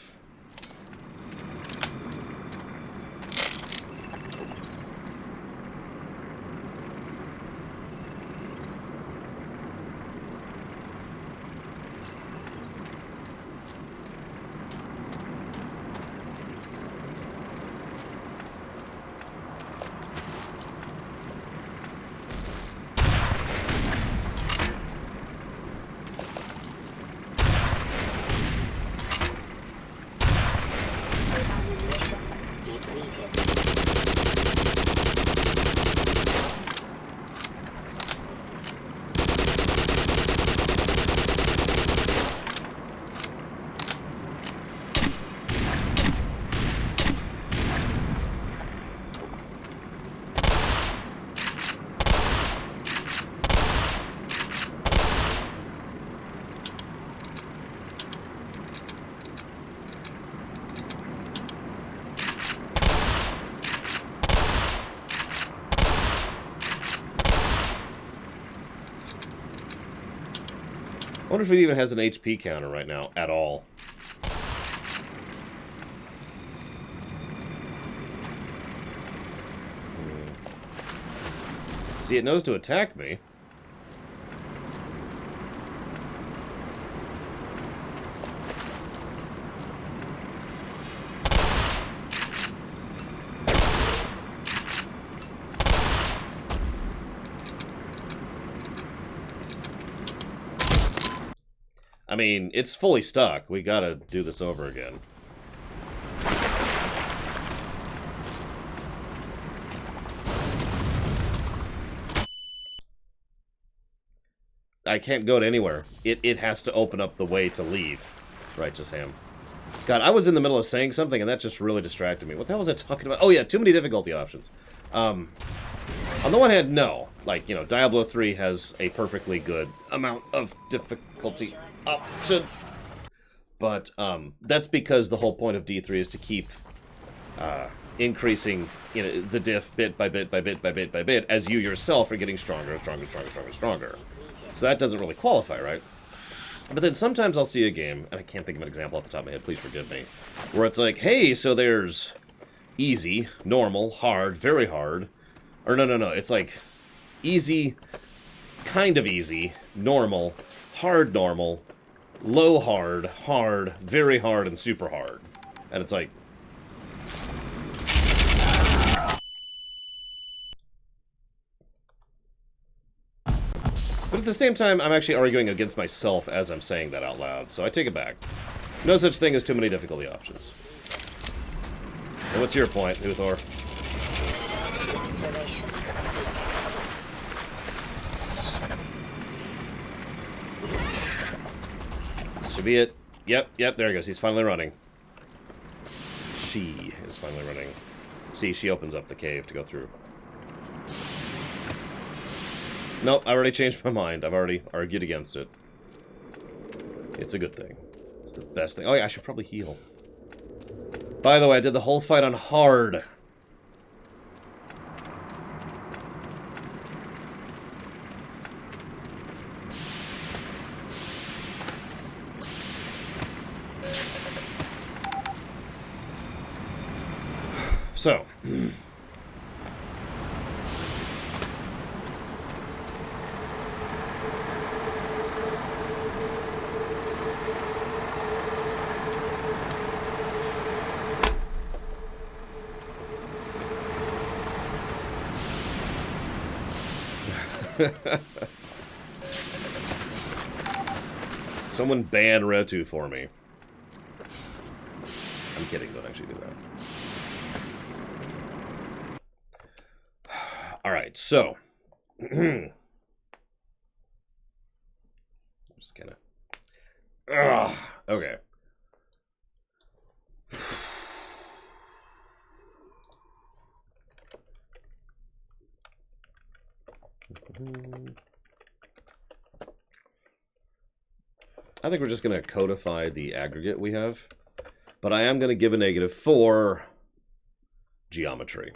I wonder if it even has an HP counter right now, at all. See, it knows to attack me. I mean, it's fully stuck. We gotta do this over again. I can't go to anywhere. It has to open up the way to leave. Righteous Ham. God, I was in the middle of saying something, and that just really distracted me. What the hell was I talking about? Oh, yeah, too many difficulty options. On the one hand, no. Like, you know, Diablo 3 has a perfectly good amount of difficulty options. But that's because the whole point of D3 is to keep increasing, you know, the diff bit by bit by bit by bit by bit as you yourself are getting stronger and stronger and stronger and stronger and stronger. So that doesn't really qualify, right? But then sometimes I'll see a game, and I can't think of an example off the top of my head, please forgive me, where it's like, hey, so there's easy, normal, hard, very hard. Or no, it's like easy, kind of easy, normal, hard normal, low hard, hard, very hard, and super hard. And it's like... But at the same time, I'm actually arguing against myself as I'm saying that out loud, so I take it back. No such thing as too many difficulty options. And what's your point, Uthor? This should be it. Yep, there he goes. He's finally running. She is finally running. See, she opens up the cave to go through. Nope, I already changed my mind. I've already argued against it. It's a good thing. It's the best thing. Oh yeah, I should probably heal. By the way, I did the whole fight on hard. So. Someone ban Retu for me. I'm kidding, don't actually do that. Alright, so. I'm just gonna. Okay. I think we're just going to codify the aggregate we have. But I am going to give a negative for geometry.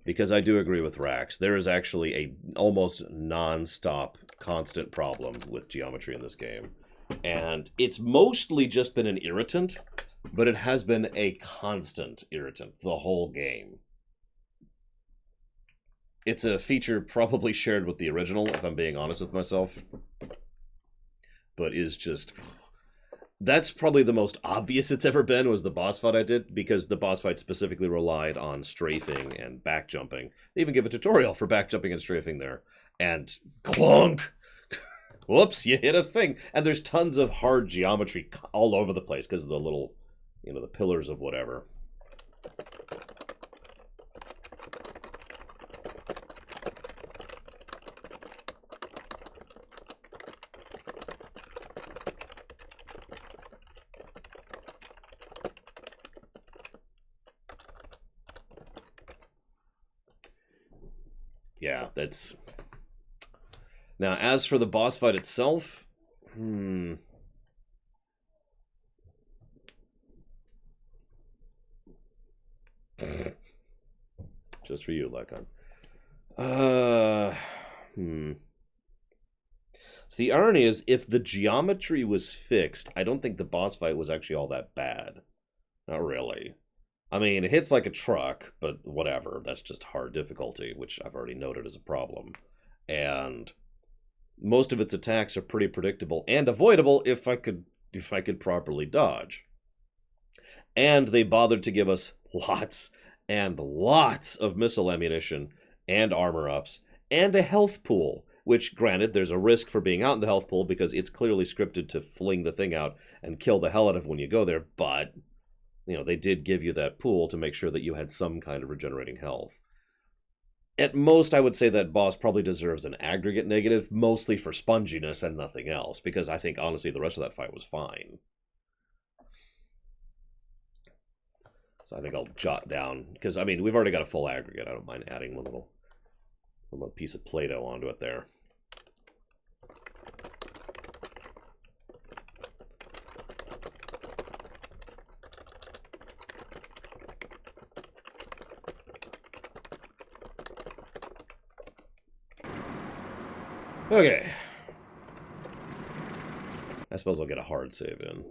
Because I do agree with Rax. There is actually a almost non-stop constant problem with geometry in this game. And it's mostly just been an irritant, but it has been a constant irritant the whole game. It's a feature probably shared with the original, if I'm being honest with myself. But is just... That's probably the most obvious it's ever been, was the boss fight I did, because the boss fight specifically relied on strafing and back jumping. They even give a tutorial for back jumping and strafing there. And clunk! Whoops, you hit a thing. And there's tons of hard geometry all over the place because of the little, you know, the pillars of whatever. Yeah, that's... Now, as for the boss fight itself... Just for you, Lekon. So the irony is, if the geometry was fixed, I don't think the boss fight was actually all that bad. Not really. I mean, it hits like a truck, but whatever. That's just hard difficulty, which I've already noted as a problem. And most of its attacks are pretty predictable and avoidable if I could properly dodge. And they bothered to give us lots and lots of missile ammunition and armor ups and a health pool, which, granted, there's a risk for being out in the health pool because it's clearly scripted to fling the thing out and kill the hell out of when you go there, but... You know, they did give you that pool to make sure that you had some kind of regenerating health. At most, I would say that boss probably deserves an aggregate negative, mostly for sponginess and nothing else, because I think, honestly, the rest of that fight was fine. So I think I'll jot down, because, I mean, we've already got a full aggregate. I don't mind adding one little piece of Play-Doh onto it there. Okay. I suppose I'll get a hard save in.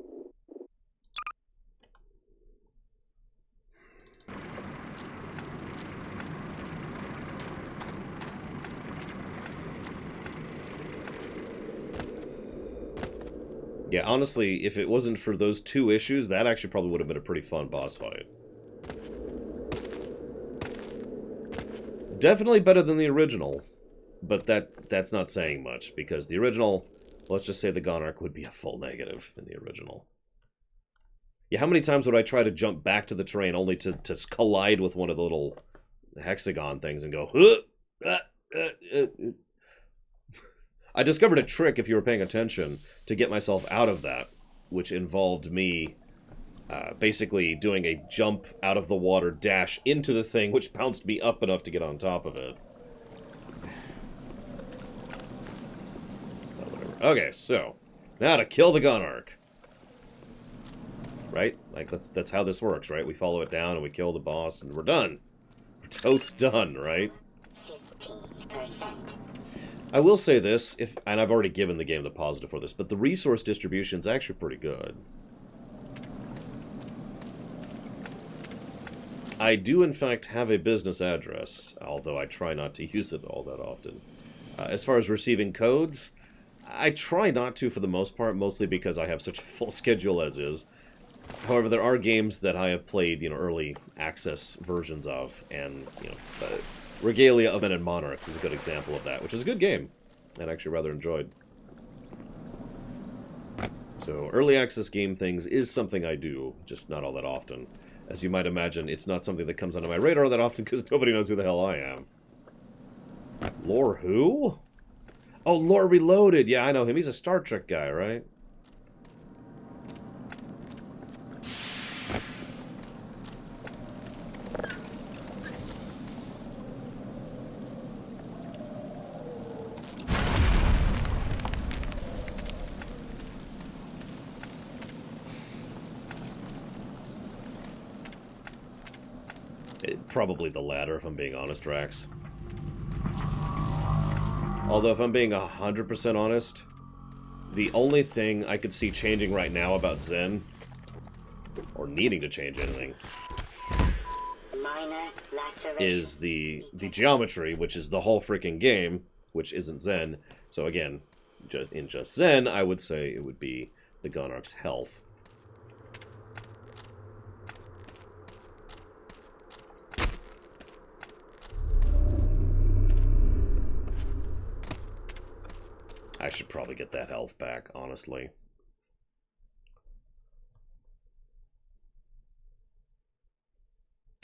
Yeah, honestly, if it wasn't for those two issues, that actually probably would have been a pretty fun boss fight. Definitely better than the original. But that's not saying much, because the original, let's just say the Gonarch would be a full negative in the original. Yeah, how many times would I try to jump back to the terrain only to collide with one of the little hexagon things and go, I discovered a trick, if you were paying attention, to get myself out of that, which involved me basically doing a jump out of the water dash into the thing, which bounced me up enough to get on top of it. Okay, so now to kill the Gunark. Right? Like, that's how this works, right? We follow it down and we kill the boss and we're done. We're totes done, right? 15%. I will say this, and I've already given the game the positive for this, but the resource distribution is actually pretty good. I do, in fact, have a business address, although I try not to use it all that often. As far as receiving codes, I try not to for the most part, mostly because I have such a full schedule as is. However, there are games that I have played, early access versions of, and, Regalia of Men and Monarchs is a good example of that, which is a good game, and actually rather enjoyed. So, early access game things is something I do, just not all that often. As you might imagine, it's not something that comes onto my radar that often because nobody knows who the hell I am. Lore who? Oh, Lore Reloaded! Yeah, I know him. He's a Star Trek guy, right? Probably the latter, if I'm being honest, Rax. Although, if I'm being 100% honest, the only thing I could see changing right now about Zen, or needing to change anything, Minor laceration. is the geometry, which is the whole freaking game, which isn't Zen. So again, in just Zen, I would say it would be the Gunark's health. I should probably get that health back, honestly.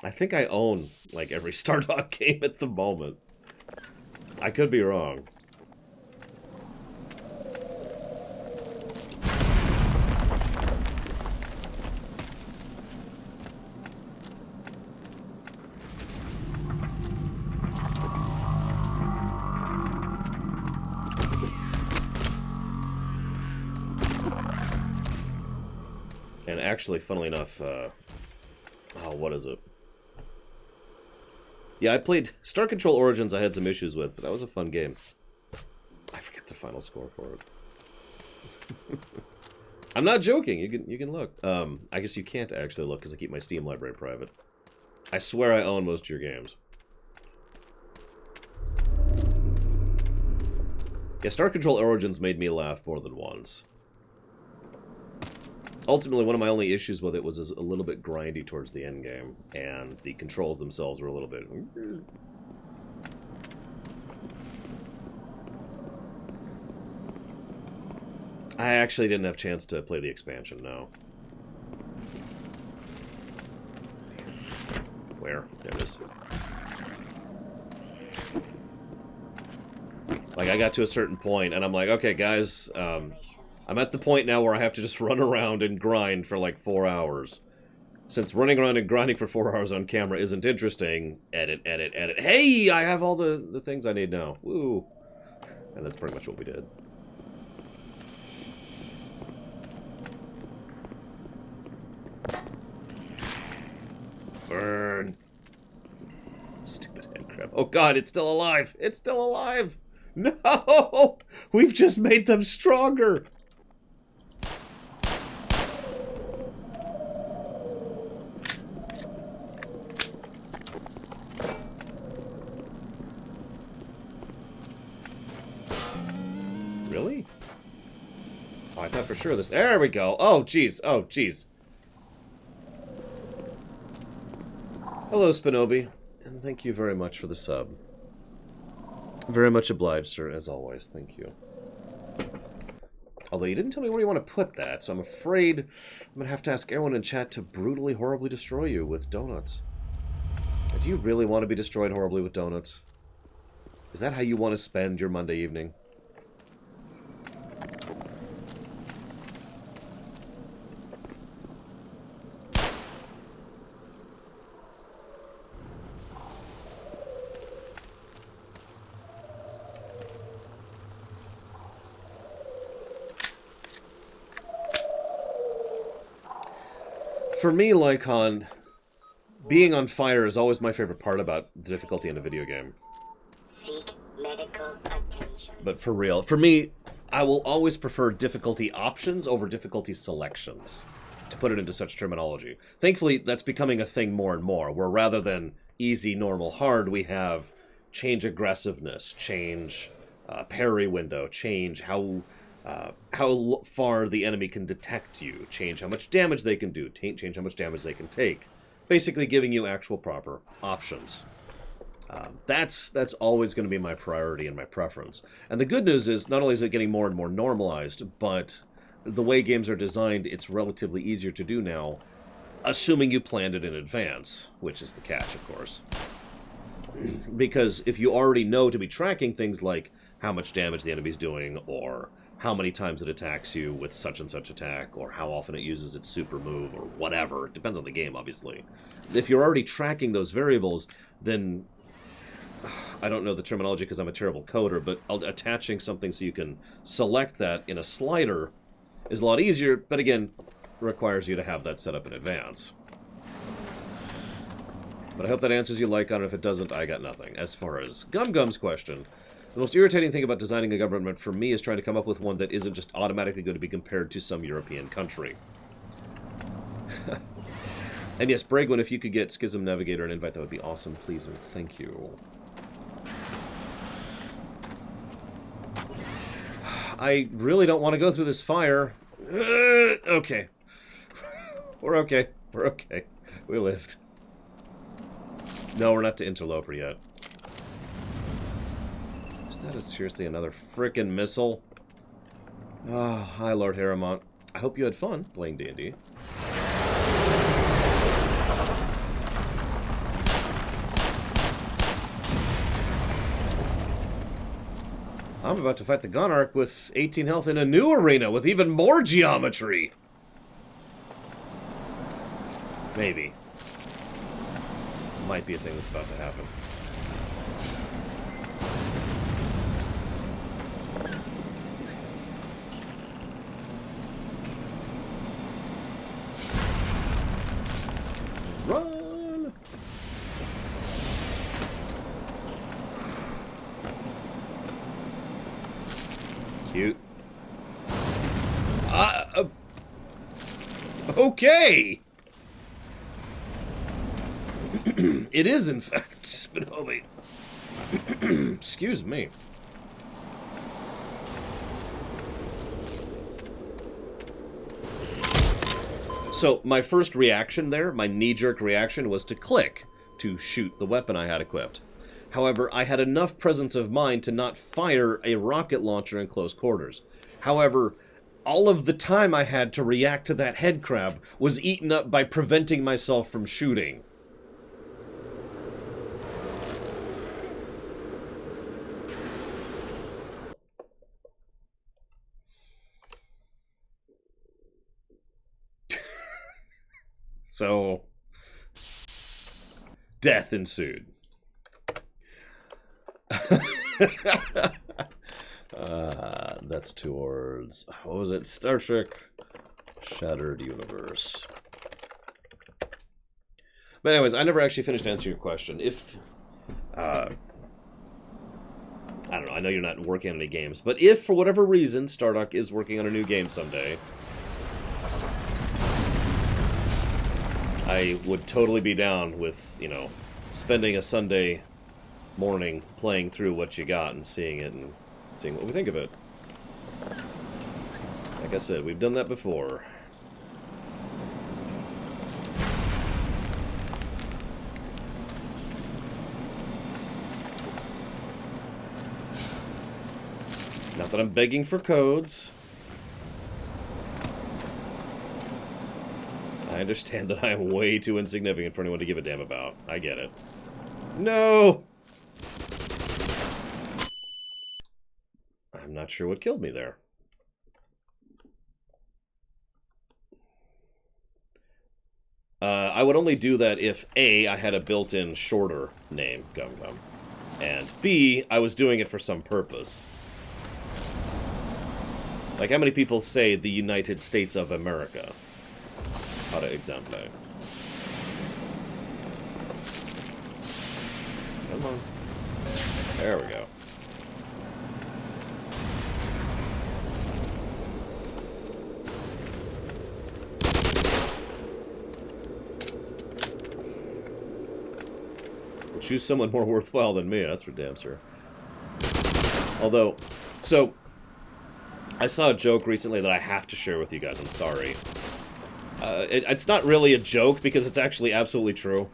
I think I own, like, every Stardog game at the moment. I could be wrong. And actually, funnily enough, oh, what is it? Yeah, I played Star Control Origins. I had some issues with, but that was a fun game. I forget the final score for it. I'm not joking. You can look. I guess you can't actually look because I keep my Steam library private. I swear I own most of your games. Yeah, Star Control Origins made me laugh more than once. Ultimately, one of my only issues with it was a little bit grindy towards the end game, and the controls themselves were a little bit... I actually didn't have a chance to play the expansion, no. Where? There it is. Like, I got to a certain point, and I'm like, okay, guys, I'm at the point now where I have to just run around and grind for like 4 hours. Since running around and grinding for 4 hours on camera isn't interesting, edit, edit, edit. Hey, I have all the things I need now. Woo. And that's pretty much what we did. Burn. Stupid head crab. Oh god, it's still alive! It's still alive! No! We've just made them stronger! Really? Oh, I thought for sure this... There we go! Oh, jeez! Oh, jeez! Hello, Spinobi. And thank you very much for the sub. Very much obliged, sir, as always. Thank you. Although you didn't tell me where you want to put that, so I'm afraid I'm going to have to ask everyone in chat to brutally, horribly destroy you with donuts. Do you really want to be destroyed horribly with donuts? Is that how you want to spend your Monday evening? For me, like being on fire is always my favorite part about difficulty in a video game. Seek medical attention. But for real, for me, I will always prefer difficulty options over difficulty selections, to put it into such terminology. Thankfully, that's becoming a thing more and more, where rather than easy, normal, hard, we have change aggressiveness, change parry window, change how far the enemy can detect you, change how much damage they can do, change how much damage they can take. Basically giving you actual proper options. That's always going to be my priority and my preference. And the good news is, not only is it getting more and more normalized, but the way games are designed, it's relatively easier to do now, assuming you planned it in advance, which is the catch, of course. Because if you already know to be tracking things like how much damage the enemy's doing, or how many times it attacks you with such and such attack, or how often it uses its super move, or whatever, it depends on the game, obviously. If you're already tracking those variables, then I don't know the terminology because I'm a terrible coder, but attaching something so you can select that in a slider is a lot easier, but again, requires you to have that set up in advance. But I hope that answers you, Lycon. If it doesn't, I got nothing. As far as Gumgum's question, the most irritating thing about designing a government for me is trying to come up with one that isn't just automatically going to be compared to some European country. And yes, Bragwin, if you could get Schism Navigator an invite, that would be awesome, please, and thank you. I really don't want to go through this fire. Okay. We're okay. We're okay. We lived. No, we're not to Interloper yet. Is that seriously another frickin' missile? Oh, hi, Lord Harrimont. I hope you had fun playing D&D. I'm about to fight the Gonarch with 18 health in a new arena with even more geometry. Maybe. Might be a thing that's about to happen. Run! Cute. Okay! It is, in fact, Spinobi. Excuse me. So, my first reaction there, my knee-jerk reaction, was to click to shoot the weapon I had equipped. However, I had enough presence of mind to not fire a rocket launcher in close quarters. However, all of the time I had to react to that head crab was eaten up by preventing myself from shooting. So, death ensued. That's towards, what was it? Star Trek Shattered Universe. But anyways, I never actually finished answering your question. If, I don't know, I know you're not working on any games, but if, for whatever reason, Stardock is working on a new game someday, I would totally be down with, you know, spending a Sunday morning playing through what you got and seeing it and seeing what we think of it. Like I said, we've done that before. Not that I'm begging for codes. I understand that I am way too insignificant for anyone to give a damn about. I get it. No! I'm not sure what killed me there. I would only do that if A, I had a built-in shorter name, Gum Gum, and B, I was doing it for some purpose. Like, how many people say the United States of America? Para example. Come on. There we go. Choose someone more worthwhile than me, that's for damn sure. Although, so, I saw a joke recently that I have to share with you guys, I'm sorry. It's not really a joke, because it's actually absolutely true.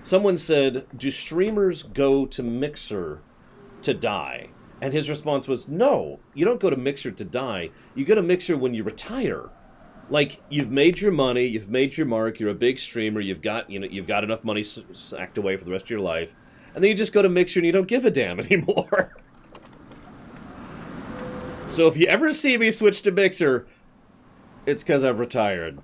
Someone said, do streamers go to Mixer to die? And his response was, no, you don't go to Mixer to die. You go to Mixer when you retire. Like, you've made your money, you've made your mark, you're a big streamer, you've got enough money sacked away for the rest of your life, and then you just go to Mixer and you don't give a damn anymore. So if you ever see me switch to Mixer, it's because I've retired.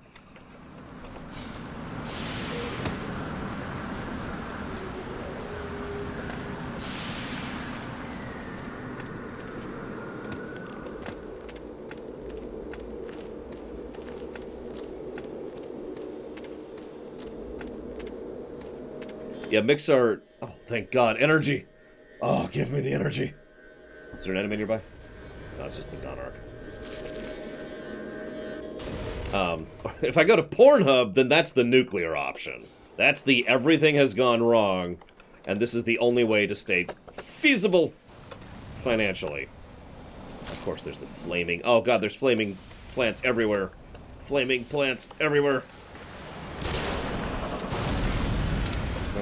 Yeah, Mixar... Oh, thank God. Energy! Oh, give me the energy. Is there an enemy nearby? No, it's just the Gonarch. If I go to Pornhub, then that's the nuclear option. That's the everything has gone wrong, and this is the only way to stay feasible financially. Of course, there's the flaming... Oh, God, there's flaming plants everywhere. Flaming plants everywhere.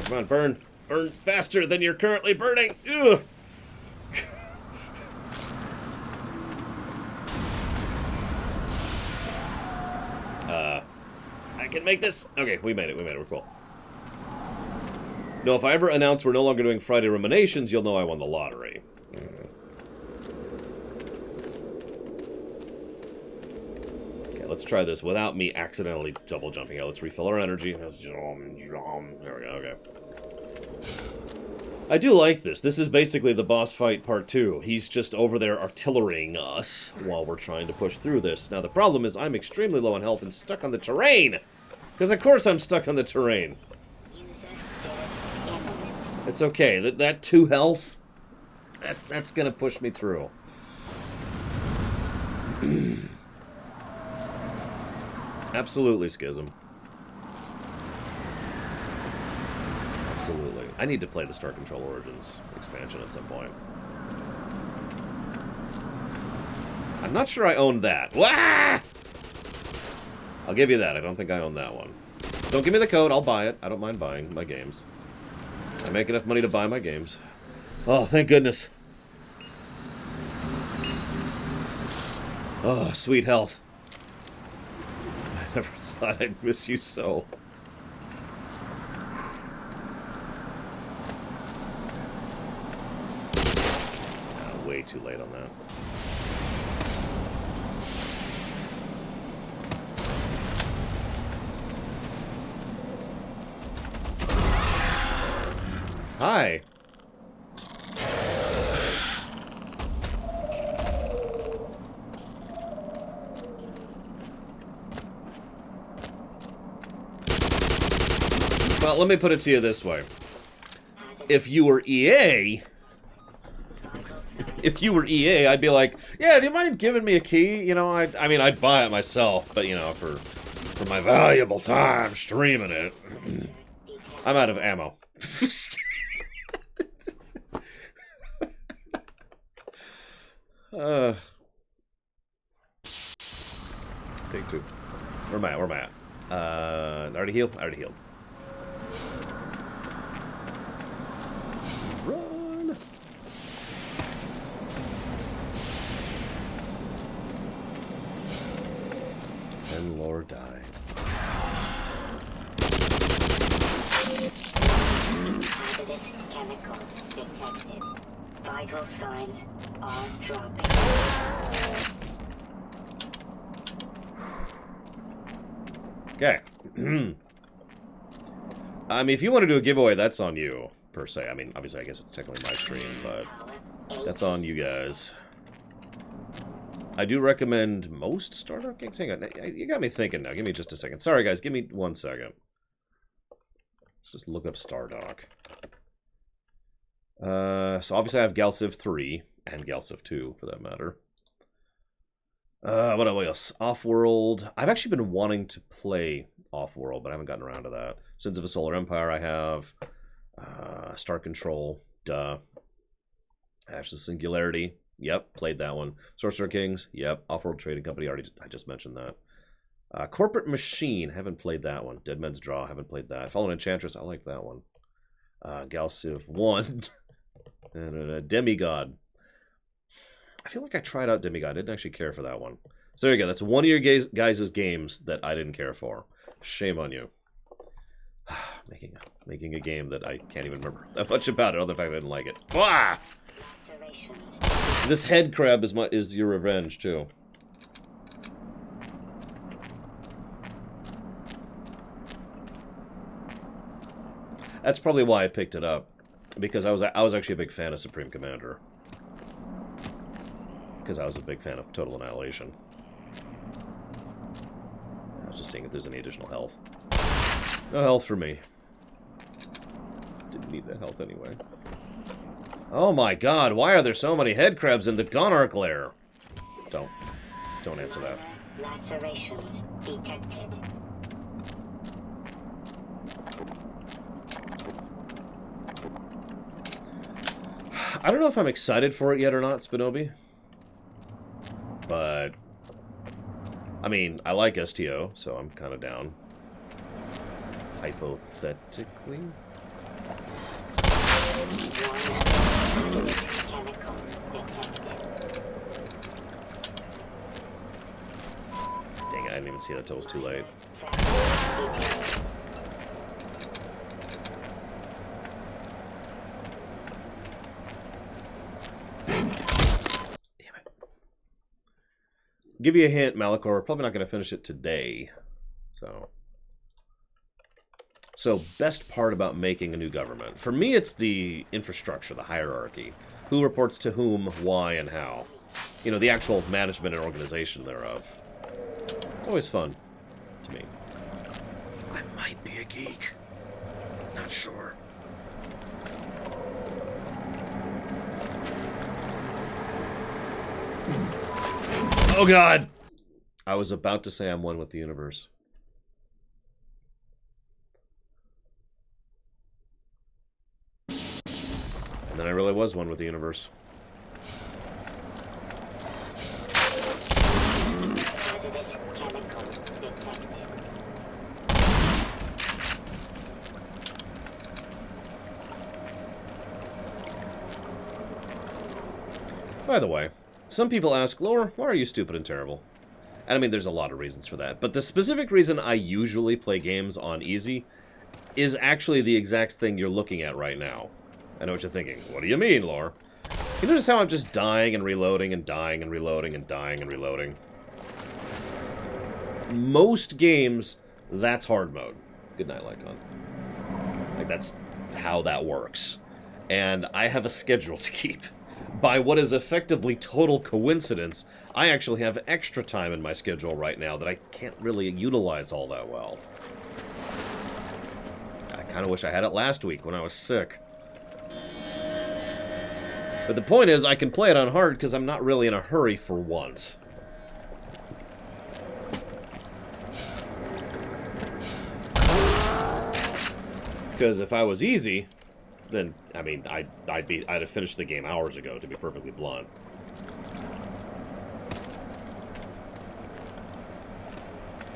Come on, burn. Burn faster than you're currently burning. Ugh. I can make this. Okay, we made it. We made it. We're cool. No, if I ever announce we're no longer doing Friday Ruminations, you'll know I won the lottery. Okay, let's try this without me accidentally double jumping out. Let's refill our energy. There we go, okay. I do like this. This is basically the boss fight part 2. He's just over there artillerying us while we're trying to push through this. Now, the problem is I'm extremely low on health and stuck on the terrain. Because, of course, I'm stuck on the terrain. It's okay. That 2 health, that's going to push me through. Absolutely, Schism. Absolutely. I need to play the Star Control Origins expansion at some point. I'm not sure I own that. Wah! I'll give you that. I don't think I own that one. Don't give me the code. I'll buy it. I don't mind buying my games. I make enough money to buy my games. Oh, thank goodness. Oh, sweet health. I never thought I'd miss you so. Way too late on that. Hi. Well, let me put it to you this way. If you were EA... If you were EA, I'd be like, yeah, do you mind giving me a key? You know, I mean, I'd buy it myself, but, you know, for my valuable time streaming it. I'm out of ammo. Take 2. Where am I at? Where am I at? I already healed? I already healed. Run! And Lord died. Hazardous chemicals detected. Vital signs are dropping. Okay. I mean, if you want to do a giveaway, that's on you, per se. I mean, obviously, I guess it's technically my stream, but that's on you guys. I do recommend most Stardock games. Hang on, you got me thinking now. Give me just a second. Sorry, guys. Give me 1 second. Let's just look up Stardock. So obviously I have Galciv 3 and Galciv 2 for that matter. What else? Offworld. I've actually been wanting to play Offworld, but I haven't gotten around to that. Sins of a Solar Empire I have. Star Control. Duh. Ashes Singularity. Yep, played that one. Sorcerer Kings. Yep. Offworld Trading Company. I just mentioned that. Corporate Machine. Haven't played that one. Dead Men's Draw. Haven't played that. Fallen Enchantress. I like that one. Galciv 1. And Demigod. I feel like I tried out Demigod. I didn't actually care for that one. So there you go. That's one of your guys' games that I didn't care for. Shame on you. Making a game that I can't even remember that much about it, other than the fact I didn't like it. Wah! This head crab is your revenge too. That's probably why I picked it up, because I was actually a big fan of Supreme Commander. Because I was a big fan of Total Annihilation. I was just seeing if there's any additional health. No health for me. Didn't need that health anyway. Oh my god, why are there so many head crabs in the Gonarch lair? Don't answer that. Lacerations detected. I don't know if I'm excited for it yet or not, Spinobi. But, I mean, I like STO, so I'm kind of down. Hypothetically? Dang it, I didn't even see that until it was too late. Give you a hint, Malachor, we're probably not going to finish it today. So, best part about making a new government. For me, it's the infrastructure, the hierarchy. Who reports to whom, why, and how. You know, the actual management and organization thereof. Always fun to me. I might be a geek. Not sure. Oh god! I was about to say I'm one with the universe. And then I really was one with the universe. By the way, some people ask, Lore, why are you stupid and terrible? And I mean, there's a lot of reasons for that. But the specific reason I usually play games on easy is actually the exact thing you're looking at right now. I know what you're thinking. What do you mean, Lore? You notice how I'm just dying and reloading and dying and reloading and dying and reloading? Most games, that's hard mode. Good night, Lycon. Like, that's how that works. And I have a schedule to keep. By what is effectively total coincidence, I actually have extra time in my schedule right now that I can't really utilize all that well. I kind of wish I had it last week when I was sick. But the point is, I can play it on hard because I'm not really in a hurry for once. Because if I was easy, then, I mean, I'd have finished the game hours ago, to be perfectly blunt.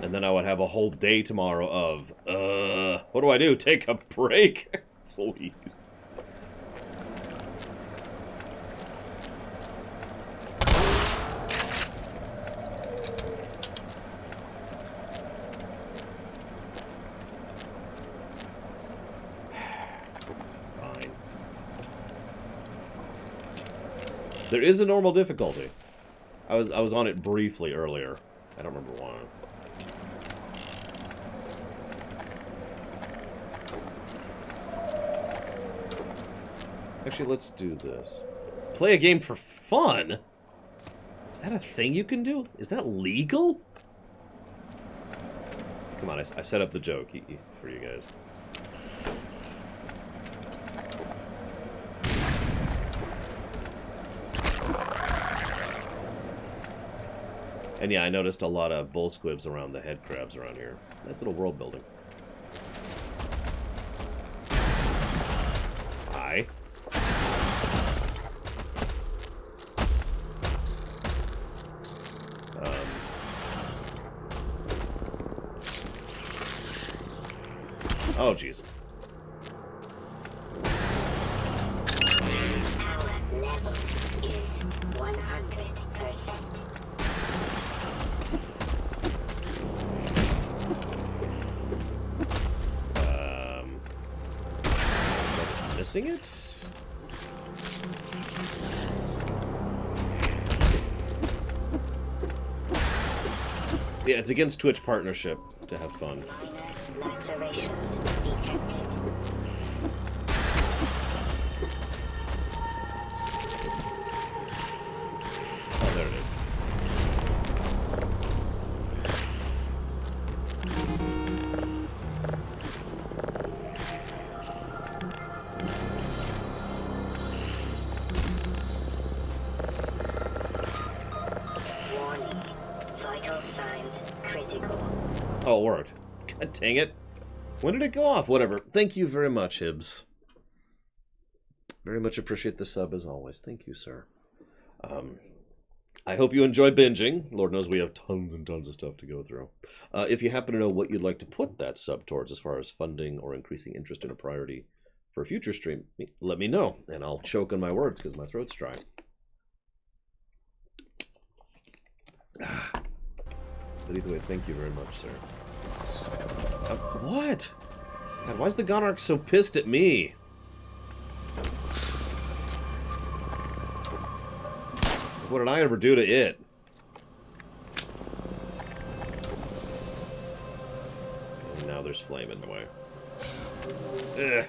And then I would have a whole day tomorrow of, what do I do? Take a break? Please. There is a normal difficulty. I was on it briefly earlier. I don't remember why. Actually, let's do this. Play a game for fun? Is that a thing you can do? Is that legal? Come on, I set up the joke for you guys. And yeah, I noticed a lot of bull squibs around the head crabs around here. Nice little world building. Hi. Oh, jeez. Our level is 100%. Am I just missing it? Yeah, it's against Twitch partnership to have fun. Minor lacerations detected. Oh, there it is. Warning. Vital signs critical. Oh, it worked. God dang it. When did it go off? Whatever. Thank you very much, Hibbs. Very much appreciate the sub as always. Thank you, sir. I hope you enjoy binging. Lord knows we have tons and tons of stuff to go through. If you happen to know what you'd like to put that sub towards as far as funding or increasing interest in a priority for a future stream, let me know, and I'll choke on my words because my throat's dry. But either way, thank you very much, sir. What? God, why is the Gonarch so pissed at me? What did I ever do to it? And now there's flame in the way. Ugh.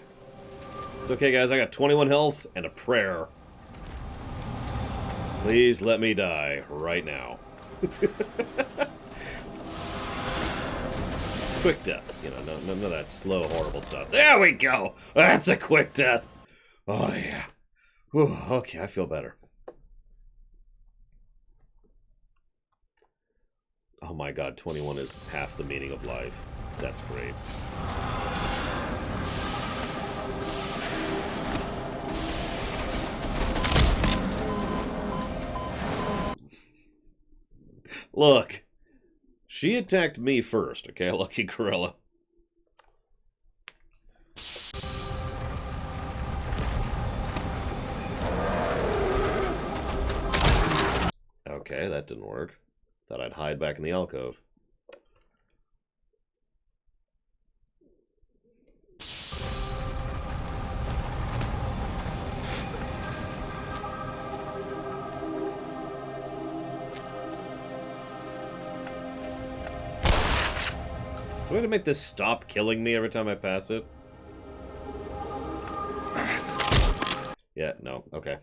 It's okay, guys. I got 21 health and a prayer. Please let me die right now. Quick death. You know, none of that slow, horrible stuff. There we go! That's a quick death! Oh, yeah. Whew, okay, I feel better. Oh my god, 21 is half the meaning of life. That's great. Look. She attacked me first, okay, Lucky Gorilla. Okay, that didn't work. Thought I'd hide back in the alcove. So way to make this stop killing me every time I pass it. Yeah, no, okay.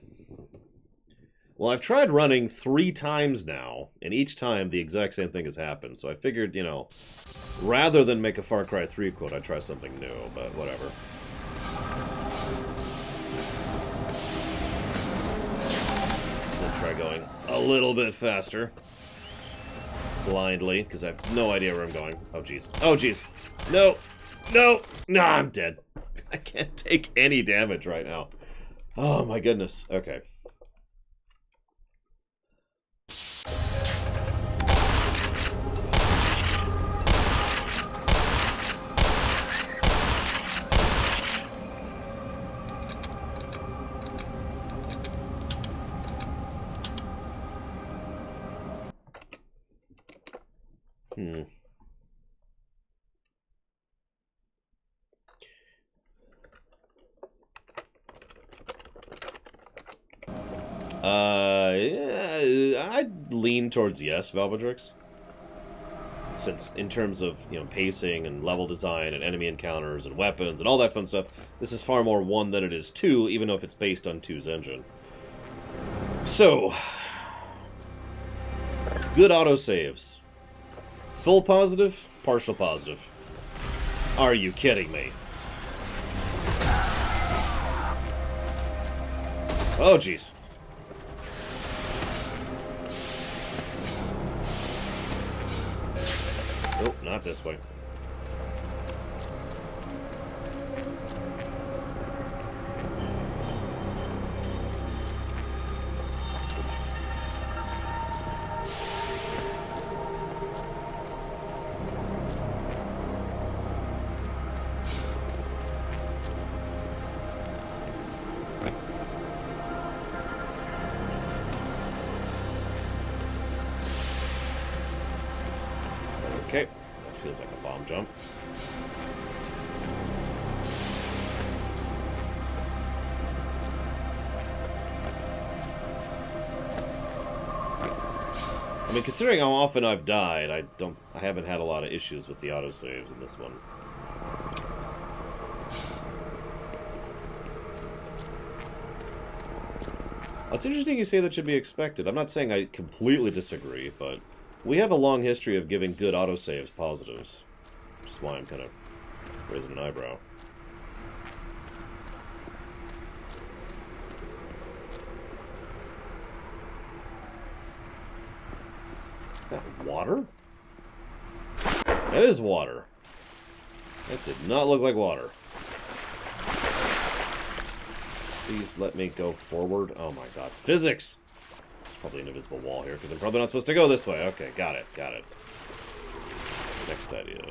Well, I've tried running 3 times now, and each time the exact same thing has happened. So I figured, you know, rather than make a Far Cry 3 quote, I'd try something new, but whatever. We'll try going a little bit faster. Blindly, because I have no idea where I'm going. Oh, jeez. Oh, jeez. No! No! No, I'm dead. I can't take any damage right now. Oh, my goodness. Okay. Yeah, I'd lean towards yes, Valvadrix. Since in terms of, you know, pacing and level design and enemy encounters and weapons and all that fun stuff, this is far more 1 than it is 2, even though if it's based on 2's engine. So, Good autosaves. Full positive, partial positive. Are you kidding me? Oh, jeez. Nope, not this way. Okay, that feels like a bomb jump. I mean, considering how often I've died, I haven't had a lot of issues with the autosaves in this one. It's interesting you say that should be expected. I'm not saying I completely disagree, but we have a long history of giving good autosaves positives. Which is why I'm kind of raising an eyebrow. Is that water? That is water. That did not look like water. Please let me go forward. Oh my god. Physics! There's probably an invisible wall here, because I'm probably not supposed to go this way. Okay, got it, got it. Next idea.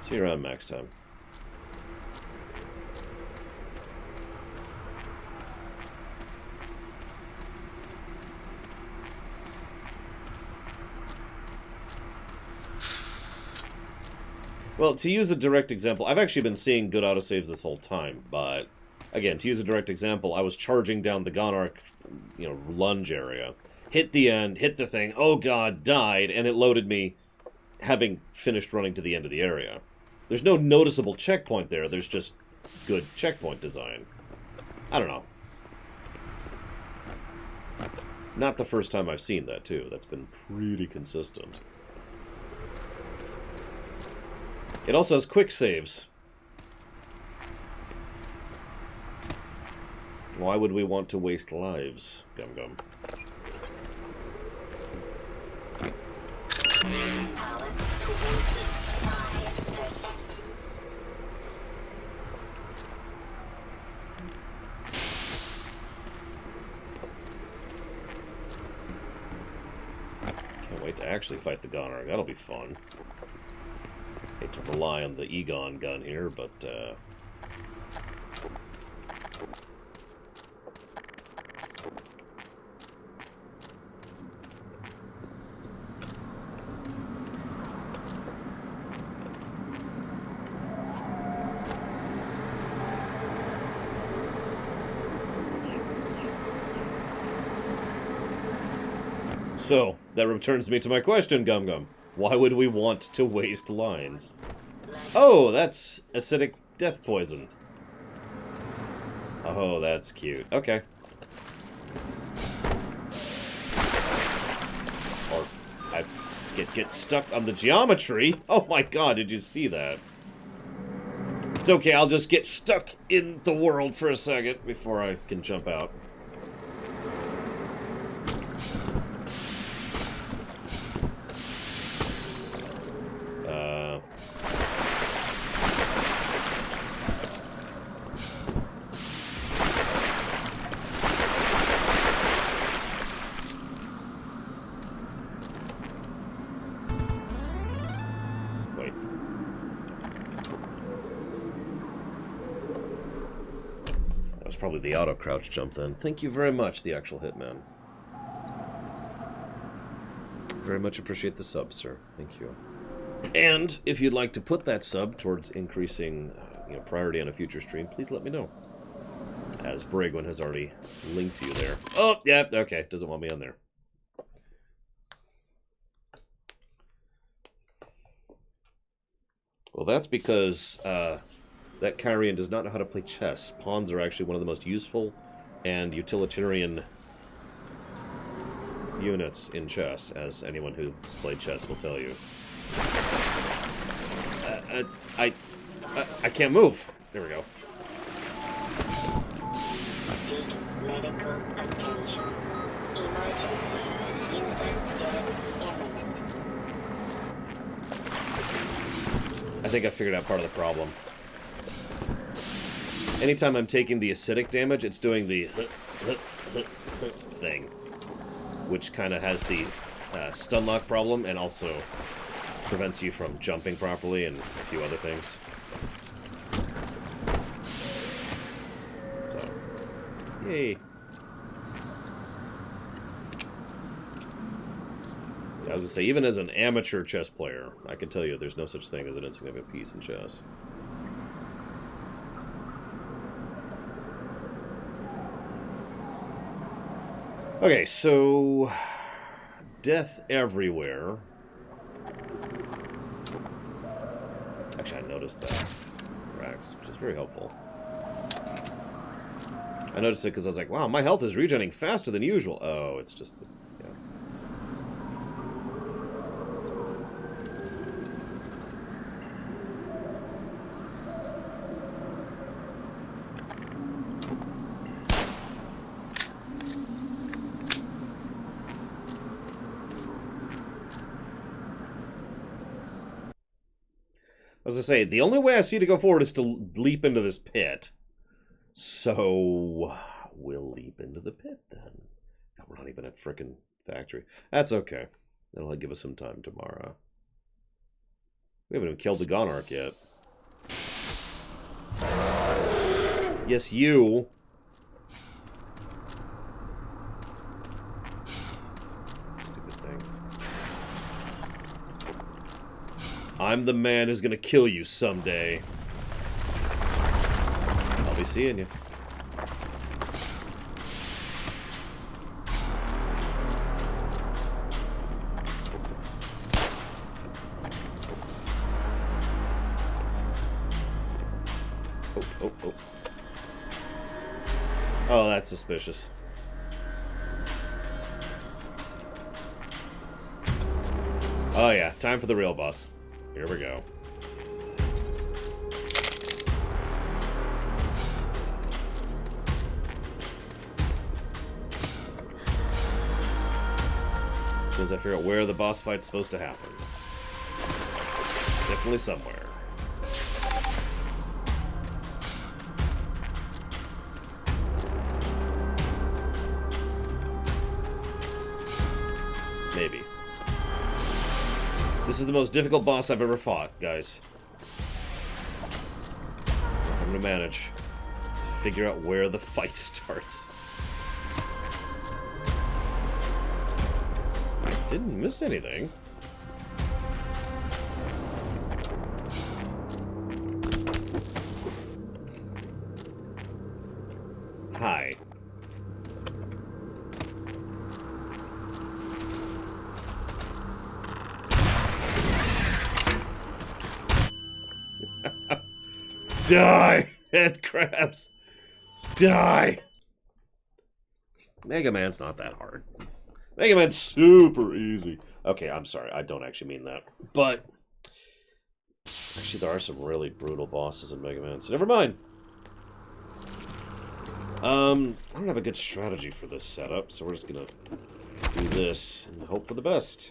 See you around max time. Well, to use a direct example, I've actually been seeing good autosaves this whole time, but again, to use a direct example, I was charging down the Gonarch, lunge area. Hit the end, hit the thing, oh god, died, and it loaded me having finished running to the end of the area. There's no noticeable checkpoint there, there's just good checkpoint design. I don't know. Not the first time I've seen that, too. That's been pretty consistent. It also has quick saves. Why would we want to waste lives? Gum gum. Power 25%. Can't wait to actually fight the Gonarch. That'll be fun. Hate to rely on the Egon gun here, but so, that returns me to my question, Gum Gum. Why would we want to waste lines? Oh, that's acidic death poison. Oh, that's cute. Okay. Or I get stuck on the geometry. Oh my god, did you see that? It's okay, I'll just get stuck in the world for a second before I can jump out. was probably the auto crouch jump then. Thank you very much, the actual hitman. Very much appreciate the sub, sir. Thank you. And if you'd like to put that sub towards increasing priority on a future stream, please let me know. As Bragwin has already linked you there. Oh, yeah, okay. Doesn't want me on there. Well, that's because that Kyrian does not know how to play chess. Pawns are actually one of the most useful and utilitarian units in chess, as anyone who's played chess will tell you. I can't move. There we go. Seek medical attention. Emergency. User death imminent. I think I figured out part of the problem. Anytime I'm taking the acidic damage, it's doing the thing, which kind of has the stun lock problem and also prevents you from jumping properly and a few other things. So, yay. I was gonna say, even as an amateur chess player, I can tell you there's no such thing as an insignificant piece in chess. Okay, so death everywhere. Actually, I noticed that. Rax, which is very helpful. I noticed it because I was like, wow, my health is regenerating faster than usual. Oh, it's just... yeah. I was going to say, the only way I see to go forward is to leap into this pit. So, we'll leap into the pit then. God, we're not even at frickin' factory. That's okay. That'll give us some time tomorrow. We haven't even killed the Gonarch yet. Yes, you. Stupid thing. I'm the man who's gonna kill you someday. I'll be seeing you. Oh. Oh, that's suspicious. Oh yeah, time for the real boss. Here we go. As soon as I figure out where the boss fight's supposed to happen. It's definitely somewhere. Maybe. This is the most difficult boss I've ever fought, guys. I'm gonna manage to figure out where the fight starts. I didn't miss anything. Hi. Die, head crabs. Die. Mega Man's not that hard. Mega Man's super easy. Okay, I'm sorry. I don't actually mean that. But actually, there are some really brutal bosses in Mega Man, so never mind. I don't have a good strategy for this setup, so we're just gonna do this and hope for the best.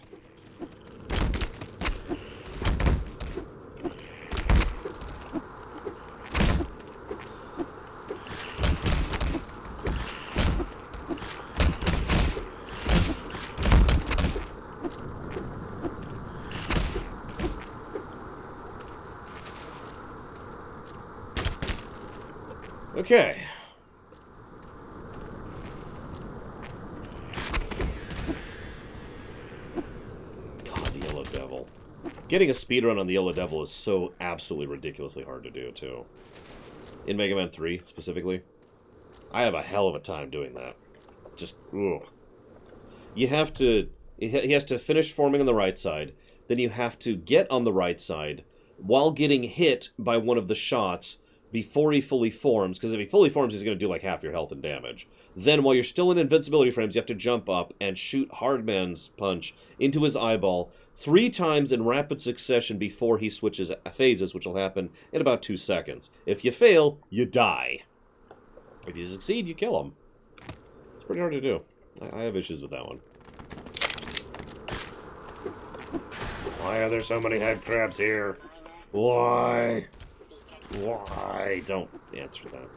Okay. Getting a speedrun on the Yellow Devil is so absolutely ridiculously hard to do, too. In Mega Man 3, specifically. I have a hell of a time doing that. Just, ugh. You have to... He has to finish forming on the right side. Then you have to get on the right side while getting hit by one of the shots before he fully forms. Because if he fully forms, he's going to do like half your health and damage. Then, while you're still in invincibility frames, you have to jump up and shoot Hardman's punch into his eyeball 3 times in rapid succession before he switches phases, which will happen in about 2 seconds. If you fail, you die. If you succeed, you kill him. It's pretty hard to do. I have issues with that one. Why are there so many head crabs here? Why? Why? Don't answer that.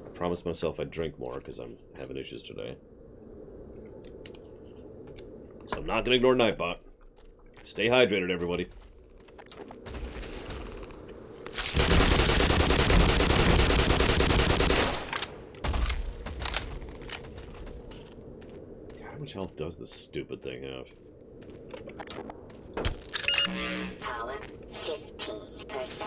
I promised myself I'd drink more because I'm having issues today. So I'm not going to ignore Nightbot. Stay hydrated, everybody. God, how much health does this stupid thing have? Power 15%.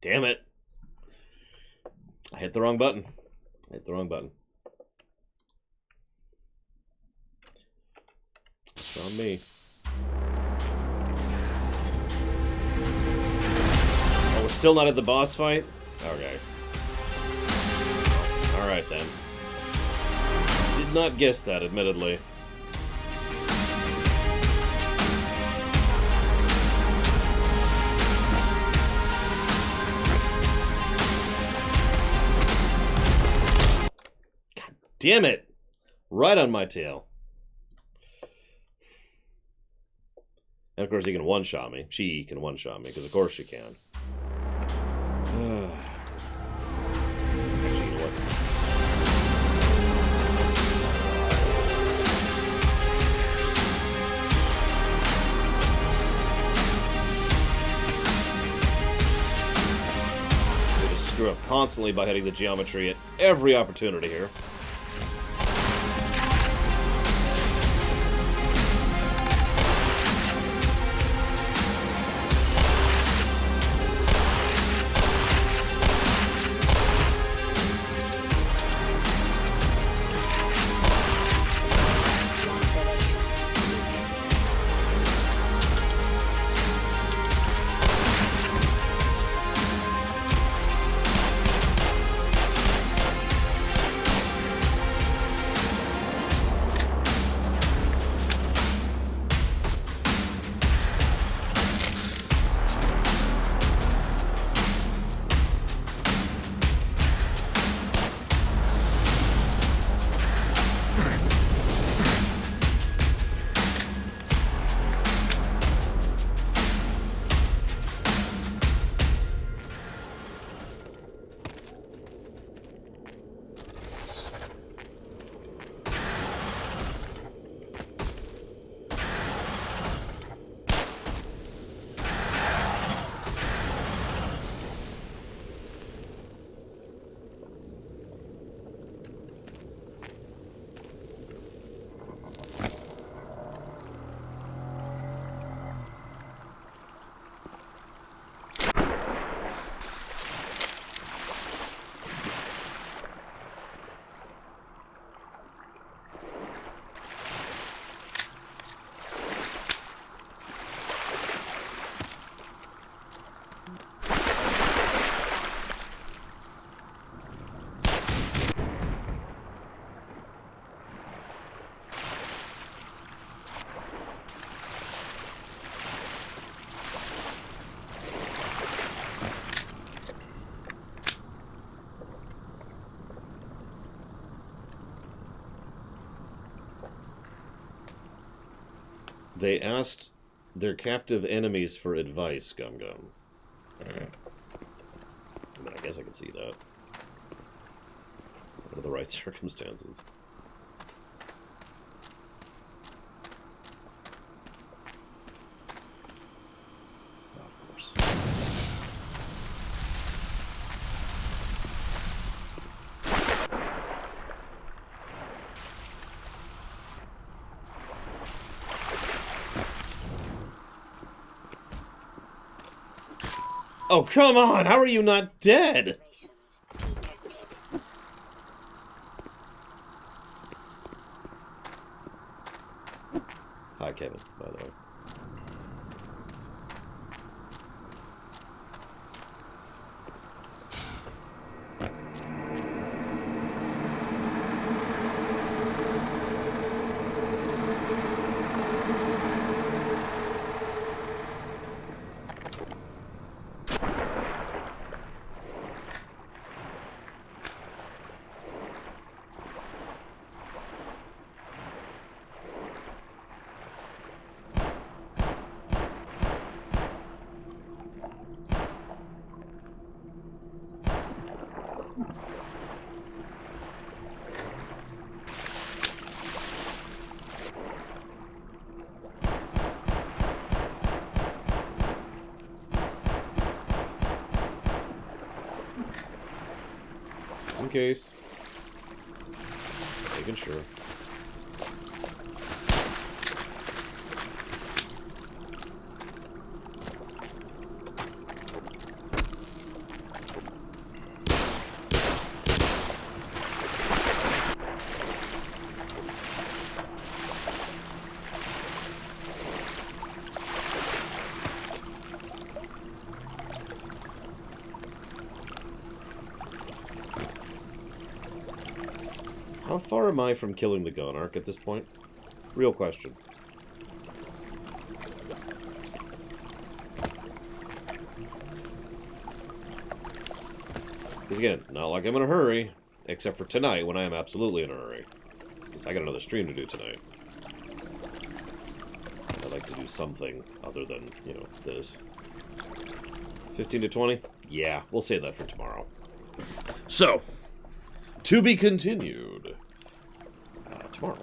Damn it. I hit the wrong button. I hit the wrong button. It's on me. Oh, we're still not at the boss fight? Okay. Alright then. Did not guess that, admittedly. Damn it! Right on my tail. And of course he can one-shot me. She can one-shot me, because of course she can. Actually, you know what? We just screw up constantly by hitting the geometry at every opportunity here. They asked their captive enemies for advice, Gum Gum. I mean, I guess I can see that. Under the right circumstances. Of course. Oh, come on! How are you not dead? Hi, Kevin, by the way. Just in case. Making sure. How far am I from killing the Gonarch at this point? Real question. Because again, not like I'm in a hurry, except for tonight when I am absolutely in a hurry. Because I got another stream to do tonight. I'd like to do something other than, you know, this. 15 to 20? Yeah, we'll save that for tomorrow. So, to be continued tomorrow.